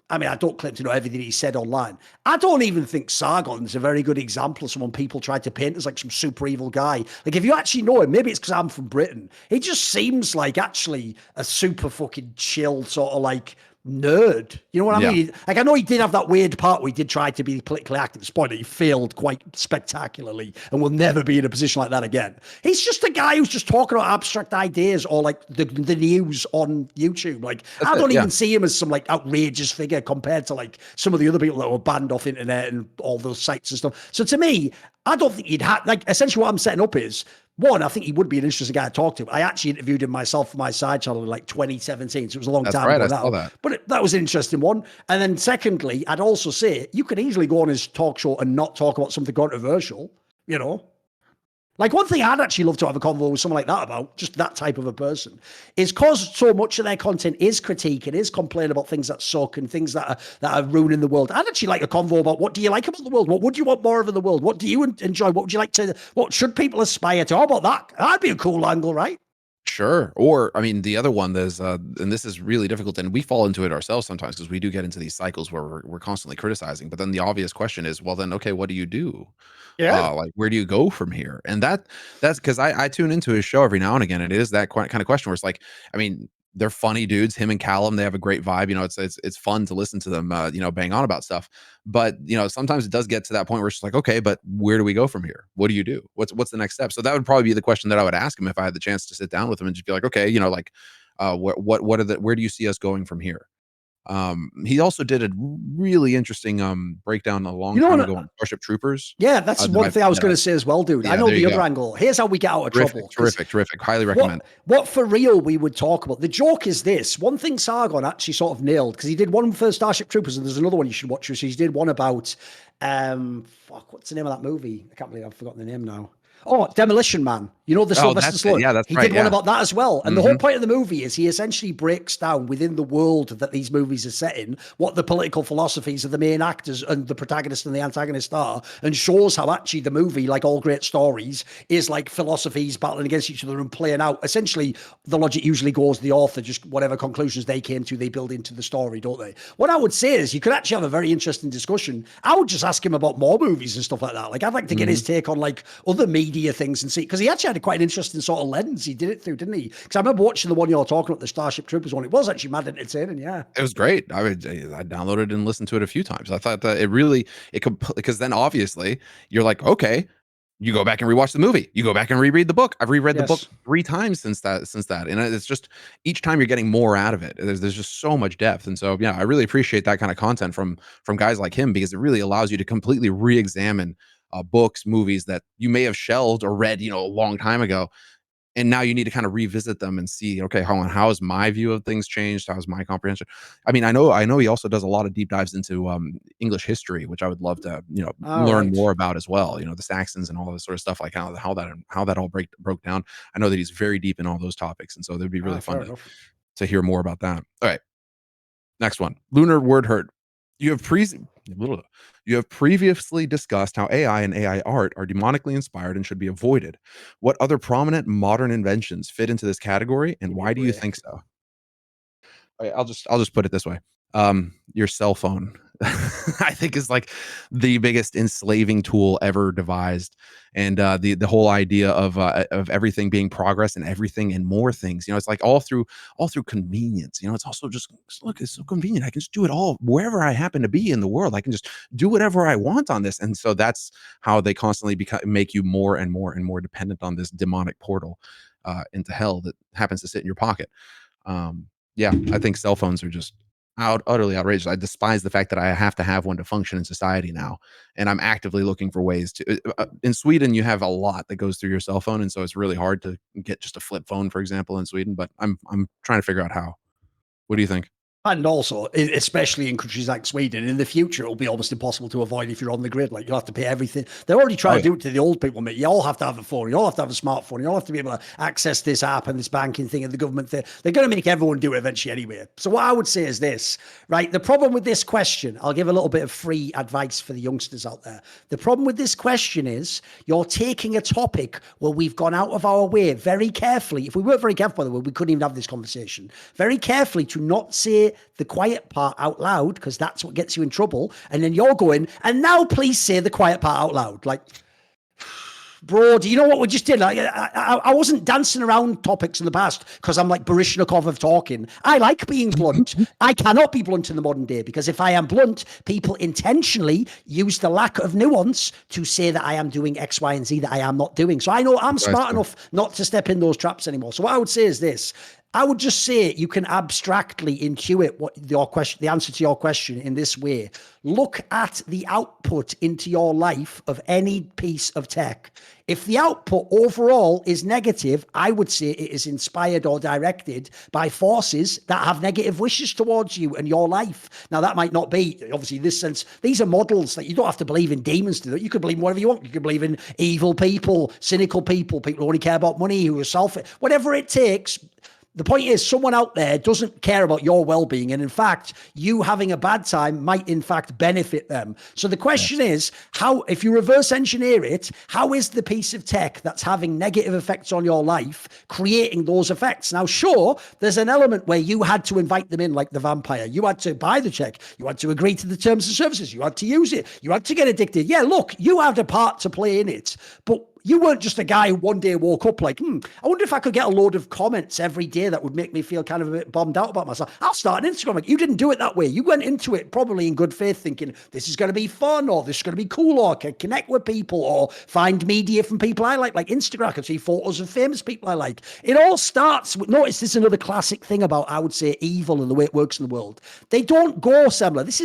to know everything he said online. I don't even think Sargon's a very good example of someone people tried to paint as like some super evil guy. Like, if you actually know him, maybe it's because I'm from Britain, he just seems like actually a super fucking chill sort of like nerd. You know what I mean? Like, I know he did have that weird part where he did try to be politically active. At this point, he failed quite spectacularly and will never be in a position like that again. He's just a guy who's just talking about abstract ideas or like the news on YouTube. Like, I don't even see him as some like outrageous figure compared to like some of the other people that were banned off internet and all those sites and stuff. So to me, I don't think he'd have, like, essentially what I'm setting up is, one, I think he would be an interesting guy to talk to. I actually interviewed him myself for my side channel in like 2017, so it was a long time ago now. That. But that was an interesting one. And then secondly, I'd also say you could easily go on his talk show and not talk about something controversial, Like, one thing I'd actually love to have a convo with someone like that about, just that type of a person, is because so much of their content is critique and is complaining about things that suck and things that are ruining the world. I'd actually like a convo about what do you like about the world? What would you want more of in the world? What do you enjoy? What would you like to, what should people aspire to? How about that? That'd be a cool angle, right? Sure. Or, I mean, the other one, there's, and this is really difficult, and we fall into it ourselves sometimes because we do get into these cycles where we're constantly criticizing. But then the obvious question is, well, then, okay, what do you do? Yeah. Like, where do you go from here? And that's because I tune into his show every now and again. And it is that kind of question where it's like, I mean, they're funny dudes. Him and Callum, they have a great vibe. You know, it's fun to listen to them, you know, bang on about stuff. But you know, sometimes it does get to that point where it's just like, okay, but where do we go from here? What do you do? What's the next step? So that would probably be the question that I would ask him if I had the chance to sit down with him and just be like, okay, you know, like, where do you see us going from here? He also did a really interesting breakdown a long time ago on Starship Troopers. Yeah, that's one thing I was going to say as well, dude. Yeah, I know there the you other go. angle. Here's how we get out of trouble. Terrific. Highly recommend. What for real we would talk about. The joke is this. One thing Sargon actually sort of nailed, because he did one for Starship Troopers, and there's another one you should watch. So he did one about, what's the name of that movie? I can't believe I've forgotten the name now. Oh, Demolition Man. You know, the Sylvester Stallone. Yeah, that's he right. did one about that as well. And the whole point of the movie is he essentially breaks down within the world that these movies are set in, what the political philosophies of the main actors and the protagonist and the antagonist are, and shows how actually the movie, like all great stories, is like philosophies battling against each other and playing out. Essentially, the logic usually goes the author, just whatever conclusions they came to, they build into the story, don't they? What I would say is you could actually have a very interesting discussion. I would just ask him about more movies and stuff like that. Like, I'd like to get his take on like other media things and see, because he actually had quite an interesting sort of lens he did it through, didn't he? Because I remember watching the one you're talking about, the Starship Troopers one. It was actually mad entertaining. Yeah, it was great. I downloaded and listened to it a few times. I thought that it could, because then obviously you're like, okay, you go back and rewatch the movie, you go back and reread the book. I've reread the book 3 times since that, and it's just each time you're getting more out of it. There's just so much depth. And so yeah, I really appreciate that kind of content from guys like him, because it really allows you to completely re-examine books, movies that you may have shelved or read, you know, a long time ago. And now you need to kind of revisit them and see, okay, how has my view of things changed? How's my comprehension? I mean, I know he also does a lot of deep dives into English history, which I would love to, you know, learn more about as well. You know, the Saxons and all this sort of stuff, like how that all broke down. I know that he's very deep in all those topics, and so it'd be really fun to hear more about that. All right, next one, Lunar Word Herd. You have previously discussed how AI and AI art are demonically inspired and should be avoided. What other prominent modern inventions fit into this category, and why do you think so? All right, I'll just put it this way. Your cell phone, I think, is like the biggest enslaving tool ever devised, and the whole idea of everything being progress and everything and more things. You know, it's like all through convenience. You know, it's also just, look, it's so convenient. I can just do it all wherever I happen to be in the world. I can just do whatever I want on this, and so that's how they constantly make you more and more and more dependent on this demonic portal into hell that happens to sit in your pocket. Yeah, I think cell phones are just utterly outrageous. I despise the fact that I have to have one to function in society now, and I'm actively looking for ways to. In Sweden, you have a lot that goes through your cell phone, and so it's really hard to get just a flip phone, for example, in Sweden. But I'm trying to figure out how. What do you think? And also, especially in countries like Sweden, in the future, it'll be almost impossible to avoid if you're on the grid. Like, you'll have to pay everything. They're already trying to do it to the old people, mate. You all have to have a phone. You all have to have a smartphone. You all have to be able to access this app and this banking thing and the government thing. They're going to make everyone do it eventually anyway. So what I would say is this, right? The problem with this question, I'll give a little bit of free advice for the youngsters out there. The problem with this question is you're taking a topic where we've gone out of our way very carefully. If we weren't very careful, by the way, we couldn't even have this conversation. Very carefully to not say the quiet part out loud, because that's what gets you in trouble. And then you're going, and now please say the quiet part out loud. Like, bro, do you know what we just did? I wasn't dancing around topics in the past because I'm like Baryshnikov of talking. I like being blunt. I cannot be blunt in the modern day, because if I am blunt, people intentionally use the lack of nuance to say that I am doing X, Y, and Z that I am not doing. So I know I'm smart enough not to step in those traps anymore. So what I would say is this. I would just say you can abstractly intuit what the answer to your question in this way. Look at the output into your life of any piece of tech. If the output overall is negative, I would say it is inspired or directed by forces that have negative wishes towards you and your life. Now, that might not be, obviously, in this sense, these are models that you don't have to believe in demons to do it. You could believe in whatever you want. You could believe in evil people, cynical people who only care about money, who are selfish, whatever it takes. The point is, someone out there doesn't care about your well-being. And in fact, you having a bad time might in fact benefit them. So the question is, how, if you reverse engineer it, how is the piece of tech that's having negative effects on your life creating those effects? Now, sure, there's an element where you had to invite them in like the vampire. You had to buy the check. You had to agree to the terms and services. You had to use it. You had to get addicted. Yeah, look, you had a part to play in it. But You weren't just a guy who one day woke up like, I wonder if I could get a load of comments every day that would make me feel kind of a bit bummed out about myself. I'll start an Instagram. Like, you didn't do it that way. You went into it probably in good faith thinking this is going to be fun, or this is going to be cool, or I can connect with people, or find media from people I like Instagram. I can see photos of famous people I like. It all starts with, notice this is another classic thing about, I would say, evil and the way it works in the world. They don't go, Semmler. This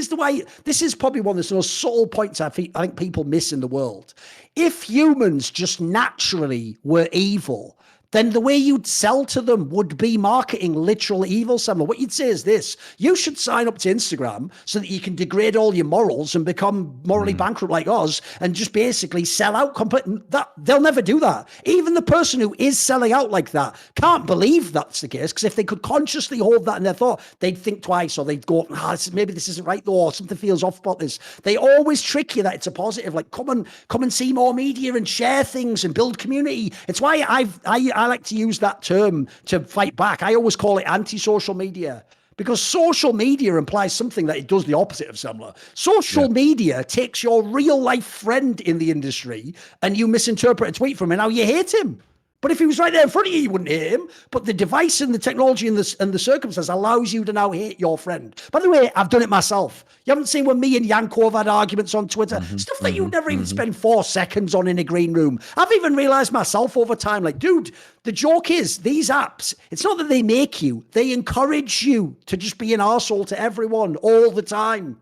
is probably one of the most subtle points I think people miss in the world. If humans just naturally were evil, then the way you'd sell to them would be marketing literal evil, Semmler. What you'd say is this: you should sign up to Instagram so that you can degrade all your morals and become morally bankrupt like us and just basically sell out completely. They'll never do that. Even the person who is selling out like that can't believe that's the case, because if they could consciously hold that in their thought, they'd think twice, or they'd go, maybe this isn't right though, or something feels off about this. They always trick you that it's a positive, like come and see more media and share things and build community. It's why I like to use that term to fight back. I always call it anti-social media, because social media implies something that it does the opposite of, Semmler. Social media takes your real life friend in the industry and you misinterpret a tweet from him and now you hate him. But if he was right there in front of you, you wouldn't hate him. But the device and the technology and the circumstance allows you to now hate your friend. By the way, I've done it myself. You haven't seen when me and Yanko have had arguments on Twitter, stuff that you never even spend 4 seconds on in a green room. I've even realized myself over time, like, dude, the joke is these apps, it's not that they make you, they encourage you to just be an arsehole to everyone all the time.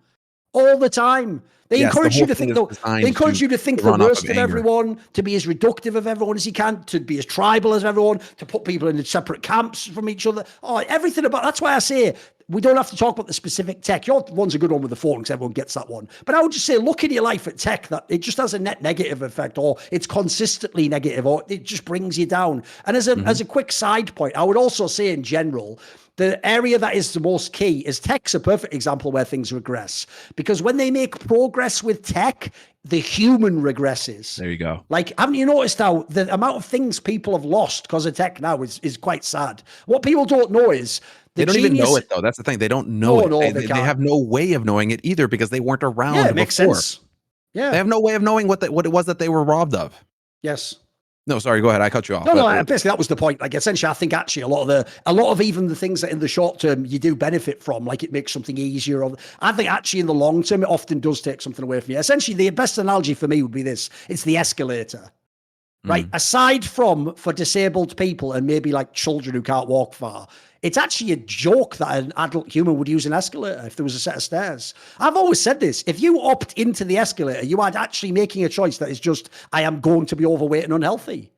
All the time. They encourage you to think the worst of everyone, to be as reductive of everyone as you can, to be as tribal as everyone, to put people in separate camps from each other. Oh, everything about that's why I say we don't have to talk about the specific tech. Your one's a good one with the phone because everyone gets that one. But I would just say, look in your life at tech that it just has a net negative effect, or it's consistently negative, or it just brings you down. And as a quick side point, I would also say in general, the area that is the most key is tech's a perfect example where things regress, because when they make progress with tech, the human regresses. There you go. Like, haven't you noticed how the amount of things people have lost because of tech now is quite sad? What people don't know is they don't even know it, though. That's the thing. They don't know it. No, they have no way of knowing it either, because they weren't around before. Yeah, it makes sense. Yeah. They have no way of knowing what it was that they were robbed of. Yes. No, sorry, go ahead. I cut you off. No, basically that was the point. Like, essentially, I think actually a lot of even the things that in the short term you do benefit from, like it makes something easier. I think actually in the long term, it often does take something away from you. Essentially, the best analogy for me would be this: it's the escalator, right? Aside from for disabled people and maybe like children who can't walk far, it's actually a joke that an adult human would use an escalator if there was a set of stairs. I've always said this: if you opt into the escalator, you are actually making a choice that is just, I am going to be overweight and unhealthy.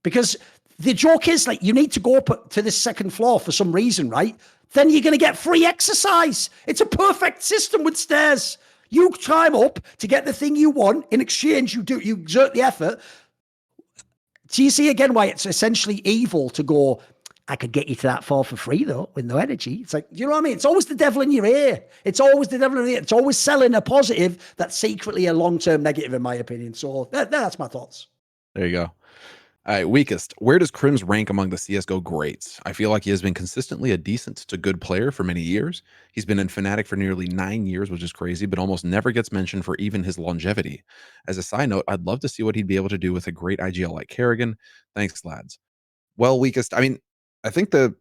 Because the joke is, like, you need to go up to this second floor for some reason, right? Then you're going to get free exercise. It's a perfect system with stairs. You climb up to get the thing you want. In exchange, you exert the effort. Do you see again why it's essentially evil to go, I could get you to that floor for free, though, with no energy? It's like, you know what I mean? It's always the devil in your ear. It's always the devil in your ear. It's always selling a positive that's secretly a long-term negative, in my opinion. So that's my thoughts. There you go. All right, weakest. Where does KRIMZ rank among the CSGO greats? I feel like he has been consistently a decent to good player for many years. He's been in Fnatic for nearly 9 years, which is crazy, but almost never gets mentioned for even his longevity. As a side note, I'd love to see what he'd be able to do with a great IGL like Kerrigan. Thanks, lads. Well, weakest. I mean, I think the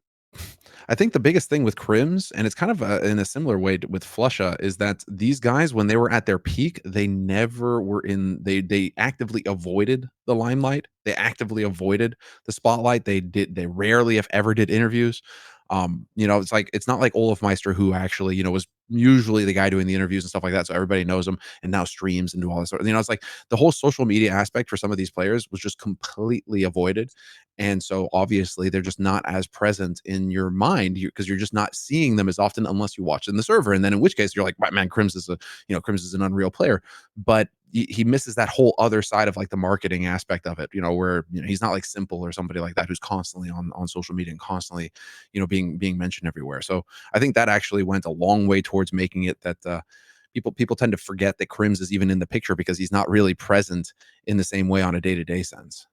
biggest thing with KRIMZ, and it's kind of in a similar way with Flusha, is that these guys, when they were at their peak, they never were they actively avoided the limelight. They actively avoided the spotlight. They rarely, if ever, did interviews. It's not like Olafmeister, who actually, was usually the guy doing the interviews and stuff like that. So everybody knows him and now streams and do all this sort of, it's like the whole social media aspect for some of these players was just completely avoided. And so obviously they're just not as present in your mind because you're just not seeing them as often unless you watch in the server. And then in which case you're like, right, man, KRIMZ is an unreal player, but he misses that whole other side of like the marketing aspect of it, where, he's not like Simple or somebody like that who's constantly on social media and constantly, being mentioned everywhere. So I think that actually went a long way towards making it that people tend to forget that KRIMZ is even in the picture because he's not really present in the same way on a day-to-day sense.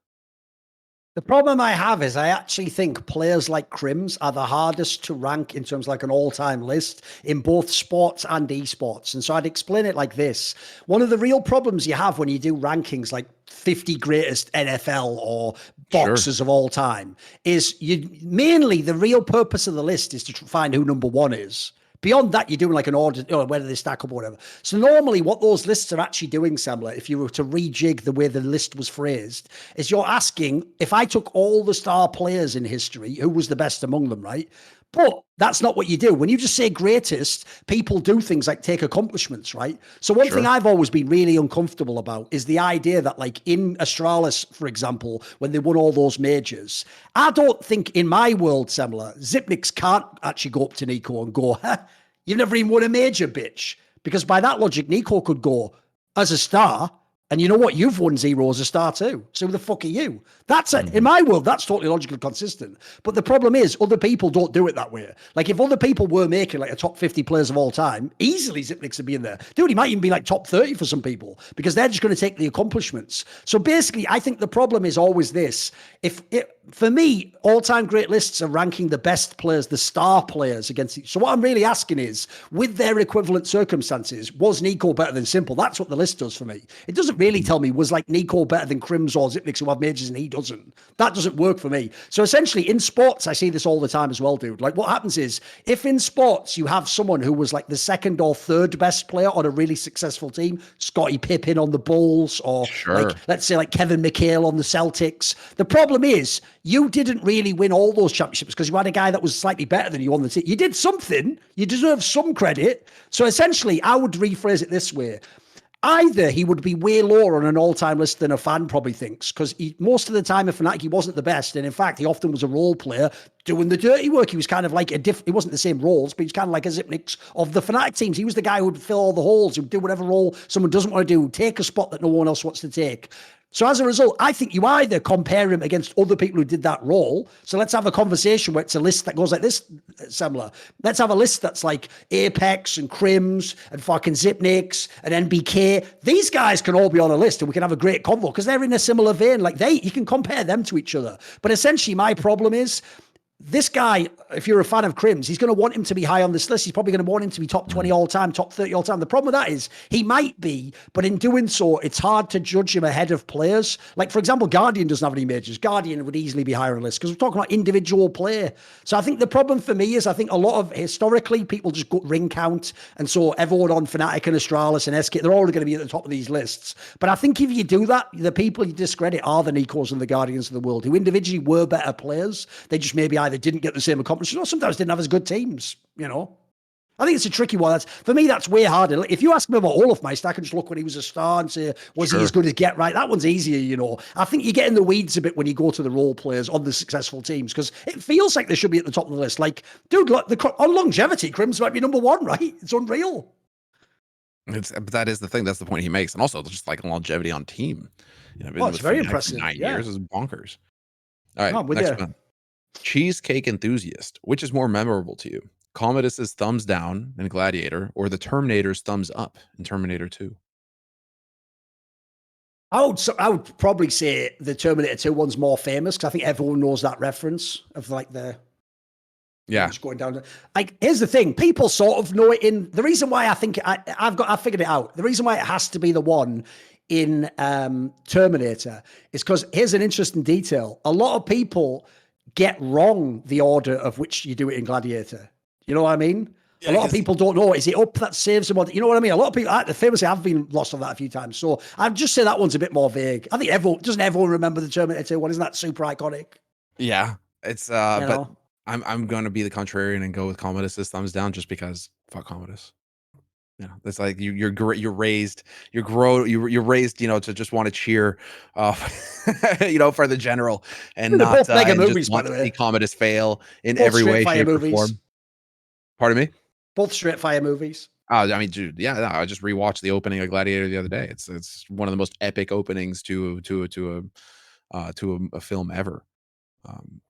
The problem I have is I actually think players like KRIMZ are the hardest to rank in terms of like an all-time list in both sports and esports. And so I'd explain it like this. One of the real problems you have when you do rankings like 50 greatest NFL or boxers of all time is mainly the real purpose of the list is to find who number one is. Beyond that, you're doing like an order, whether they stack up or whatever. So normally what those lists are actually doing, Semmler, if you were to rejig the way the list was phrased, is you're asking, if I took all the star players in history, who was the best among them, right? But that's not what you do. When you just say greatest, people do things like take accomplishments, right? So one thing I've always been really uncomfortable about is the idea that like in Astralis, for example, when they won all those majors, I don't think in my world, Semmler, Zipnix can't actually go up to Nico and go, you've never even won a major, bitch. Because by that logic, Nico could go, as a star, and you know what? You've won 0 as a star too. So who the fuck are you? That's it. In my world, that's totally logically consistent. But the problem is other people don't do it that way. Like if other people were making like a top 50 players of all time, easily Zipnix would be in there. Dude, he might even be like top 30 for some people because they're just going to take the accomplishments. So basically, I think the problem is always this. For me, all-time great lists are ranking the best players, the star players against each. So what I'm really asking is, with their equivalent circumstances, was Nico better than Simple? That's what the list does for me. It doesn't really tell me, was like Nico better than KRIMZ or Zipnix who have majors and he doesn't. That doesn't work for me. So essentially in sports, I see this all the time as well, dude. Like what happens is, if in sports you have someone who was like the second or third best player on a really successful team, Scottie Pippen on the Bulls, or like, let's say like Kevin McHale on the Celtics. The problem is, you didn't really win all those championships because you had a guy that was slightly better than you on the team. You did something. You deserve some credit. So essentially, I would rephrase it this way. Either he would be way lower on an all-time list than a fan probably thinks, because most of the time, if Fnatic, he wasn't the best. And in fact, he often was a role player doing the dirty work. He was kind of like he wasn't the same roles, but he was kind of like a Zipnix of the Fnatic teams. He was the guy who would fill all the holes, who would do whatever role someone doesn't want to do, take a spot that no one else wants to take. So as a result, I think you either compare him against other people who did that role. So let's have a conversation where it's a list that goes like this, Semmler. Let's have a list that's like Apex and KRIMZ and fucking Zipnix and NBK. These guys can all be on a list and we can have a great convo because they're in a similar vein. Like you can compare them to each other. But essentially my problem is, this guy, if you're a fan of KRIMZ, he's going to want him to be high on this list. He's probably going to want him to be top 20 all time, top 30 all time. The problem with that is he might be, but in doing so, it's hard to judge him ahead of players. Like, for example, Guardian doesn't have any majors. Guardian would easily be higher on the list because we're talking about individual play. So I think the problem for me is I think a lot of, historically, people just go ring count. And so everyone on Fnatic and Astralis and SK, they're all going to be at the top of these lists. But I think if you do that, the people you discredit are the Nikos and the Guardians of the world, who individually were better players. They just maybe either didn't get the same accomplishments or sometimes didn't have as good teams, you know. I think it's a tricky one. For me, that's way harder. If you ask me about Olafmeister, I can just look when he was a star and say, was he as good as Get Right? That one's easier, you know. I think you get in the weeds a bit when you go to the role players on the successful teams because it feels like they should be at the top of the list. Like, dude, look, on longevity, KRIMZ might be number one, right? It's unreal. But that is the thing. That's the point he makes. And also just like longevity on team. You know, it's very impressive. 9 years is bonkers. All right, no, next one. Cheesecake Enthusiast. Which is more memorable to you? Commodus's thumbs down in Gladiator or the Terminator's thumbs up in Terminator 2? I would probably say the Terminator 2 one's more famous because I think everyone knows that reference of like the just going down. Like, here's the thing: people sort of know it. In the reason why I think I figured it out. The reason why it has to be the one in Terminator is because here's an interesting detail: a lot of people get wrong the order of which you do it in Gladiator. You know what I mean? Yeah, a lot of people don't know. Is it up that saves them? You know what I mean? A lot of people, famously, I've been lost on that a few times. So I'd just say that one's a bit more vague. I think doesn't everyone remember the Terminator 2 one? Isn't that super iconic? Yeah, it's but I'm going to be the contrarian and go with Commodus's thumbs down just because fuck Commodus. You know, it's like you're raised, you're raised, you know, to just want to cheer, you know, for the general and not both mega movies, just want by the to way. see Commodus fail in Both every way, shape, or form. Pardon me? Both straight fire movies. I mean, dude, yeah, I just rewatched the opening of Gladiator the other day. It's one of the most epic openings to a film ever.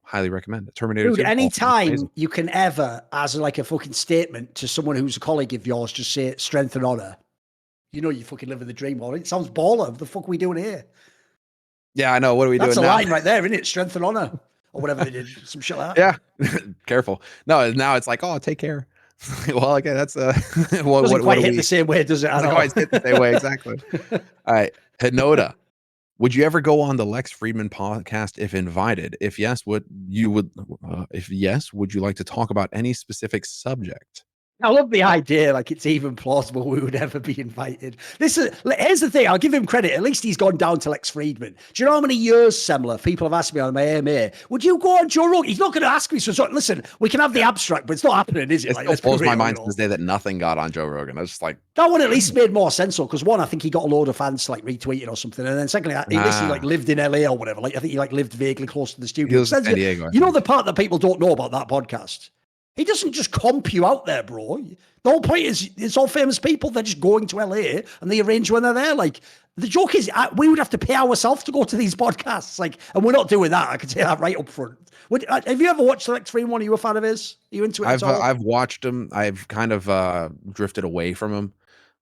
Highly recommend it. Terminator. Dude, anytime you can ever, as like a fucking statement to someone who's a colleague of yours, just say strength and honor. You know, you fucking live in the dream world. It sounds baller. What the fuck are we doing here? Yeah, I know. What are we That's doing a now? line right there, isn't it? Strength and honor, or whatever they did, some shit like that. Yeah, careful. No, now it's like, oh, take care. Well, okay, that's what Doesn't quite do hit we? the same way, does it? I Doesn't know. quite hit the same way exactly. All right, Hinoda. Would you ever go on the Lex Friedman podcast if invited? If yes, if yes, would you like to talk about any specific subject? I love the idea, like it's even plausible we would ever be invited. Here's the thing, I'll give him credit. At least he's gone down to Lex Friedman. Do you know how many years, Semmler, people have asked me on my AMA, would you go on Joe Rogan? He's not going to ask me. So listen, we can have the abstract, but it's not happening, is it? It Like, still let's be blows my real, mind you to know. this day that nothing got on Joe Rogan. I was just like, That one at least made more sense, because one, I think he got a load of fans to like retweet it or something, and then secondly, at least he like lived in LA or whatever. Like I think he like lived vaguely close to the studio. lives in San Diego, I You know think. the part that people don't know about that podcast? He doesn't just comp you out there, bro. The whole point is it's all famous people. They're just going to LA and they arrange when they're there. Like the joke is we would have to pay ourselves to go to these podcasts. Like, and we're not doing that. I can say that right up front. Have you ever watched the Lex Friedman one? Are you a fan of his? Are you into it at all? I've watched him. I've kind of drifted away from him,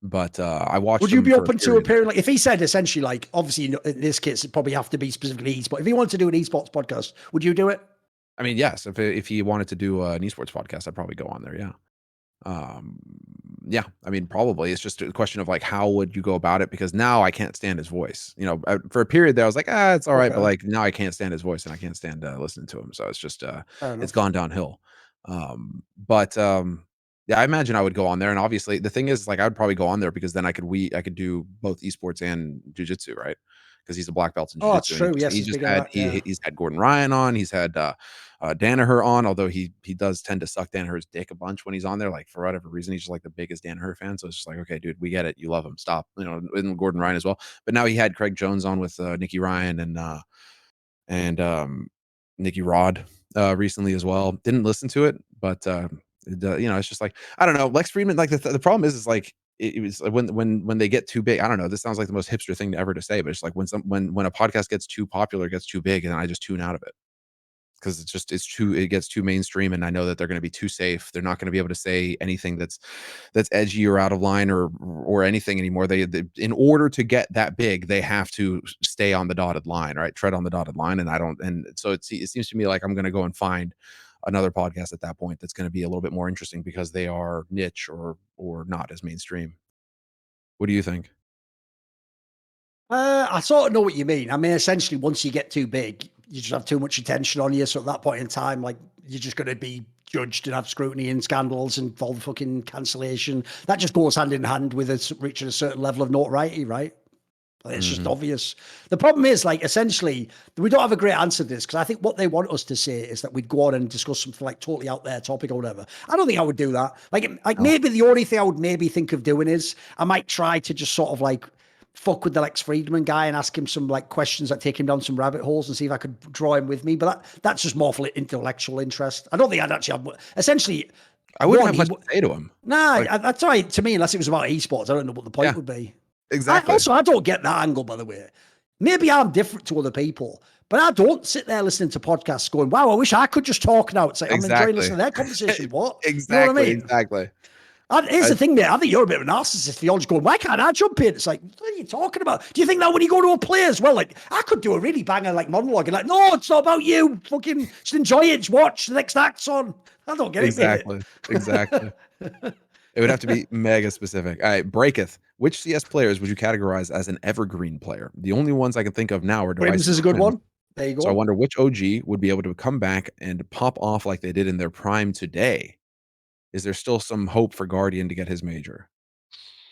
but I watched. Would you him be for open to appearing? Like, if he said essentially, like, obviously in this case, it probably have to be specifically esports. If he wanted to do an esports podcast, would you do it? I mean, yes. If he wanted to do an esports podcast, I'd probably go on there. Yeah. Yeah. I mean, probably. It's just a question of like, how would you go about it? Because now I can't stand his voice. You know, for a period there, I was like, it's all right, but like now I can't stand his voice and I can't stand listening to him. So it's just it's gone downhill. Yeah, I imagine I would go on there, and obviously the thing is, like, I would probably go on there because then I could do both esports and jiu-jitsu, right? Because he's a black belt in jiu-jitsu. Oh, it's true. Yes, he's had Gordon Ryan on. He's had Danaher on, although he does tend to suck Danaher's dick a bunch when he's on there. Like for whatever reason, he's just like the biggest Danaher fan. So it's just like, okay, dude, we get it. You love him. Stop. You know, and Gordon Ryan as well. But now he had Craig Jones on with Nikki Ryan and Nikki Rod recently as well. Didn't listen to it, but you know, it's just like, I don't know. Lex Friedman, like the problem is like it was like when they get too big. I don't know. This sounds like the most hipster thing ever to say, but it's like when a podcast gets too popular, gets too big, and I just tune out of it because it gets too mainstream, and I know that they're going to be too safe. They're not going to be able to say anything that's edgy or out of line or anything anymore. They in order to get that big, they have to stay on the dotted line, right? Tread on the dotted line, and so it seems to me like I'm going to go and find another podcast at that point that's going to be a little bit more interesting because they are niche or not as mainstream. What do you think? I sort of know what you mean. I mean, essentially, once you get too big, you just have too much attention on you. So at that point in time, like, you're just going to be judged and have scrutiny and scandals and all the fucking cancellation. That just goes hand in hand with reaching a certain level of notoriety, right? It's just obvious. The problem is, like, essentially, we don't have a great answer to this because I think what they want us to say is that we'd go on and discuss something like totally out there topic or whatever. I don't think I would do that. Like maybe the only thing I would maybe think of doing is I might try to just sort of like fuck with the Lex Friedman guy and ask him some like questions that take him down some rabbit holes and see if I could draw him with me. But that's just more for intellectual interest. I don't think I'd actually have, essentially. I wouldn't have much to say to him. Nah, that's all right to me, unless it was about esports. I don't know what the point would be. Exactly. I don't get that angle, by the way. Maybe I'm different to other people, but I don't sit there listening to podcasts going, wow, I wish I could just talk now. It's like, I'm enjoying listening to their conversation. What? Exactly. You know what I mean? Exactly. Here's the thing, mate. I think you're a bit of a narcissist. You're just going, why can't I jump in? It's like, what are you talking about? Do you think that when you go to a play as well? Like, I could do a really banger like monologue and like, no, it's not about you. Fucking just enjoy it. Just watch the next act's on. I don't get it, mate. Exactly. It would have to be mega specific. All right, Breaketh. Which CS players would you categorize as an evergreen player? The only ones I can think of now are KRIMZ is a good one. There you go. So I wonder which OG would be able to come back and pop off like they did in their prime today. Is there still some hope for Guardian to get his major?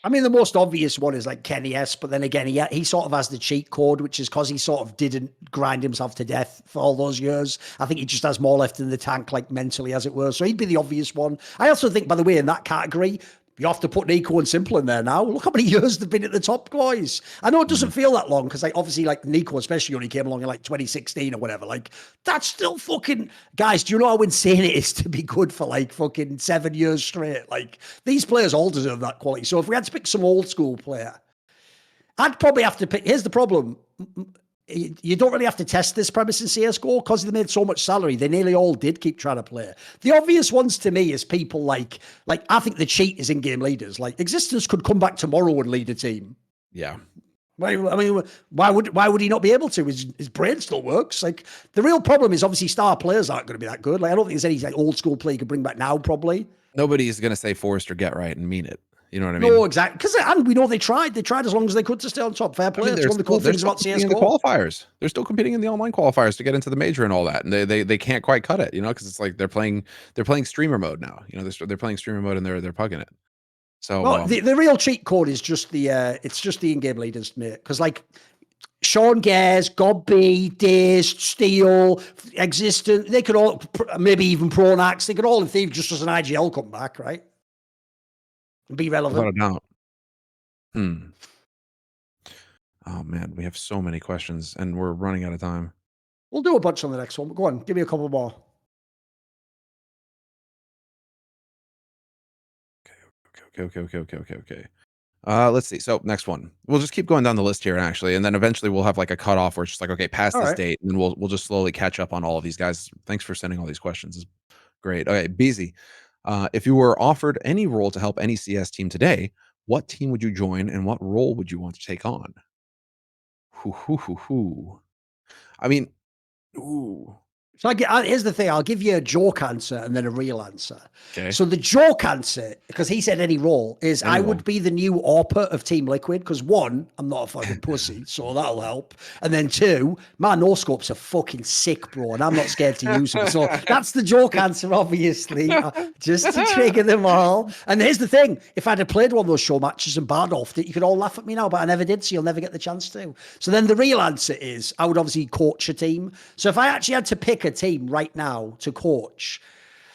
I mean, the most obvious one is like Kenny S, but then again, he sort of has the cheat code, which is because he sort of didn't grind himself to death for all those years. I think he just has more left in the tank, like mentally, as it were. So he'd be the obvious one. I also think, by the way, in that category, you have to put Nico and Simple in there now. Look how many years they've been at the top, guys. I know it doesn't feel that long because, like, obviously, like Nico especially only came along in like 2016 or whatever. Like, that's still fucking, guys. Do you know how insane it is to be good for like fucking 7 years straight? Like, these players all deserve that quality. So if we had to pick some old school player, I'd probably have to pick. Here's the problem. You don't really have to test this premise in CSGO because they made so much salary. They nearly all did keep trying to play. The obvious ones to me is people like I think the cheat is in-game leaders. Like, Existence could come back tomorrow and lead a team. Yeah. I mean, why would he not be able to? His brain still works. Like, the real problem is obviously star players aren't going to be that good. Like, I don't think there's any like old school play you could bring back now. Probably Nobody's going to say Forrester get right and mean it. You know what I mean? no, exactly. Because and we know they tried. They tried as long as they could to stay on top. Fair play. It's one of the cool things about CS:GO. The qualifiers. They're still competing in the online qualifiers to get into the major and all that, and they can't quite cut it. You know, because it's like they're playing streamer mode now. You know, they're playing streamer mode and they're pugging it. So well, the real cheat code is just the in-game leaders, mate. Because like Sean Gares, Gobby, Dazed, Steel, Existent, they could all, maybe even Pronax, they could all in theory just as an IGL come back, right? And be relevant. Without a doubt. Oh man, we have so many questions and we're running out of time. We'll do a bunch on the next one, but go on, give me a couple more. Okay. Let's see. So next one, we'll just keep going down the list here, actually, and then eventually we'll have like a cutoff where it's just like, okay, past this date, and then we'll just slowly catch up on all of these guys. Thanks for sending all these questions. It's great. Okay, BZ, if you were offered any role to help any CS team today, what team would you join, and what role would you want to take on? I mean, ooh. So here's the thing. I'll give you a joke answer and then a real answer. Okay. So the joke answer, because he said any role, is I would be the new AWPer of Team Liquid. Because one, I'm not a fucking pussy, so that'll help. And then two, my no-scopes are fucking sick, bro, and I'm not scared to use them. So that's the joke answer, obviously, just to trigger them all. And here's the thing. If I'd have played one of those show matches and Bardolphed it, you could all laugh at me now, but I never did, so you'll never get the chance to. So then the real answer is I would obviously coach a team. So if I actually had to pick a team right now to coach,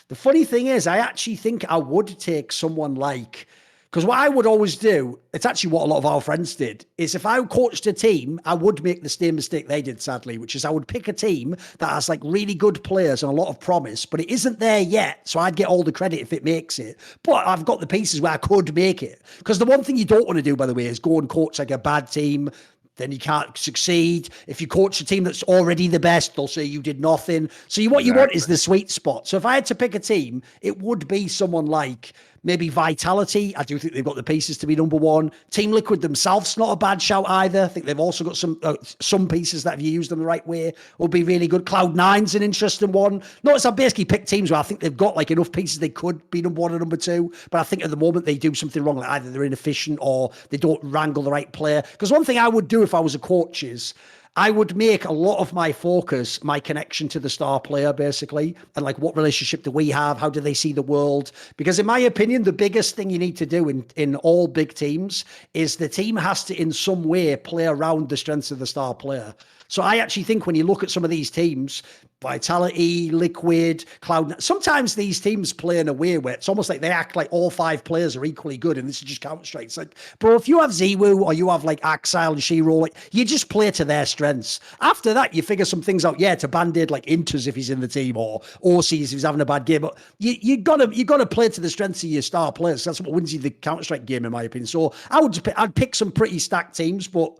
the funny thing is I actually think I would take someone like, because what I would always do, it's actually what a lot of our friends did, is if I coached a team, I would make the same mistake they did, sadly, which is I would pick a team that has like really good players and a lot of promise, but it isn't there yet, so I'd get all the credit if it makes it. But I've got the pieces where I could make it. Because the one thing you don't want to do, by the way, is go and coach like a bad team. Then you can't succeed. If you coach a team that's already the best, they'll say you did nothing. So you want is the sweet spot. So if I had to pick a team, it would be someone like maybe Vitality. I do think they've got the pieces to be number one. Team Liquid themselves, not a bad shout either. I think they've also got some pieces that if you use them the right way will be really good. Cloud9's an interesting one. Notice I basically picked teams where I think they've got like enough pieces they could be number one or number two. But I think at the moment they do something wrong. Like either they're inefficient or they don't wrangle the right player. Because one thing I would do if I was a coach is I would make a lot of my focus, my connection to the star player, basically, and like what relationship do we have? How do they see the world? Because in my opinion, the biggest thing you need to do in all big teams is the team has to in some way play around the strengths of the star player. So I actually think when you look at some of these teams, Vitality, Liquid, Cloud, sometimes these teams play in a way where it's almost like they act like all five players are equally good, and this is just Counter-Strike. It's like, bro, if you have Ziwu or you have like Axile and Shiro, like, you just play to their strengths. After that, you figure some things out. Yeah, to Bandit, like Inters if he's in the team, or Orsies if he's having a bad game. But you gotta play to the strengths of your star players. That's what wins you the Counter-Strike game, in my opinion. So I'd pick some pretty stacked teams, but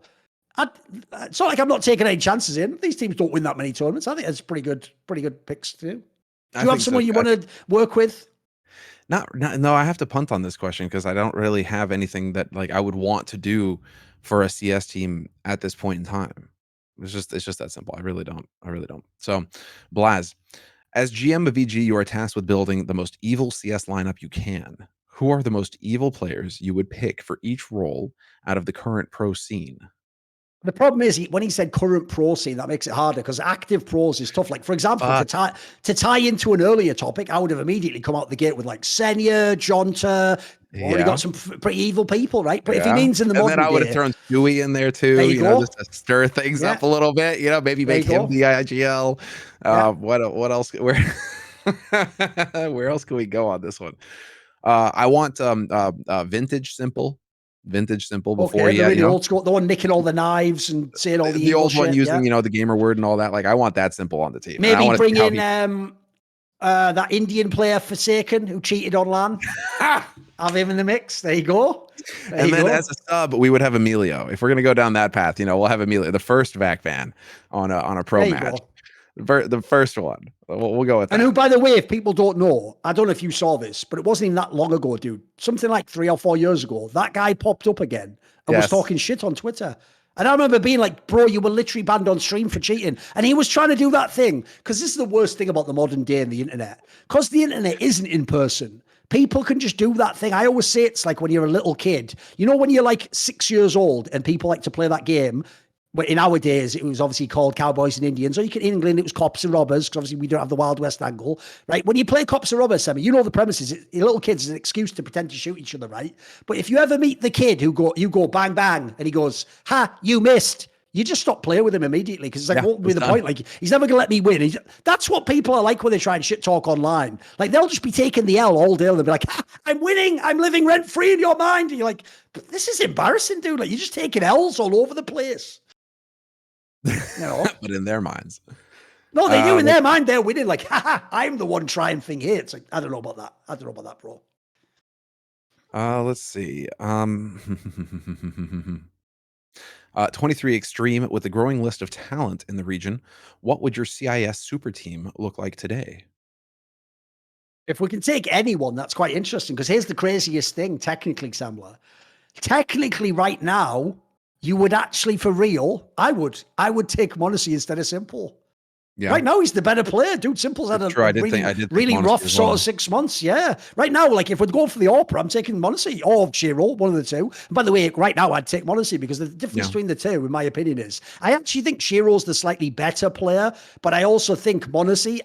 it's not like I'm not taking any chances in. These teams don't win that many tournaments. I think that's pretty good picks too. Do you have someone you want to work with? No, I have to punt on this question because I don't really have anything that like I would want to do for a CS team at this point in time. It's just that simple. I really don't. So, Blaz, as GM of VG, you are tasked with building the most evil CS lineup you can. Who are the most evil players you would pick for each role out of the current pro scene? The problem is when he said current pro scene, that makes it harder because active pros is tough. Like, for example, to tie into an earlier topic, I would have immediately come out the gate with like Senya, Jonta. Already got some pretty evil people, right? But if he means in the modern then I would have thrown Stewie in there too, you know, just to stir things up a little bit, you know, maybe make him the IGL. What else? Where else can we go on this one? I want Vintage Simple before the old school, the one nicking all the knives and saying all the old one shit, using you know the gamer word and all that. Like I want that Simple on the team. Maybe bring in that Indian player Forsaken who cheated on LAN. Have him in the mix. There you go. And then as a sub, we would have Emilio. If we're gonna go down that path, you know, we'll have Emilio, the first VAC ban on a pro match. The first one. We'll go with that. And who, by the way, if people don't know, I don't know if you saw this, but it wasn't even that long ago, dude. Something like 3 or 4 years ago, that guy popped up again and was talking shit on Twitter. And I remember being like, bro, you were literally banned on stream for cheating. And he was trying to do that thing. Because this is the worst thing about the modern day and the internet. Because the internet isn't in person. People can just do that thing. I always say it's like when you're a little kid. You know, when you're like 6 years old and people like to play that game. But in our days, it was obviously called Cowboys and Indians. Or in England, it was Cops and Robbers, because obviously we don't have the Wild West angle, right? When you play Cops and Robbers, Sammy, you know the premises. Little kids is an excuse to pretend to shoot each other, right? But if you ever meet the kid you go bang, bang, and he goes, ha, you missed. You just stop playing with him immediately, because it's like, what would be the point? Like, he's never going to let me win. That's what people are like when they try and shit talk online. Like, they'll just be taking the L all day, and they'll be like, I'm winning. I'm living rent-free in your mind. And you're like, but this is embarrassing, dude. Like, you're just taking L's all over the place. You know? But in their minds. No, they do in their mind. They're winning. Like, I'm the one trying thing here. It's like, I don't know about that. I don't know about that, bro. Let's see. 23 Extreme, with a growing list of talent in the region, what would your CIS super team look like today? If we can take anyone, that's quite interesting, because here's the craziest thing, technically, Semmler. Technically, right now, you would actually, for real, I would take Monacy instead of Simple. Yeah. Right now, he's the better player, dude. Simple's had a really rough sort of 6 months. Yeah. Right now, like, if we're going for the Opera, I'm taking Monacy or Shiro, one of the two. And by the way, right now, I'd take Monacy, because the difference between the two, in my opinion, is I actually think Shiro's the slightly better player, but I also think Monacy,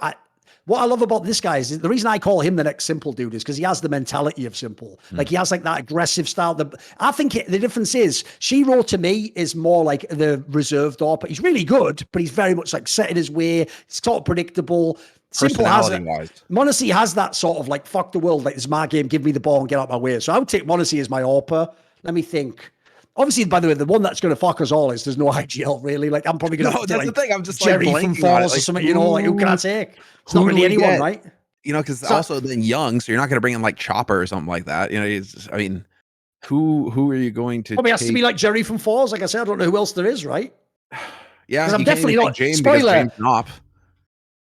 what I love about this guy is the reason I call him the next Simple dude is because he has the mentality of Simple. Like, he has like that aggressive style. I think the difference is Shiro to me is more like the reserved AWP. He's really good, but he's very much like set in his way. It's sort of predictable. Simple has it. Monacy has that sort of like, fuck the world. Like, it's my game. Give me the ball and get out my way. So I would take Monacy as my AWPer. Let me think. Obviously, by the way, the one that's going to fuck us all is there's no IGL, really. Like, I'm probably going to that's like, the thing. I'm just Jerry like from Falls or something, you know, like, who can I take? It's not really anyone, right? You know, because also then young, so you're not going to bring in like Chopper or something like that. You know, I mean, who are you going to? Probably has to be like Jerry from Falls. Like I said, I don't know who else there is, right? Yeah, because I'm definitely not. James, spoiler.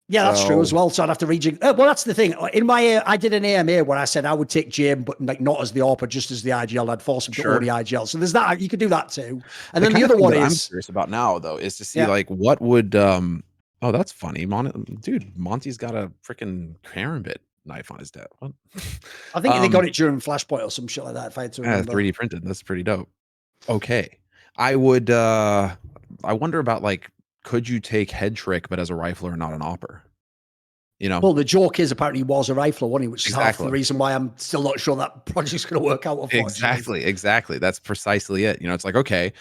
Yeah, that's so true as well. So I'd have to rejig. Well, that's the thing. In my, I did an AMA where I said I would take James, but like not as the AWPer, just as the IGL. I'd force him to own the IGL. So there's that. You could do that too. And then the other one I'm curious about now though is to see like what would. Oh, that's funny, dude. Monty's got a freaking Karambit knife on his desk. What? I think they got it during Flashpoint or some shit like that. If I had to remember. 3D printed. That's pretty dope. Okay, I would. I wonder about like, could you take Head Trick but as a rifler and not an AWPer? You know. Well, the joke is apparently he was a rifler, wasn't he? Which is half the reason why I'm still not sure that project's going to work out. Exactly. That's precisely it. You know, it's like, okay,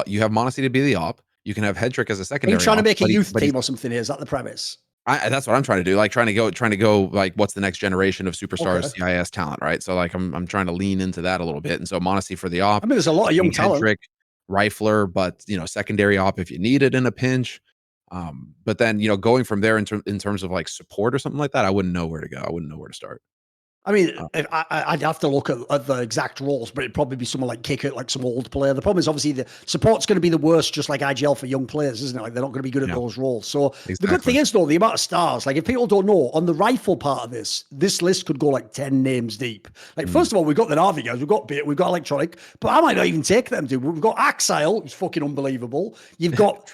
you have Monacy to be the AWP. You can have Head Trick as a secondary. Are you trying to make a youth team or something? Is that the premise? That's what I'm trying to do. Like trying to go like, what's the next generation of superstars CIS talent, right? So like I'm trying to lean into that a little bit. And so Monacy for the AWP. I mean, there's a lot of young talent. Trick, rifler, but you know, secondary AWP if you need it in a pinch. But then, you know, going from there in terms of like support or something like that, I wouldn't know where to go. I wouldn't know where to start. I mean, I'd have to look at the exact roles, but it'd probably be someone like Kick It, like some old player. The problem is obviously the support's going to be the worst, just like IGL for young players, isn't it? Like they're not going to be good at those roles. So the good thing is, though, the amount of stars. Like if people don't know, on the rifle part of this list could go like 10 names deep. Like first of all, we've got the Navi guys, we've got Bit, we've got Electronic, but I might not even take them, dude. We've got Axile, who's fucking unbelievable. You've got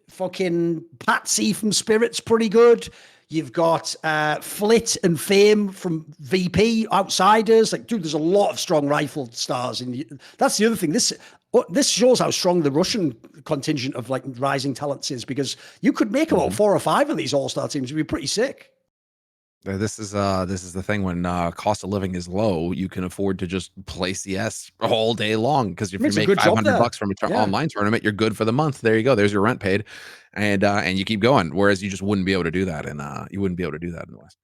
fucking Patsy from Spirit's pretty good. You've got Flit and Fame from VP, Outsiders. Like, dude, there's a lot of strong rifle stars. That's the other thing. This shows how strong the Russian contingent of like rising talents is, because you could make about 4 or 5 of these all-star teams. It'd be pretty sick. This is the thing when cost of living is low, you can afford to just play CS all day long, because if you make $500 from an online tournament, you're good for the month. There you go. There's your rent paid, and you keep going. Whereas you just wouldn't be able to do that, and you wouldn't be able to do that in the West.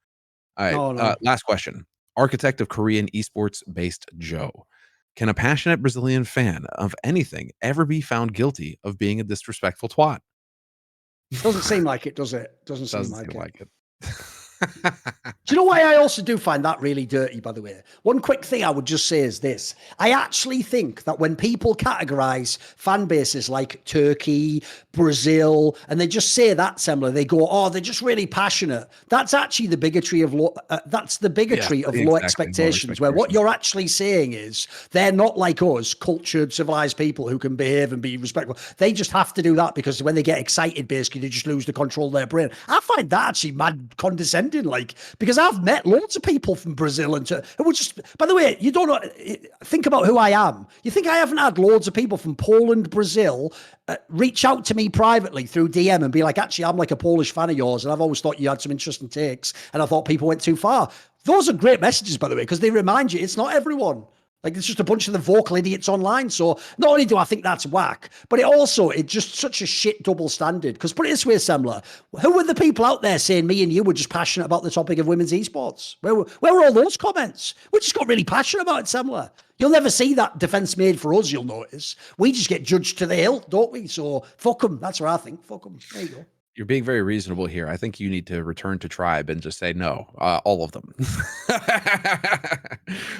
All right, last question. Architect of Korean esports based Joe. Can a passionate Brazilian fan of anything ever be found guilty of being a disrespectful twat? Doesn't seem like it, does it? Doesn't seem like it. Do you know why I also do find that really dirty, by the way? One quick thing I would just say is this. I actually think that when people categorize fan bases like Turkey, Brazil, and they just say that, Semmler, they go, oh, they're just really passionate. That's actually the bigotry of low expectations, where what you're actually saying is they're not like us, cultured, civilized people who can behave and be respectful. They just have to do that because when they get excited, basically, they just lose the control of their brain. I find that actually mad condescending, like, because I've met loads of people from Brazil and who would just, by the way, you don't know, think about who I am. You think I haven't had loads of people from Poland, Brazil, reach out to me privately through DM and be like, actually, I'm like a Polish fan of yours, and I've always thought you had some interesting takes, and I thought people went too far. Those are great messages, by the way, because they remind you it's not everyone. Like, it's just a bunch of the vocal idiots online. So not only do I think that's whack, but it's just such a shit double standard. Because put it this way, Semmler, who were the people out there saying me and you were just passionate about the topic of women's esports? Where were all those comments? We just got really passionate about it, Semmler. You'll never see that defense made for us, you'll notice. We just get judged to the hilt, don't we? So fuck them. That's what I think. Fuck them. There you go. You're being very reasonable here. I think you need to return to Tribe and just say no. All of them.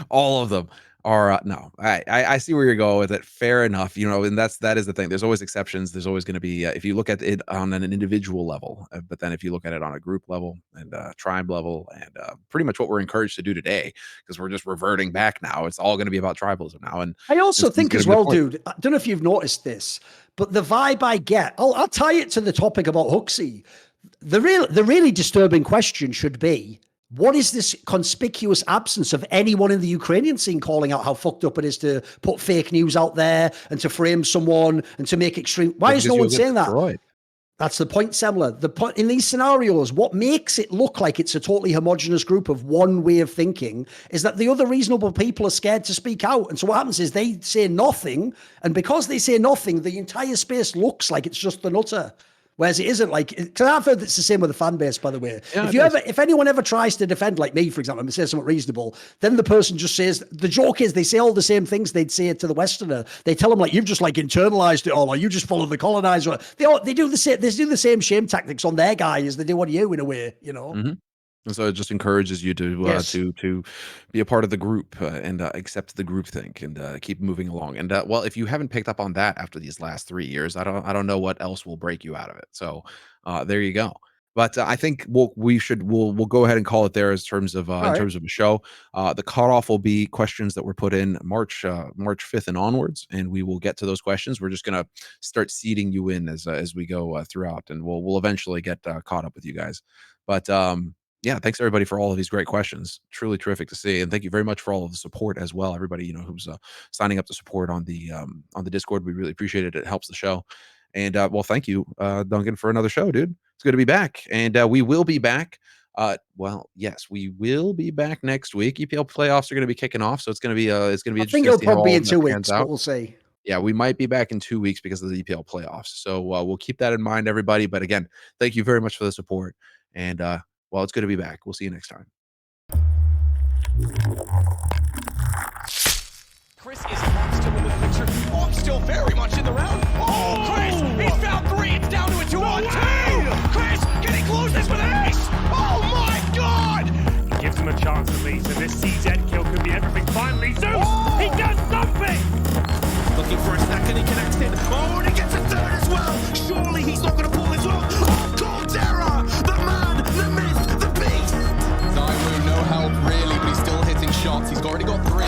All of them are no. I see where you're going with it. Fair enough. You know, and that is the thing. There's always exceptions. There's always going to be if you look at it on an individual level, but then if you look at it on a group level and tribe level, and pretty much what we're encouraged to do today, because we're just reverting back now. It's all going to be about tribalism now. And I also think as well, dude. I don't know if you've noticed this, but the vibe I get, I'll tie it to the topic about Hooxi. The really disturbing question should be, what is this conspicuous absence of anyone in the Ukrainian scene calling out how fucked up it is to put fake news out there and to frame someone and to make extreme? Why is no one saying that? That's the point, Semmler. The point in these scenarios, what makes it look like it's a totally homogenous group of one way of thinking is that the other reasonable people are scared to speak out. And so what happens is they say nothing. And because they say nothing, the entire space looks like it's just the nutter. Whereas it isn't, like, because I've heard it's the same with the fan base, by the way. Yeah, if anyone ever tries to defend, like me, for example, and say something reasonable, then the person just says, the joke is they say all the same things they'd say to the Westerner. They tell them, like, you've just like internalized it all, or you just follow the colonizer. They do the same shame tactics on their guy as they do on you, in a way, you know. Mm-hmm. And so it just encourages you to be a part of the group and accept the groupthink and keep moving along. And well, if you haven't picked up on that after these last 3 years, I don't know what else will break you out of it. So there you go. But I think we'll go ahead and call it there in terms of a show. The cutoff will be questions that were put in March 5th and onwards, and we will get to those questions. We're just gonna start seeding you in as we go throughout, and we'll eventually get caught up with you guys. But yeah, thanks everybody for all of these great questions. Truly terrific to see, and thank you very much for all of the support as well. Everybody, who's signing up to support on the Discord, we really appreciate it. It helps the show. And well, thank you, Duncan, for another show, dude. It's good to be back, and we will be back. Well, yes, we will be back next week. EPL playoffs are going to be kicking off, so it's going to be I think it'll probably be in 2 weeks, but we'll see. Yeah, we might be back in 2 weeks because of the EPL playoffs. So we'll keep that in mind, everybody. But again, thank you very much for the support, and well, it's good to be back. We'll see you next time. Chris is still in the picture. Oh, still very much in the round. Oh, Chris, he found 3. It's down to a 2-on-2. Chris, can he close this with an ace? Oh my God! Gives him a chance at least, and this CZ kill could be everything. Finally, Zeus, he does something. Looking for a second, he connects in. Oh, and he gets a third as well. Surely he's not going to pull this off. Oh, Caldera, the man, the myth, the beast. No help really, but he's still hitting shots. He's already got 3.